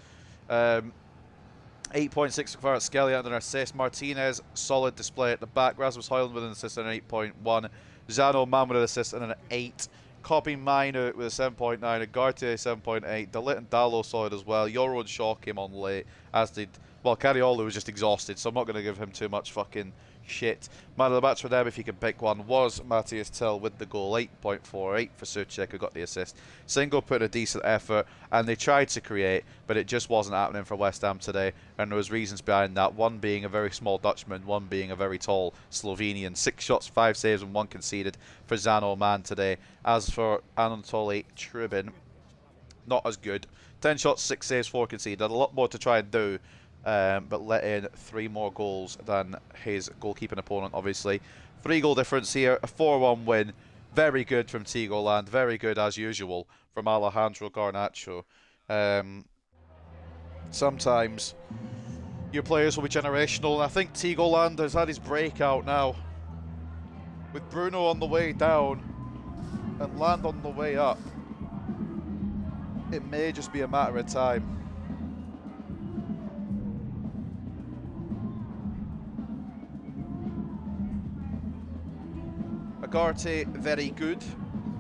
8.6 for Kvaratskhelia and an assist. Martinez, solid display at the back. Rasmus Højlund with an assist and an 8.1. Zano Man with an assist and an 8. Copy Minor with a 7.9. Agarte 7.8. Dalit and Dalot solid as well. Yoro and Shaw came on late, as did... Well, Cariolo was just exhausted, so I'm not going to give him too much fucking shit. Man of the match for them, if you can pick one, was Matthias Tell with the goal. 8.48 for Suchek, who got the assist. Singo put a decent effort, and they tried to create, but it just wasn't happening for West Ham today, and there was reasons behind that. One being a very small Dutchman, one being a very tall Slovenian. 6 shots, 5 saves, and 1 conceded for Zano Man today. As for Anatoly Trubin, not as good. 10 shots, 6 saves, 4 conceded. Had a lot more to try and do, but let in 3 more goals than his goalkeeping opponent, obviously. 3 goal difference here, a 4-1 win. Very good from Teagleland, very good as usual from Alejandro Garnacho. Sometimes your players will be generational, and I think Teagleland has had his breakout now. With Bruno on the way down and Land on the way up, it may just be a matter of time. Agarte, very good.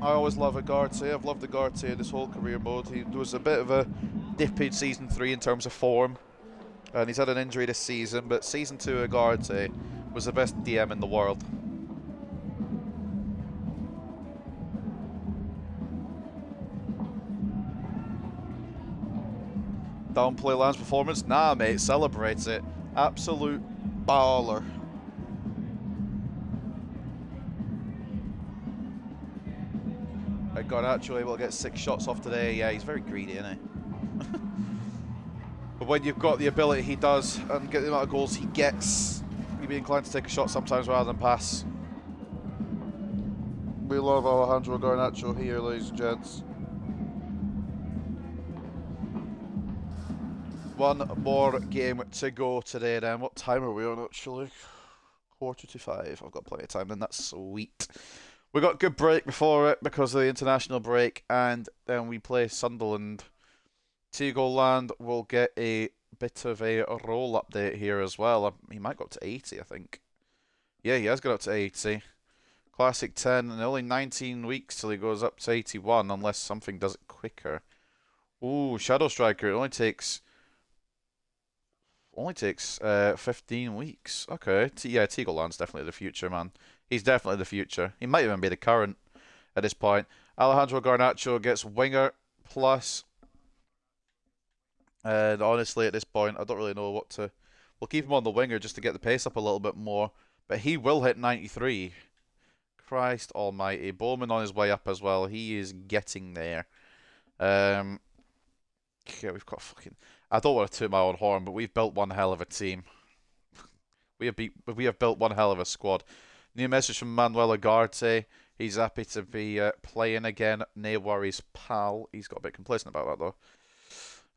I always love Agarte. I've loved Agarte this whole career mode. He was a bit of a dip in Season 3 in terms of form, and he's had an injury this season, but Season 2 Agarte was the best DM in the world. Downplay Land's performance? Nah, mate, celebrate it. Absolute baller. Garnacho able to get 6 shots off today. Yeah, he's very greedy, isn't he? But when you've got the ability he does and get the amount of goals he gets, you'd be inclined to take a shot sometimes rather than pass. We love Alejandro Garnacho here, ladies and gents. 1 more game to go today then. What time are we on actually? 4:45. I've got plenty of time then, that's sweet. We got a good break before it because of the international break, and then we play Sunderland Teagleland will get a bit of a roll update here as well. He might go up to 80, I think. Yeah, he has got up to 80. Classic 10, and only 19 weeks till he goes up to 81, unless something does it quicker. Ooh, Shadow Striker, it only takes 15 weeks. Okay, yeah, Teagleland's definitely the future, man. He's definitely the future. He might even be the current at this point. Alejandro Garnacho gets winger plus. And honestly, at this point, I don't really know what to. We'll keep him on the winger just to get the pace up a little bit more. But he will hit 93. Christ almighty. Bowman on his way up as well. He is getting there. Yeah, we've got fucking. I don't want to toot my own horn, but we've built one hell of a team. We have built one hell of a squad. New message from Manuel Ugarte. He's happy to be playing again. No worries, pal. He's got a bit complacent about that though.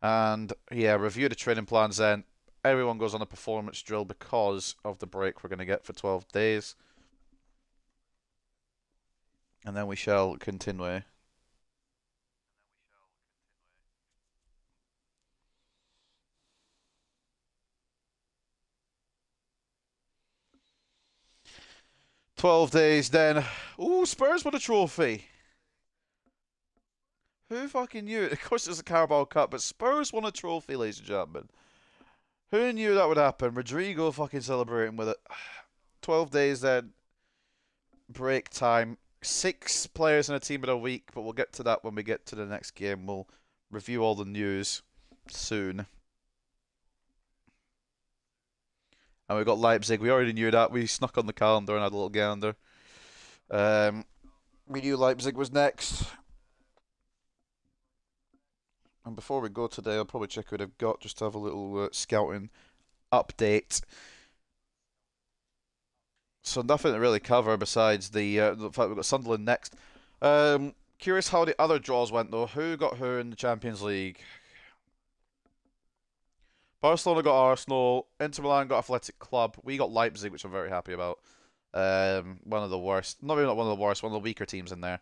And yeah, review the training plans then. Everyone goes on a performance drill because of the break we're going to get for 12 days. And then we shall continue. $12 days then. Ooh, Spurs won a trophy. Who fucking knew? Of course it's a Carabao Cup, but Spurs won a trophy, ladies and gentlemen. Who knew that would happen? Rodrigo fucking celebrating with it. 12 days then. Break time. 6 players in a team in a week, but we'll get to that when we get to the next game. We'll review all the news soon. And we've got Leipzig. We already knew that. We snuck on the calendar and had a little gander. We knew Leipzig was next. And before we go today, I'll probably check what I've got just to have a little scouting update. So nothing to really cover besides the fact we've got Sunderland next. Curious how the other draws went though. Who got who in the Champions League? Barcelona got Arsenal. Inter Milan got Athletic Club. We got Leipzig, which I'm very happy about. One of the worst. Not even not one of the worst. One of the weaker teams in there.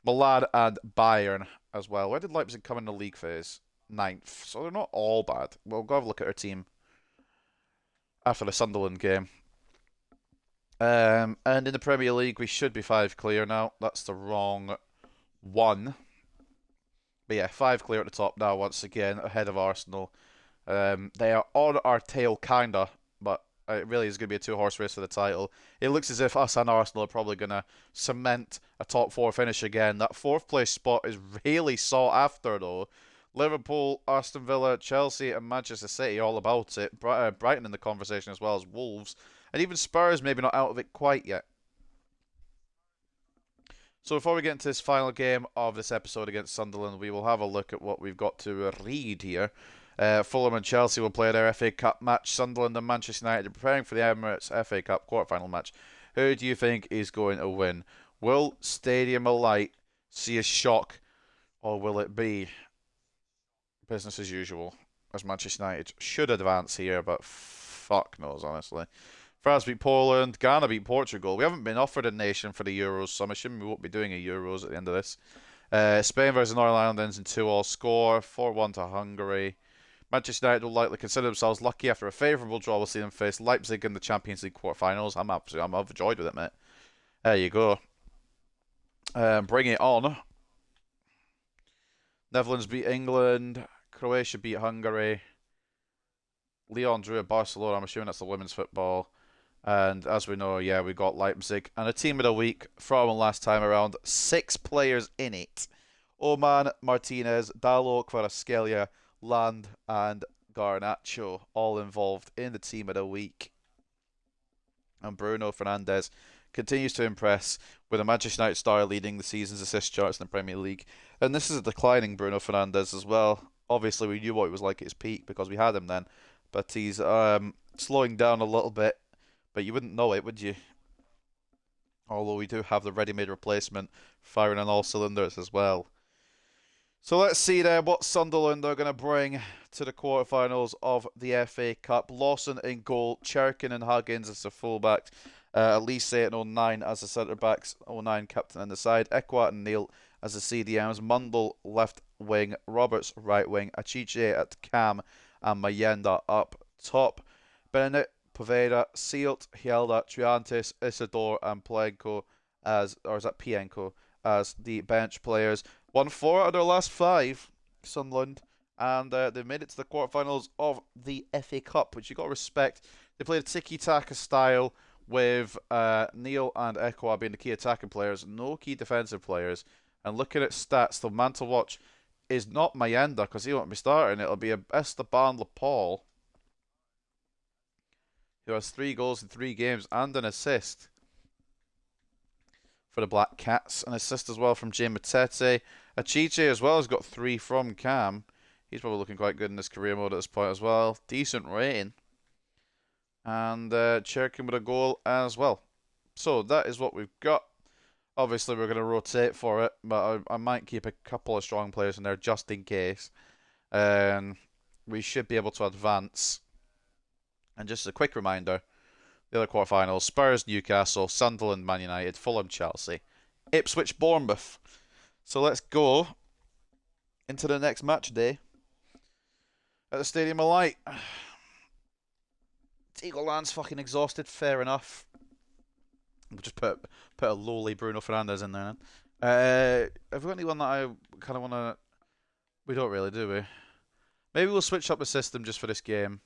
Milan and Bayern as well. Where did Leipzig come in the league phase? 9th. So they're not all bad. We'll go have a look at our team after the Sunderland game. And in the Premier League, we should be 5 clear now. That's the wrong one. But yeah, 5 clear at the top now once again, ahead of Arsenal. They are on our tail, kinda, but it really is going to be a 2-horse race for the title. It looks as if us and Arsenal are probably going to cement a top 4 finish again. That 4th place spot is really sought after, though. Liverpool, Aston Villa, Chelsea, and Manchester City all about it. Brighton in the conversation as well as Wolves. And even Spurs maybe not out of it quite yet. So before we get into this final game of this episode against Sunderland, we will have a look at what we've got to read here. Fulham and Chelsea will play their FA Cup match. Sunderland and Manchester United are preparing for the Emirates FA Cup quarter-final match. Who do you think is going to win? Will Stadium Alight see a shock, or will it be business as usual, as Manchester United should advance here, but fuck knows, honestly. France beat Poland, Ghana beat Portugal. We haven't been offered a nation for the Euros, so I'm assuming we won't be doing a Euros at the end of this. Spain versus Northern Ireland ends in 2-all score, 4-1 to Hungary. Manchester United will likely consider themselves lucky after a favourable draw. We'll see them face Leipzig in the Champions League quarterfinals. I'm overjoyed with it, mate. There you go. Bring it on. Netherlands beat England. Croatia beat Hungary. Lyon drew at Barcelona. I'm assuming that's the women's football. And as we know, yeah, we got Leipzig. And a team of the week from last time around. 6 players in it. Oman, Martinez, Dalot, Kvaratskhelia, Land, and Garnacho all involved in the team of the week. And Bruno Fernandes continues to impress with a Manchester United star leading the season's assist charts in the Premier League. And this is a declining Bruno Fernandes as well. Obviously, we knew what he was like at his peak because we had him then. But he's slowing down a little bit. But you wouldn't know it, would you? Although we do have the ready-made replacement firing on all cylinders as well. So let's see there what Sunderland are going to bring to the quarterfinals of the FA Cup. Lawson in goal, Cherkin and Huggins as the fullbacks, Elise and 09 as the centre-backs, 09 captain on the side, Ekwat and Neil as the CDMs. Mundle left wing, Roberts right wing, Achiche at cam, and Mayenda up top. Benedict, Poveda, Sealt, Hielda, Triantis, Isidore, and Plenko Pienko as the bench players. Won 4 out of their last 5, Sunderland, and they made it to the quarterfinals of the FA Cup, which you got to respect. They played a tiki-taka style with Neil and Ekwa being the key attacking players, no key defensive players. And looking at stats, the man to watch is not Mayenda, because he won't be starting. It'll be Esteban Lapal, who has 3 goals in 3 games and an assist for the Black Cats. An assist as well from Jay Matete. Achiche as well has got 3 from Cam. He's probably looking quite good in this career mode at this point as well. Decent rating. And Cherkin with a goal as well. So that is what we've got. Obviously, we're going to rotate for it, but I might keep a couple of strong players in there just in case. We should be able to advance. And just a quick reminder, the other quarterfinals: Spurs, Newcastle, Sunderland, Man United, Fulham, Chelsea, Ipswich, Bournemouth. So let's go into the next match day at the Stadium of Light. Eagle Land's fucking exhausted, fair enough. We'll just put a lowly Bruno Fernandes in there then. Have we got anyone that I kind of want to... We don't really, do we? Maybe we'll switch up the system just for this game.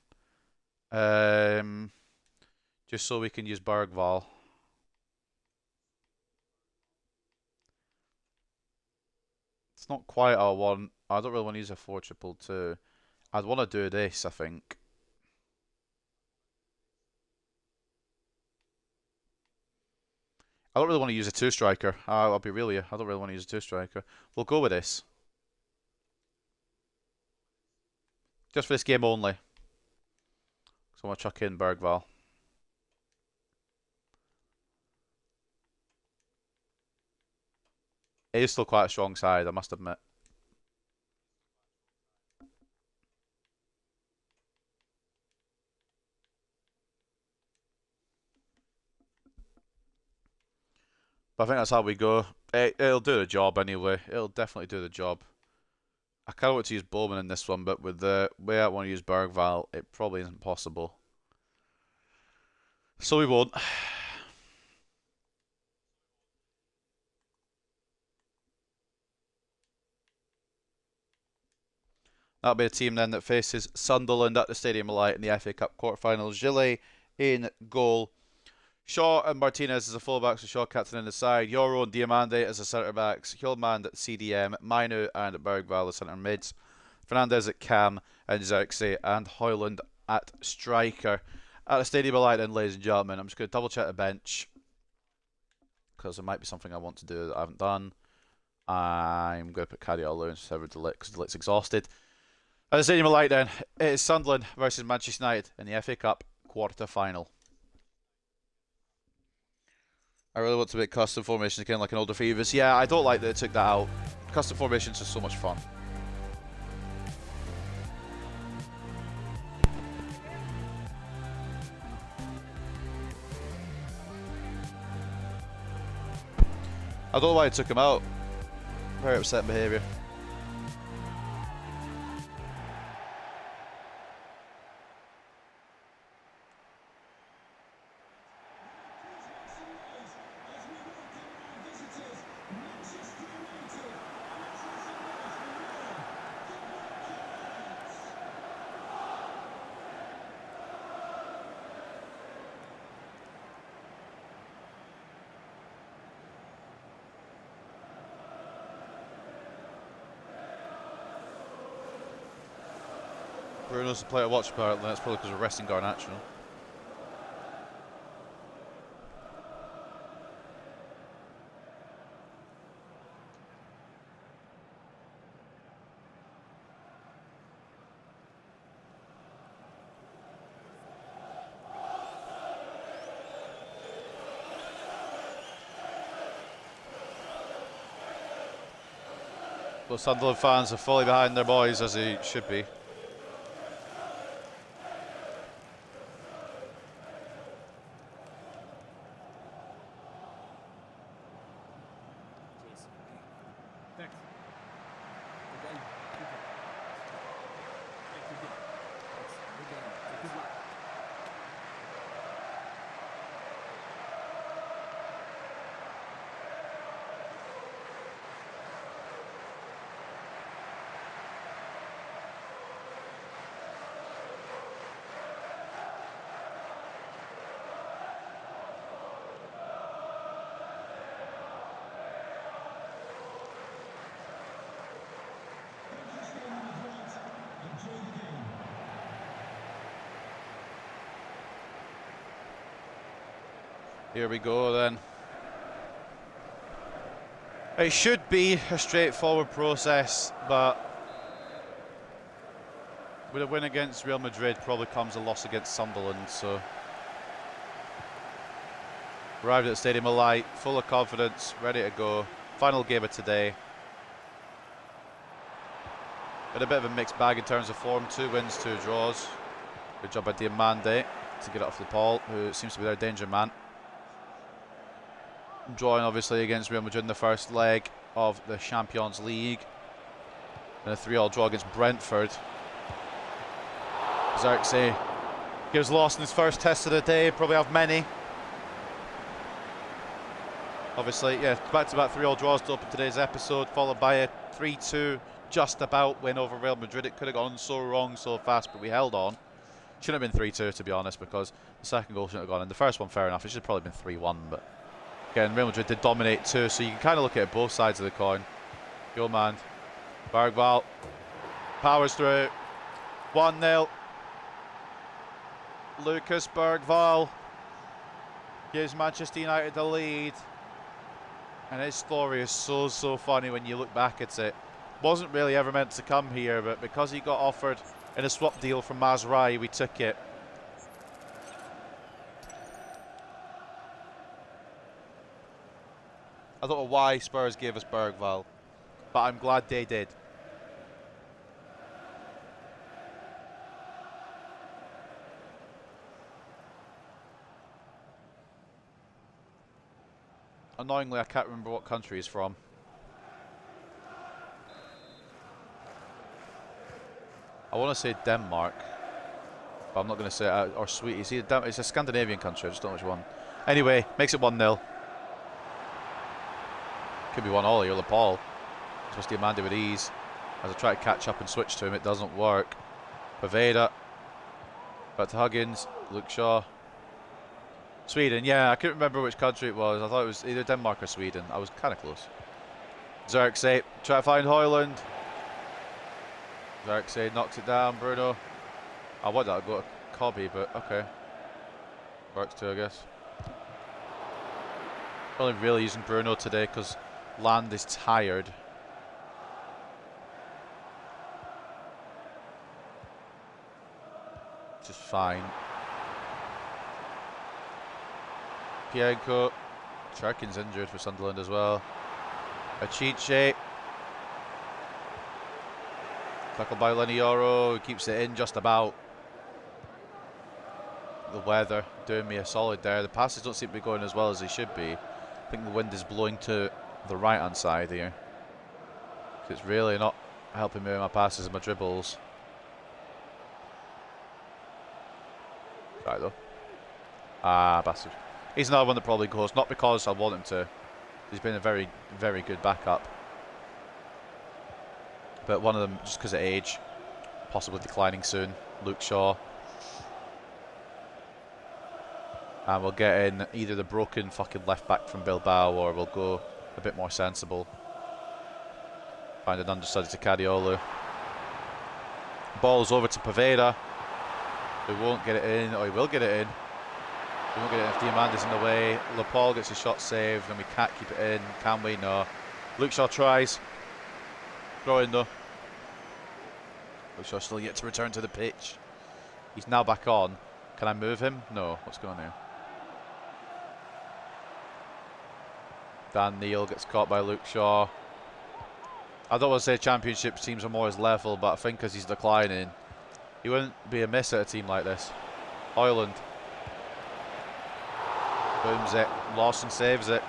Just so we can use Bergvall. It's not quite our one. I don't really want to use a 4-2-2. I'd want to do this, I think. I don't really want to use a 2-striker. I'll be real here. I don't really want to use a 2-striker. We'll go with this. Just for this game only. So I'm going to chuck in Bergvall. It is still quite a strong side, I must admit. But I think that's how we go. It'll do the job anyway. It'll definitely do the job. I kind of want to use Bowman in this one, but with the way I want to use Bergvall, it probably isn't possible. So we won't. That'll be a team then that faces Sunderland at the Stadium of Light in the FA Cup quarterfinals. Gillet in goal. Shaw and Martinez as the fullbacks, with Shaw captain in the side. Yoro and Diamande as the centre backs. Hjulmand at CDM. Mainu and Bergvall as centre mids. Fernandez at cam, and Xerxes and Hoyland at striker. At the Stadium of Light then, ladies and gentlemen, I'm just going to double check the bench, because there might be something I want to do that I haven't done. I'm going to put Cadiolo instead of Delict, because Delict's exhausted. At the Stadium of Light then, it is Sunderland versus Manchester United in the FA Cup quarter-final. I really want to make custom formations again like an older Fevers. Yeah, I don't like that they took that out. Custom formations are so much fun. I don't know why I took him out. Very upset behaviour. Bruno's the player to watch apparently. That's probably because we're resting Garnacho. But Sunderland fans are fully behind their boys, as they should be. Here we go then. It should be a straightforward process, but with a win against Real Madrid probably comes a loss against Sunderland, so arrived at the Stadium of Light, full of confidence, ready to go. Final game of today. Been a bit of a mixed bag in terms of form. 2 wins, 2 draws. Good job by Diamande to get it off the ball, who seems to be their danger man. Drawing obviously against Real Madrid in the first leg of the Champions League. And a 3-3 draw against Brentford. Xerxes gives lost in his first test of the day, probably have many. Obviously, yeah, back-to-back 3-3 draws to open today's episode, followed by a 3-2 just about win over Real Madrid. It could have gone so wrong so fast, but we held on. Shouldn't have been 3-2 to be honest, because the second goal shouldn't have gone in. The first one, fair enough, it should have probably been 3-1, but again, Real Madrid did dominate too, so you can kind of look at both sides of the coin. Yo man, Bergvall powers through, 1-0. Lucas Bergvall gives Manchester United the lead, and his story is so funny when you look back at it. Wasn't really ever meant to come here, but because he got offered in a swap deal from Mazraoui, we took it. I don't know why Spurs gave us Bergvall, but I'm glad they did. Annoyingly, I can't remember what country he's from. I want to say Denmark, but I'm not going to say it. Or Sweden. It's a Scandinavian country, I just don't know which one. Anyway, makes it 1-0. Could be 1-1 here, Paul. Supposed to Diamande with ease. As I try to catch up and switch to him, it doesn't work. Poveda. Back to Huggins. Luke Shaw. Sweden, yeah, I couldn't remember which country it was. I thought it was either Denmark or Sweden. I was kind of close. Xerxes, try to find Højlund. Xerxes knocks it down, Bruno. I want that to go to Cobby, but okay. Works too, I guess. Only really using Bruno today because Land is tired. Just fine. Pienko. Cherkin's injured for Sunderland as well. Achiche. Tackled by Lenioro, who keeps it in just about. The weather doing me a solid there. The passes don't seem to be going as well as they should be. I think the wind is blowing to the right hand side here. It's really not helping me with my passes and my dribbles. Right though. Ah, bastard. He's another one that probably goes, not because I want him to. He's been a very, very good backup. But one of them, just because of age, possibly declining soon. Luke Shaw. And we'll get in either the broken fucking left back from Bilbao, or we'll go a bit more sensible. Find an understudy to Cadiolo. Ball's over to Poveda, who won't get it in, or he will get it in. We won't get it in if Diamande's in the way. LePaul gets his shot saved, and we can't keep it in. Can we? No. Luke Shaw tries. Throw in though. Luke Shaw still yet to return to the pitch. He's now back on. Can I move him? No. What's going on here? Dan Neil gets caught by Luke Shaw. I don't want to say championship teams are more his level, but I think because he's declining, he wouldn't be a miss at a team like this. Højlund. Booms it. Lawson saves it.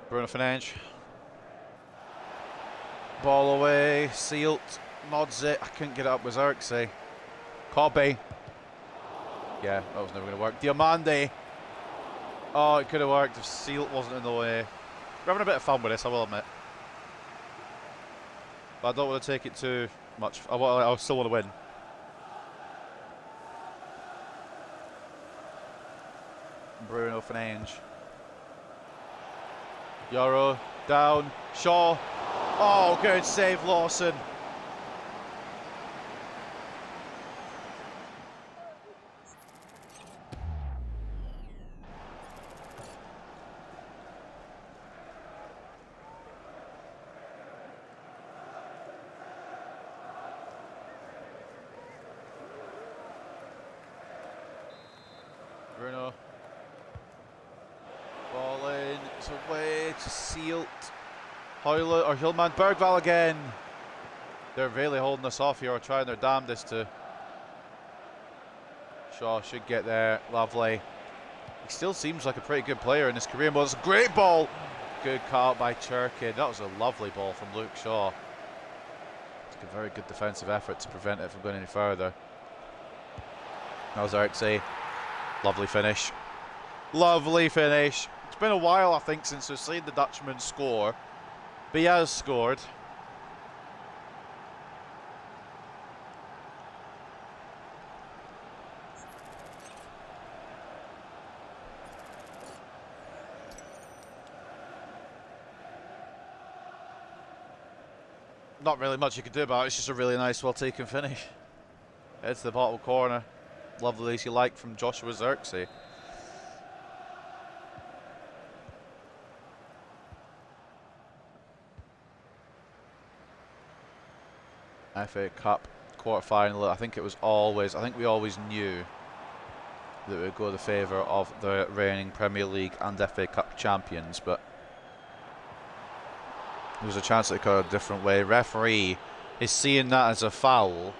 Bruno Fernandes. Ball away. Sealt. Nods it. I couldn't get it up with Xerxes. Cobby. Yeah, that was never going to work. Diamande. Oh, it could have worked if Sealt wasn't in the way. We're having a bit of fun with this, I will admit. But I don't want to take it too much. I still want to win. Bruno Fernandes. Euro, down, Shaw. Oh, good save, Lawson. Bruno. Ball in, it's away, it's sealed. Hoyle or Hillman, Bergvall again. They're really holding us off here, or trying their damnedest to. Shaw should get there, lovely. He still seems like a pretty good player in his career mode. It's a great ball. Good cut out by Churkin. That was a lovely ball from Luke Shaw. It's a very good defensive effort to prevent it from going any further. That was Ertzi. Lovely finish. Lovely finish. It's been a while, I think, since we've seen the Dutchman score. But he has scored. Not really much you can do about it. It's just a really nice, well-taken finish. It's the bottom corner. Lovely as you like from Joshua Zirkzee. FA Cup quarter-final. I think we always knew that it would go in the favour of the reigning Premier League and FA Cup champions, but there was a chance that it could go a different way. Referee is seeing that as a foul.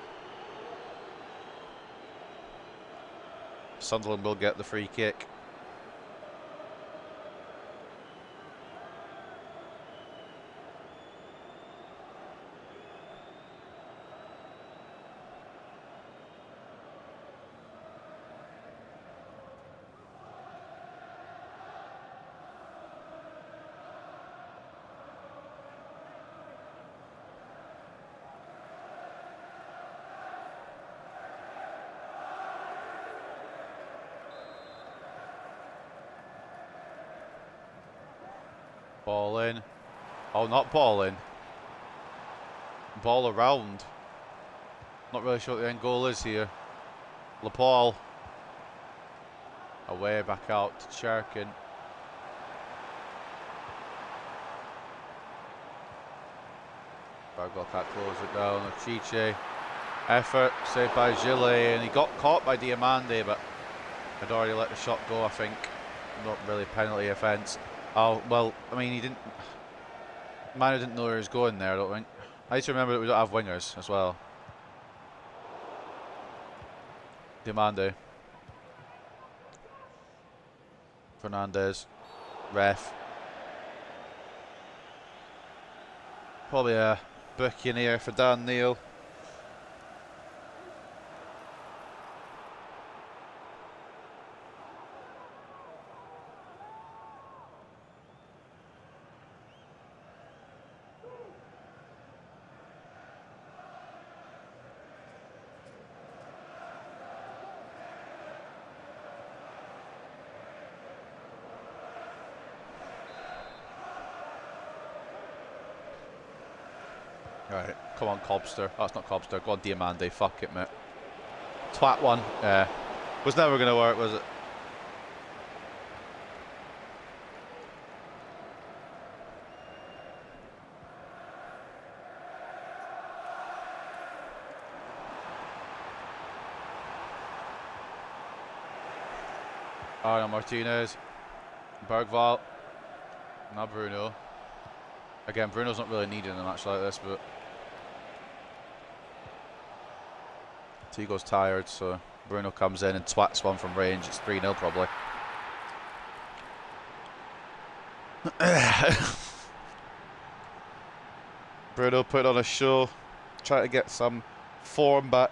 Sunderland will get the free kick. Ball in. Oh, not ball in. Ball around. Not really sure what the end goal is here. Laporte. Away, back out to Cherkin. Bergvall can't close it down. Chiche. Effort, saved by Gillet, and he got caught by Diamande, but had already let the shot go, I think. Not really penalty offence. Oh, well, I mean, he didn't. Manu didn't know where he was going there, I don't think. I need to remember that we don't have wingers as well. Diamande. Fernandez. Ref. Probably a booking here for Dan Neil. Right, come on, Cobster. That's not Cobster. Go on, Diamande. Fuck it, mate. Twat one. Yeah. Was never going to work, was it? Arno Martinez. Bergvall. Now Bruno. Again, Bruno's not really needed in a match like this, but Tigo's tired, so Bruno comes in and twats one from range. It's 3-0 probably. Bruno put on a show, trying to get some form back.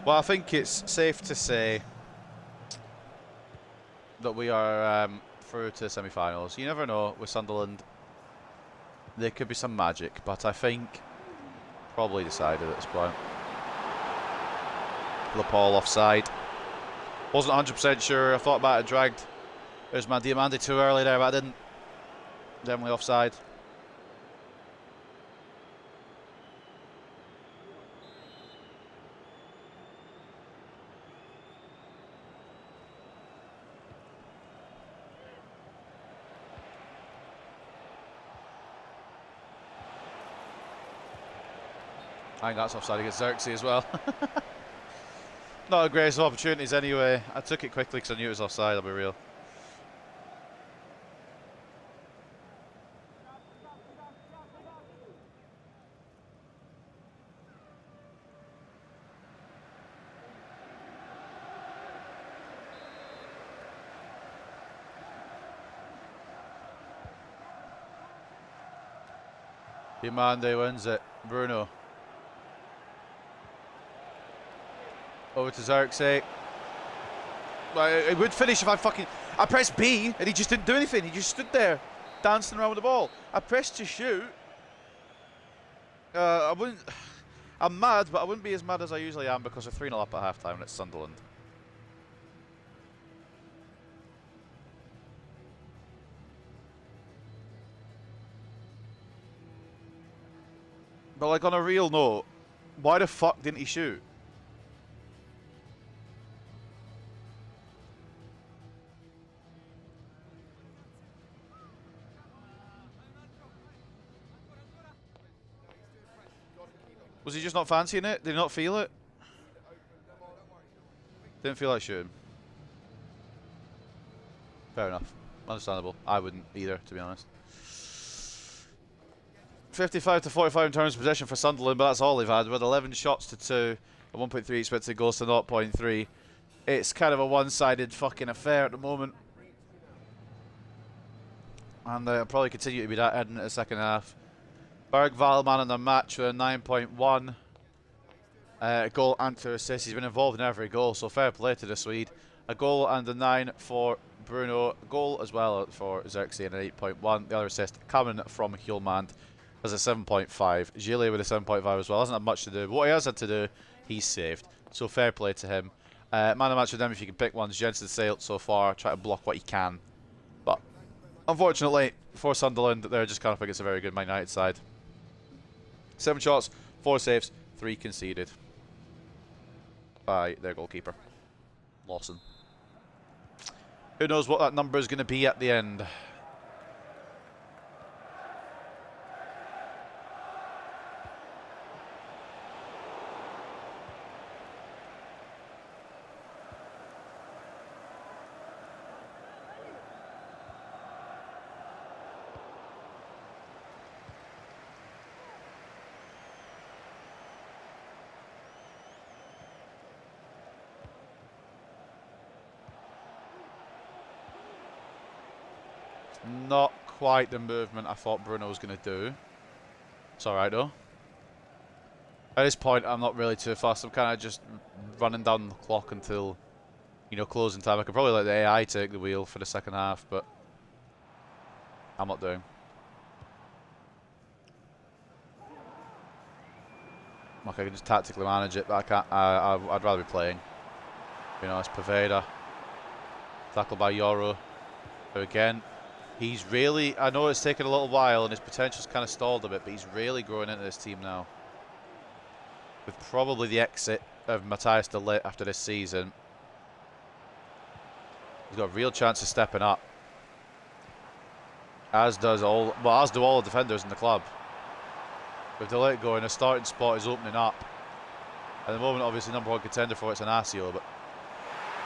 Well, I think it's safe to say that we are through to the semi-finals. You never know with Sunderland. There could be some magic, but I think probably decided at this point. Paul offside. Wasn't 100% sure. I thought about it, dragged. There's my Diamante too early there, but I didn't. Definitely offside. I think that's offside against Xerxes as well. Not the greatest of opportunities anyway. I took it quickly because I knew it was offside, I'll be real. Diamante wins it. Bruno. Over to Xerxes. Well, it would finish if I pressed B and he just didn't do anything. He just stood there, dancing around with the ball. I pressed to shoot. I wouldn't. I'm mad, but I wouldn't be as mad as I usually am because we're 3-0 up at half-time and it's Sunderland. But like on a real note, why the fuck didn't he shoot? Was he just not fancying it? Did he not feel it? Didn't feel like shooting. Fair enough. Understandable. I wouldn't either, to be honest. 55 to 45 in terms of possession for Sunderland, but that's all they've had. With 11 shots to 2, and 1.3 expected goals to 0.3. It's kind of a one-sided fucking affair at the moment. And it'll probably continue to be that heading into the second half. Bergvall, man of the match with a 9.1. Goal and 2 assists. He's been involved in every goal, so fair play to the Swede. A goal and a 9 for Bruno. A goal as well for Xerxes and an 8.1. The other assist coming from Hjulmand as a 7.5. Gilles with a 7.5 as well. Hasn't had much to do. But what he has had to do, he's saved. So fair play to him. Man of the match with them, if you can pick one, Jensen Sailed so far. Try to block what he can. But unfortunately, for Sunderland, they're just kind of think it's a very good Man United side. 7 shots, 4 saves, 3 conceded by their goalkeeper, Lawson. Who knows what that number is going to be at the end. Not quite the movement I thought Bruno was going to do. It's alright though. At this point, I'm not really too fast. I'm kind of just running down the clock until, you know, closing time. I could probably let the AI take the wheel for the second half, but I'm not doing. Like I can just tactically manage it, but I can't. I'd rather be playing. You know, it's Poveda. Tackled by Yoro. Who again, he's really, I know it's taken a little while and his potential's kind of stalled a bit, but he's really growing into this team now. With probably the exit of Matthias de Ligt after this season, he's got a real chance of stepping up. As do all the defenders in the club. With de Ligt going, a starting spot is opening up. At the moment, obviously, number 1 contender for it's Inacio, but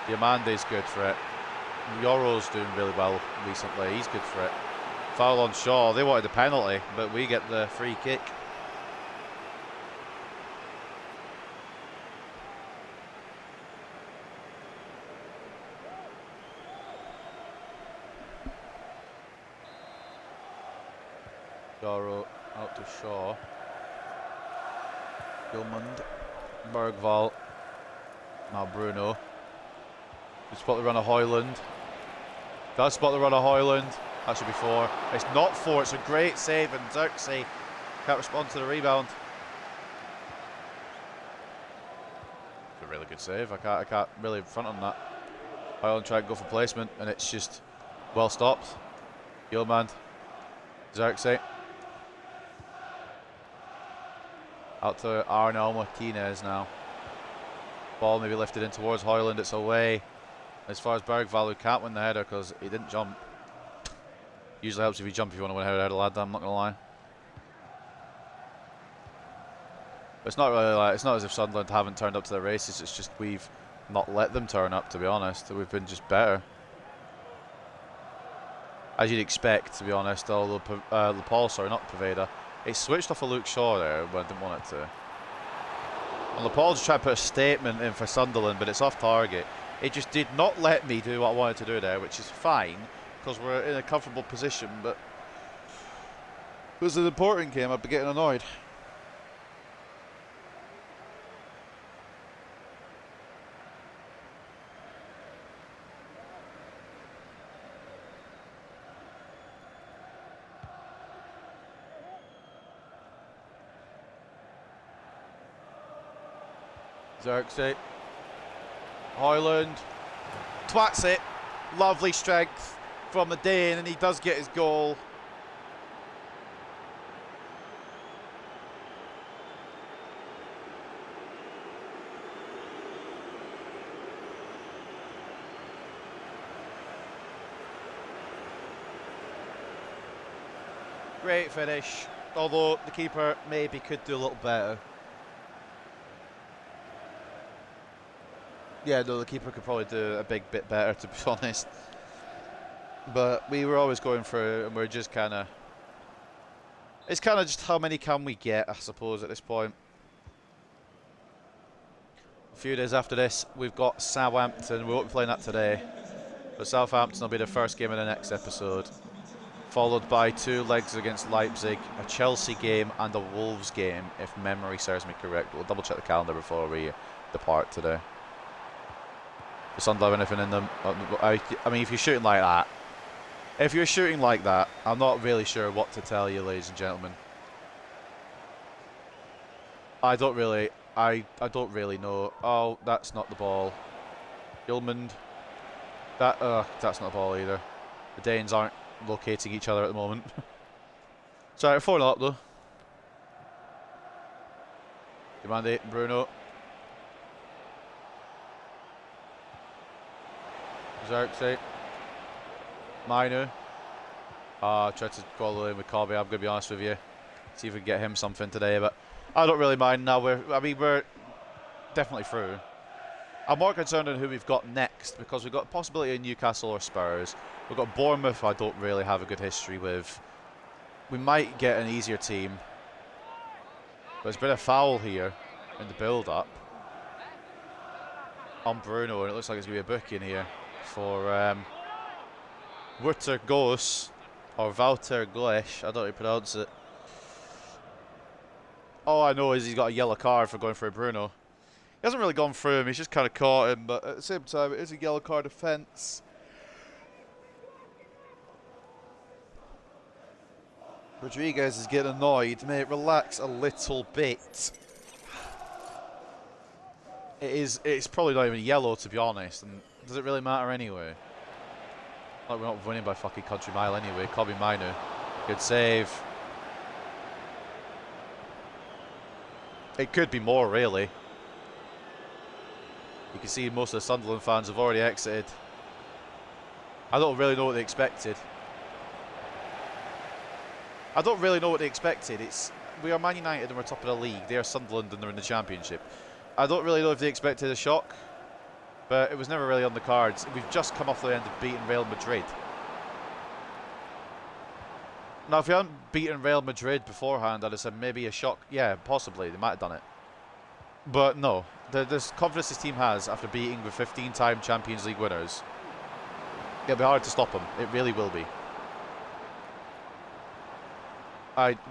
Diamante's good for it. Yoro's doing really well recently. He's good for it. Foul on Shaw. They wanted the penalty, but we get the free kick. Yoro out to Shaw. Gilmund. Bergvall. Now Bruno. Good spot the run of Hoyland. Does spot the run of Hoyland. That should be 4. It's not 4. It's a great save, and Xerxes can't respond to the rebound. It's a really good save. I can't really front on that. Hoyland tried to go for placement, and it's just well stopped. Gilman. Xerxes. Out to Arnel Martinez now. Ball maybe lifted in towards Hoyland. It's away. As far as Bergvall, who can't win the header because he didn't jump. Usually helps if you jump if you want to win a header, lad. I'm not gonna lie. But it's not really like, it's not as if Sunderland haven't turned up to their races. It's just we've not let them turn up. To be honest, we've been just better, as you'd expect. To be honest, although Paul, sorry, not Poveda. It switched off of Luke Shaw there, but I didn't want it to. And Paul just tried to put a statement in for Sunderland, but it's off target. It just did not let me do what I wanted to do there, which is fine, because we're in a comfortable position, but if it was an important game, I'd be getting annoyed. Xerxes. Hoyland twats it. Lovely strength from the Dane, and he does get his goal. Great finish, although the keeper maybe could do a little better. Yeah, no, the keeper could probably do a big bit better, to be honest. But we were always going for it, and we're just kind of... It's kind of just how many can we get, I suppose, at this point. A few days after this, we've got Southampton. We won't be playing that today. But Southampton will be the first game of the next episode. Followed by 2 legs against Leipzig, a Chelsea game, and a Wolves game, if memory serves me correct. We'll double check the calendar before we depart today. Does Sunderland have anything in them? I mean, if you're shooting like that, I'm not really sure what to tell you, ladies and gentlemen. I don't really know. Oh, that's not the ball. Gilman. That's not the ball either. The Danes aren't locating each other at the moment. Sorry, 4-0 up though. Demand 8, Bruno. Xerxes. Minu. Tried to go all the way with Corby, I'm going to be honest with you. See if we can get him something today, but I don't really mind now. We're definitely through. I'm more concerned on who we've got next, because we've got a possibility of Newcastle or Spurs. We've got Bournemouth, I don't really have a good history with. We might get an easier team. But there's been a foul here in the build-up on Bruno, and it looks like it's going to be a booking here for Wouter Goes, or Wouter Goes, I don't know how to pronounce it. All I know is he's got a yellow card for going for a Bruno. He hasn't really gone through him, he's just kind of caught him, but at the same time, it is a yellow card offence. Rodriguez is getting annoyed. Mate, relax a little bit. It's probably not even yellow, to be honest, and does it really matter anyway? Like, we're not winning by fucking country mile anyway. Kobe Minu. Good save. It could be more, really. You can see most of the Sunderland fans have already exited. I don't really know what they expected. We are Man United and we're top of the league. They are Sunderland and they're in the Championship. I don't really know if they expected a shock, but it was never really on the cards. We've just come off the end of beating Real Madrid. Now, if we hadn't beaten Real Madrid beforehand, I'd have said maybe a shock. Yeah, possibly. They might have done it. But no. This confidence this team has after beating the 15-time Champions League winners, it'll be hard to stop them. It really will be.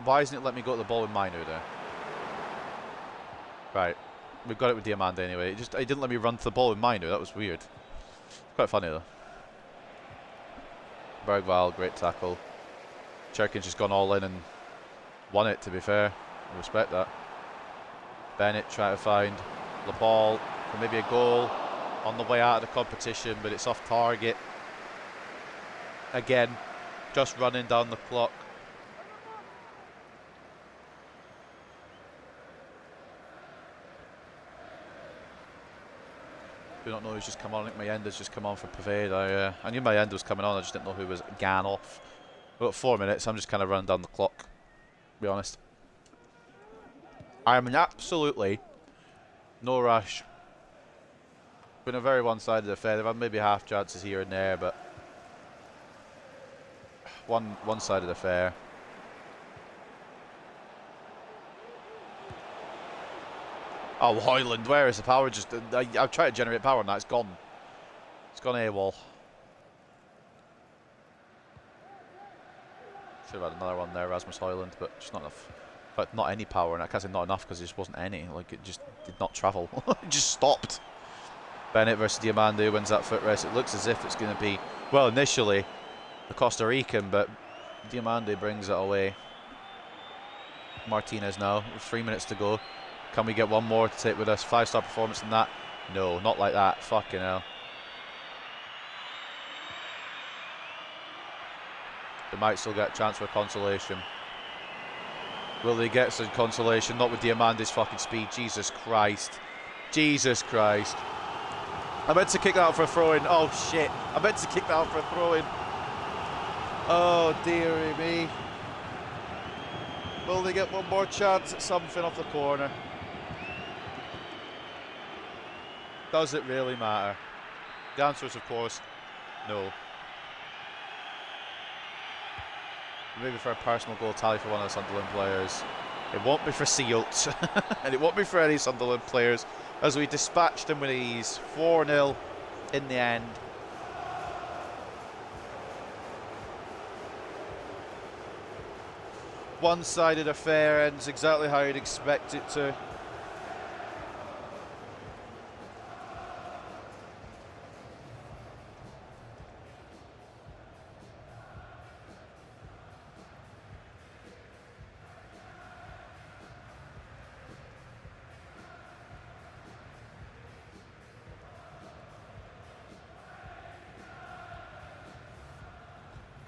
Why isn't it letting me go to the ball with Minu there? Right. We've got it with Diamande anyway. It didn't let me run to the ball with Minu. That was weird. Quite funny though. Bergwall, great tackle. Cherkin's just gone all in and won it, to be fair. I respect that. Bennett trying to find Laporte for maybe a goal on the way out of the competition, but it's off target. Again, just running down the clock. Do not know who's just come on. I think Mayenda's just come on for Pavade. I knew Mayenda was coming on, I just didn't know who was gan off. We've got 4 minutes, I'm just kind of running down the clock, to be honest. I'm in absolutely no rush. Been a very one-sided affair. They've had maybe half chances here and there, but one-sided affair. Oh, Hoyland, where is the power? Just I've tried to generate power and that's gone. It's gone AWOL. Should have had another one there, Rasmus Hoyland, but just not enough. But not any power, and I can't say not enough because there just wasn't any. Like, it just did not travel. It just stopped. Bennett versus Diamande wins that footrest. It looks as if it's going to be, well, initially the Costa Rican, but Diamande brings it away. Martinez now with 3 minutes to go. Can we get one more to take with us? 5-star performance in that? No, not like that. Fucking hell. They might still get a chance for a consolation. Will they get some consolation? Not with Diamande's fucking speed. Jesus Christ. Jesus Christ. I meant to kick that out for a throw-in. Oh shit. I meant to kick that out for a throw-in. Oh dearie me. Will they get one more chance at something off the corner? Does it really matter? The answer is, of course, no. Maybe for a personal goal tally for one of the Sunderland players. It won't be for Sealt, and it won't be for any Sunderland players, as we dispatched them with ease. 4-0 in the end. One-sided affair ends exactly how you'd expect it to.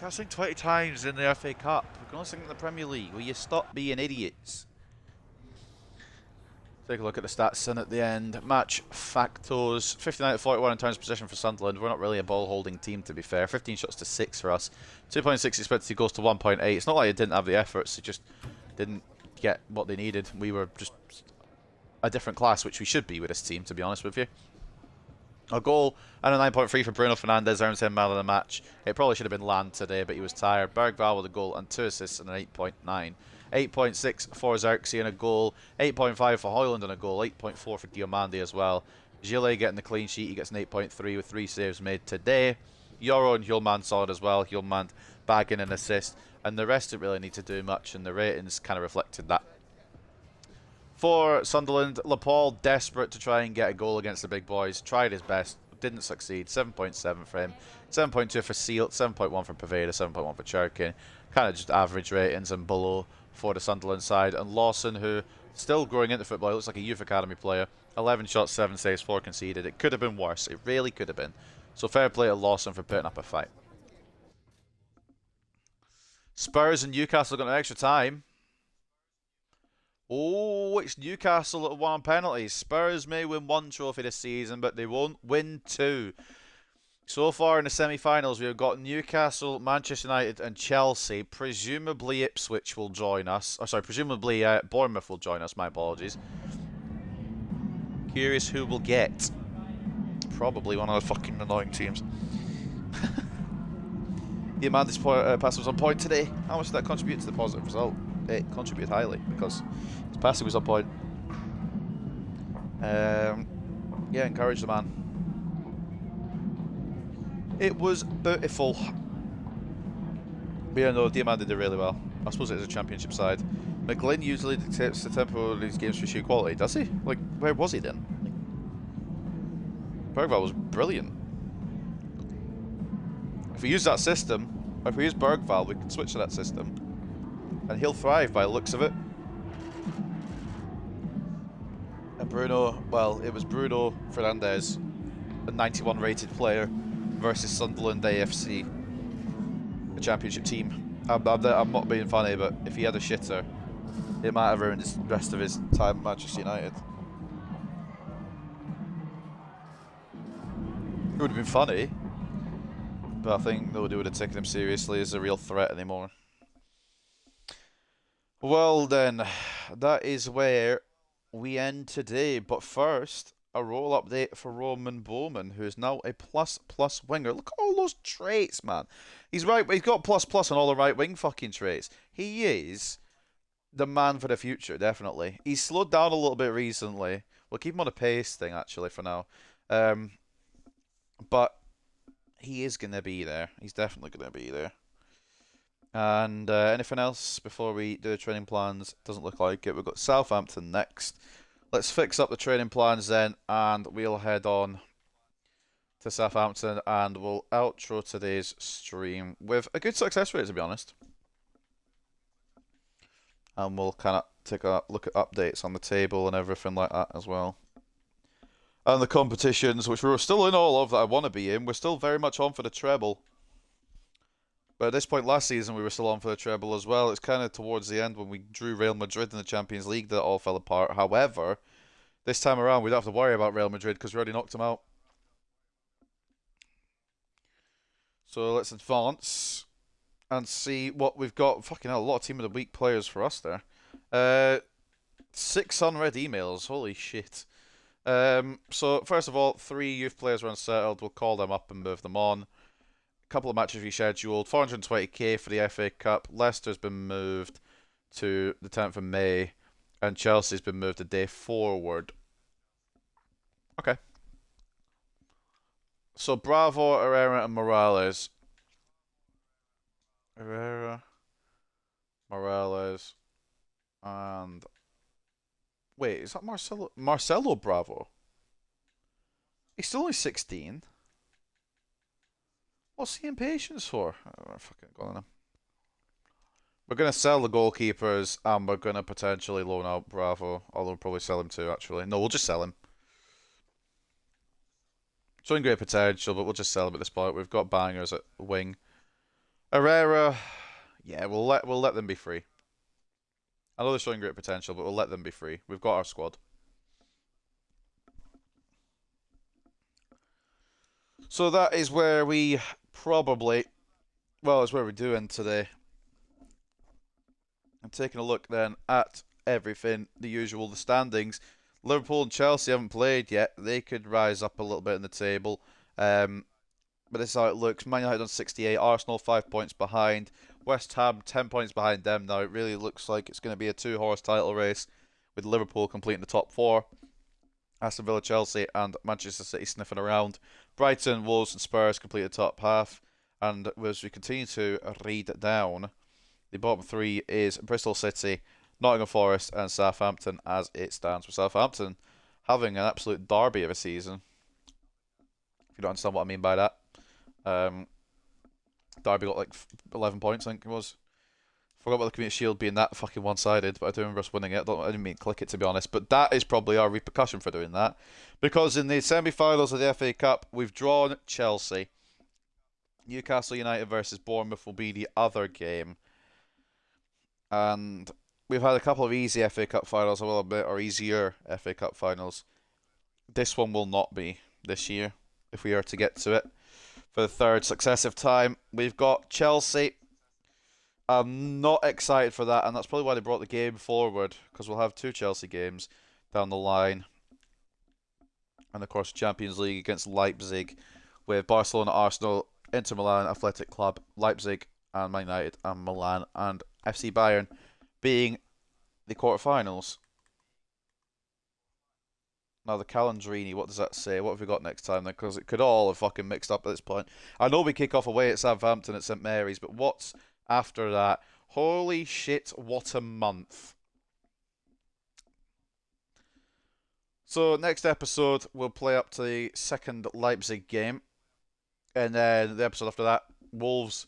Can't sing 20 times in the FA Cup. We're going to sing in the Premier League. Will you stop being idiots? Take a look at the stats and at the end. Match factos. 59-41 in terms of possession for Sunderland. We're not really a ball-holding team, to be fair. 15 shots to 6 for us. 2.6 expected goals to 1.8. It's not like they didn't have the efforts. They just didn't get what they needed. We were just a different class, which we should be with this team, to be honest with you. A goal and a 9.3 for Bruno Fernandes earns him man of the match. It probably should have been Land today, but he was tired. Bergwall with a goal and 2 assists and an 8.9. 8.6 for Xerxes and a goal. 8.5 for Hoyland and a goal. 8.4 for Diamande as well. Gillet getting the clean sheet. He gets an 8.3 with 3 saves made today. Yoro and Hjulmand solid as well. Hjulmand bagging an assist. And the rest didn't really need to do much, and the ratings kind of reflected that. For Sunderland, Laporte desperate to try and get a goal against the big boys. Tried his best, didn't succeed. 7.7 for him. 7.2 for Sealt. 7.1 for Paveda. 7.1 for Cherkin. Kind of just average ratings and below for the Sunderland side. And Lawson, who still growing into football, looks like a youth academy player. 11 shots, 7 saves, 4 conceded. It could have been worse. It really could have been. So fair play to Lawson for putting up a fight. Spurs and Newcastle got an extra time. Oh, it's Newcastle that won on penalties. Spurs may win 1 trophy this season, but they won't win 2. So far in the semi-finals, we've got Newcastle, Manchester United and Chelsea. Presumably Ipswich will join us. Oh, sorry, presumably Bournemouth will join us. My apologies. Curious who we'll get. Probably one of the fucking annoying teams. The Amanda's pass was on point today. How much did that contribute to the positive result? It contributed highly because his passing was on point. Yeah, encourage the man. It was beautiful. But yeah, no, Diamande did really well. I suppose it is a championship side. McGlynn usually dictates the tempo of these games for sheer quality, does he? Like, where was he then? Bergvall was brilliant. If we use that system, or if we use Bergvall, we can switch to that system. And he'll thrive by the looks of it. And Bruno, well, it was Bruno Fernandes, a 91 rated player, versus Sunderland AFC, a championship team. I'm not being funny, but if he had a shitter, it might have ruined the rest of his time at Manchester United. It would have been funny, but I think nobody would have taken him seriously as a real threat anymore. Well then, that is where we end today. But first, a role update for Roman Bowman, who is now a plus winger. Look at all those traits, man. He's got plus on all the right wing fucking traits. He is the man for the future, definitely. He's slowed down a little bit recently. We'll keep him on a pace thing actually for now. But he is gonna be there. He's definitely gonna be there. And anything else before we do the training plans? Doesn't look like it. We've got Southampton next. Let's fix up the training plans then, and we'll head on to Southampton, and we'll outro today's stream with a good success rate, to be honest. And we'll kind of take a look at updates on the table and everything like that as well. And the competitions, which we're still in all of that I want to be in. We're still very much on for the treble. But at this point last season, we were still on for the treble as well. It's kind of towards the end when we drew Real Madrid in the Champions League that it all fell apart. However, this time around, we don't have to worry about Real Madrid because we already knocked them out. So let's advance and see what we've got. Fucking hell, a lot of Team of the Week players for us there. 6 unread emails. Holy shit. So first of all, 3 youth players were unsettled. We'll call them up and move them on. Couple of matches rescheduled. 420k for the FA Cup. Leicester's been moved to the 10th of May, and Chelsea's been moved a day forward. Okay. So Bravo, Herrera, and Morales. Herrera, Morales, and wait, is that Marcelo Bravo? He's still only 16. What's he in patience for? Oh, fucking go on him. We're going to sell the goalkeepers, and we're going to potentially loan out Bravo. Although we'll probably sell him too, actually. No, we'll just sell him. Showing great potential, but we'll just sell him at this point. We've got bangers at wing. Herrera, yeah, we'll let them be free. I know they're showing great potential, but we'll let them be free. We've got our squad. So that is where we probably, well, is where we're doing today. I'm taking a look then at everything, the usual, the standings. Liverpool and Chelsea haven't played yet. They could rise up a little bit in the table. But this is how it looks. Man United on 68, Arsenal 5 points behind. West Ham 10 points behind them now. It really looks like it's going to be a 2-horse title race with Liverpool completing the top 4. Aston Villa, Chelsea and Manchester City sniffing around. Brighton, Wolves and Spurs complete the top half. And as we continue to read down, the bottom 3 is Bristol City, Nottingham Forest and Southampton as it stands. With Southampton having an absolute derby of a season. If you don't understand what I mean by that. Derby got like 11 points, I think it was. Forgot about the Community Shield being that fucking one-sided, but I do remember us winning it. I didn't mean to click it, to be honest. But that is probably our repercussion for doing that. Because in the semi-finals of the FA Cup, we've drawn Chelsea. Newcastle United versus Bournemouth will be the other game. And we've had a couple of easy FA Cup finals, a little bit, or easier FA Cup finals. This one will not be this year, if we are to get to it. For the 3rd successive time, we've got Chelsea. I'm not excited for that, and that's probably why they brought the game forward, because we'll have 2 Chelsea games down the line. And of course, Champions League against Leipzig, with Barcelona, Arsenal, Inter Milan, Athletic Club, Leipzig, and Man United, and Milan, and FC Bayern being the quarterfinals. Now, the Calandrini, what does that say? What have we got next time then? Because it could all have fucking mixed up at this point. I know we kick off away at Southampton at St Mary's, but what's after that? Holy shit, what a month. So, next episode, we'll play up to the second Leipzig game. And then the episode after that, Wolves,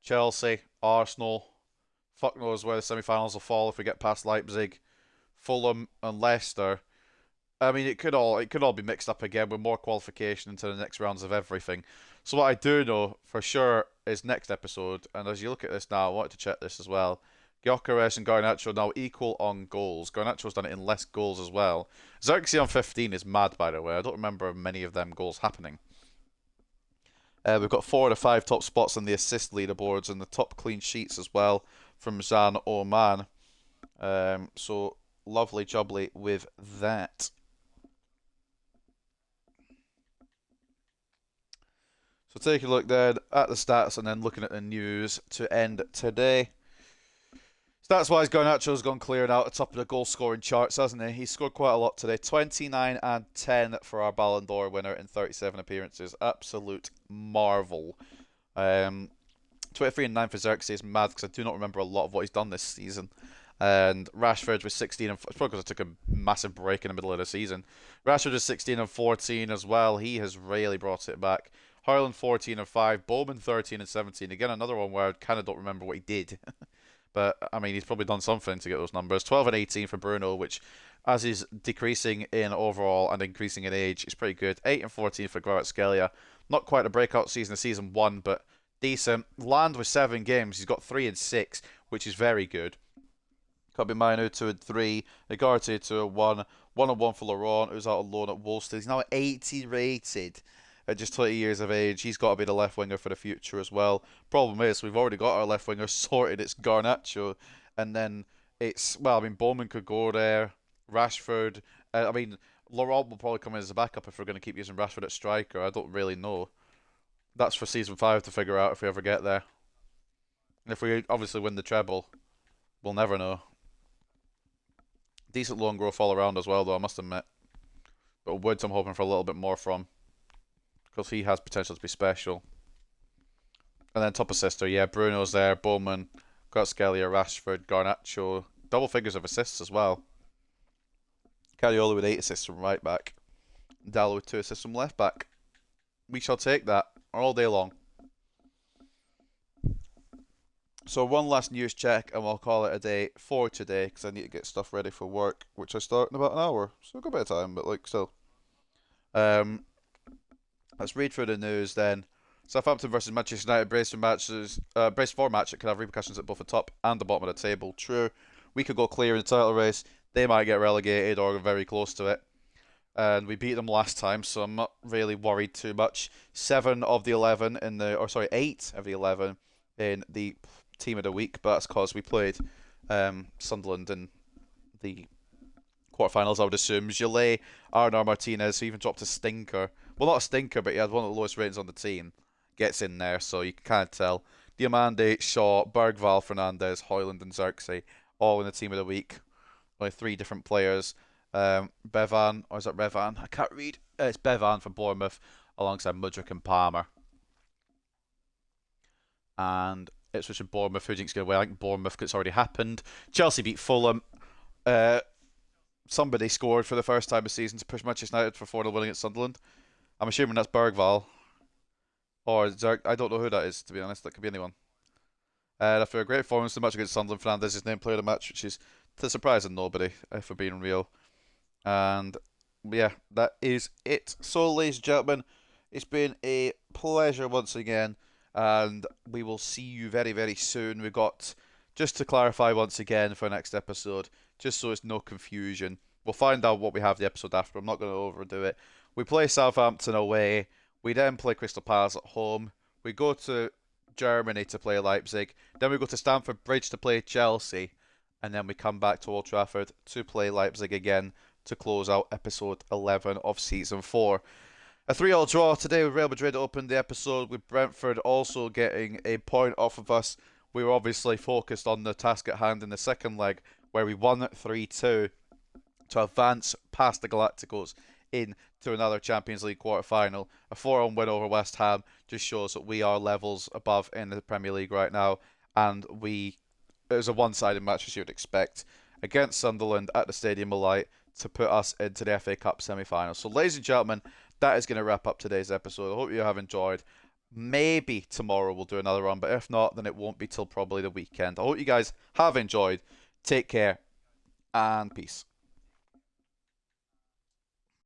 Chelsea, Arsenal. Fuck knows where the semi-finals will fall if we get past Leipzig, Fulham, and Leicester. I mean, it could all be mixed up again with more qualification into the next rounds of everything. So what I do know for sure is next episode, and as you look at this now, I wanted to check this as well. Gyökeres and Garnacho now equal on goals. Garnacho's done it in less goals as well. Xerxes on 15 is mad, by the way. I don't remember many of them goals happening. We've got 4 of the 5 top spots on the assist leaderboards and the top clean sheets as well from Zan Oman. So lovely jubbly with that. So take a look then at the stats and then looking at the news to end today. Stats-wise, Garnacho's gone clear now at the top of the goal-scoring charts, hasn't he? He scored quite a lot today. 29 and 10 for our Ballon d'Or winner in 37 appearances. Absolute marvel. 23 and 9 for Xerxes. Mad, because I do not remember a lot of what he's done this season. And Rashford was 16 and... It's probably because I took a massive break in the middle of the season. Rashford was 16 and 14 as well. He has really brought it back. Haaland 14 and 5. Bowman 13 and 17. Again, another one where I kind of don't remember what he did. But, I mean, he's probably done something to get those numbers. 12 and 18 for Bruno, which, as he's decreasing in overall and increasing in age, is pretty good. 8 and 14 for Kvaratskhelia. Not quite a breakout season of season 1, but decent. Land with 7 games. He's got 3 and 6, which is very good. Kobe 2 and 3. Nagarte 2 and 1. 1 and 1 for Laurent, who's out on loan at Wolves. He's now 80 rated. At just 20 years of age, he's got to be the left winger for the future as well. Problem is, we've already got our left winger sorted. It's Garnacho, and then it's, well, I mean, Bowman could go there, Rashford. I mean, Laurent will probably come in as a backup if we're going to keep using Rashford at striker. I don't really know. That's for season 5 to figure out if we ever get there. And if we obviously win the treble, we'll never know. Decent loan growth all around as well, though, I must admit. But Woods, I'm hoping for a little bit more from, because he has potential to be special. And then top assister, yeah, Bruno's there, Bowman, Kvaratskhelia, Rashford, Garnacho, double figures of assists as well. Cariolo with 8 assists from right back, Dallo with 2 assists from left back. We shall take that all day long. So one last news check and we'll call it a day for today, because I need to get stuff ready for work, which I start in about an hour, so I've got a bit of time, but like still. Let's read through the news then. Southampton versus Manchester United brace for match that could have repercussions at both the top and the bottom of the table. True, we could go clear in the title race. They might get relegated or very close to it. And we beat them last time, so I'm not really worried too much. 8 of the 11 in the team of the week, but that's because we played Sunderland in the quarterfinals, I would assume. Gillet, Arnar Martinez, who even dropped a stinker. Well, not a stinker, but he had one of the lowest ratings on the team. Gets in there, so you can kind of tell. Diamande, Shaw, Bergval, Fernandez, Højlund, and Xerxes, all in the team of the week. Only 3 different players. Bevan, or is it Revan? I can't read. It's Bevan for Bournemouth, alongside Mudryk and Palmer. And Ipswich and Bournemouth, who do you think's going to win? I think Bournemouth, because it's already happened. Chelsea beat Fulham. Somebody scored for the first time this season to push Manchester United for 4-0 winning at Sunderland. I'm assuming that's Bergval. Or Zerk. I don't know who that is, to be honest. That could be anyone. After a great performance in the match against Sunderland, Fernandez is named player of the match, which is to the surprise of nobody, if we're being real. And yeah, that is it. So, ladies and gentlemen, it's been a pleasure once again. And we will see you very, very soon. We've got, just to clarify once again for next episode, just so it's no confusion, we'll find out what we have the episode after. I'm not going to overdo it. We play Southampton away. We then play Crystal Palace at home. We go to Germany to play Leipzig. Then we go to Stamford Bridge to play Chelsea. And then we come back to Old Trafford to play Leipzig again to close out episode 11 of season 4. A 3-3 draw today with Real Madrid opened the episode, with Brentford also getting a point off of us. We were obviously focused on the task at hand in the second leg, where we won 3-2 to advance past the Galacticos into another Champions League quarter-final. A 4-1 win over West Ham just shows that we are levels above in the Premier League right now, and we it was a one-sided match as you would expect against Sunderland at the Stadium of Light to put us into the FA Cup semi-final. So ladies and gentlemen, that is going to wrap up today's episode. I hope you have enjoyed. Maybe tomorrow we'll do another one, but if not, then it won't be till probably the weekend. I hope you guys have enjoyed. Take care and peace.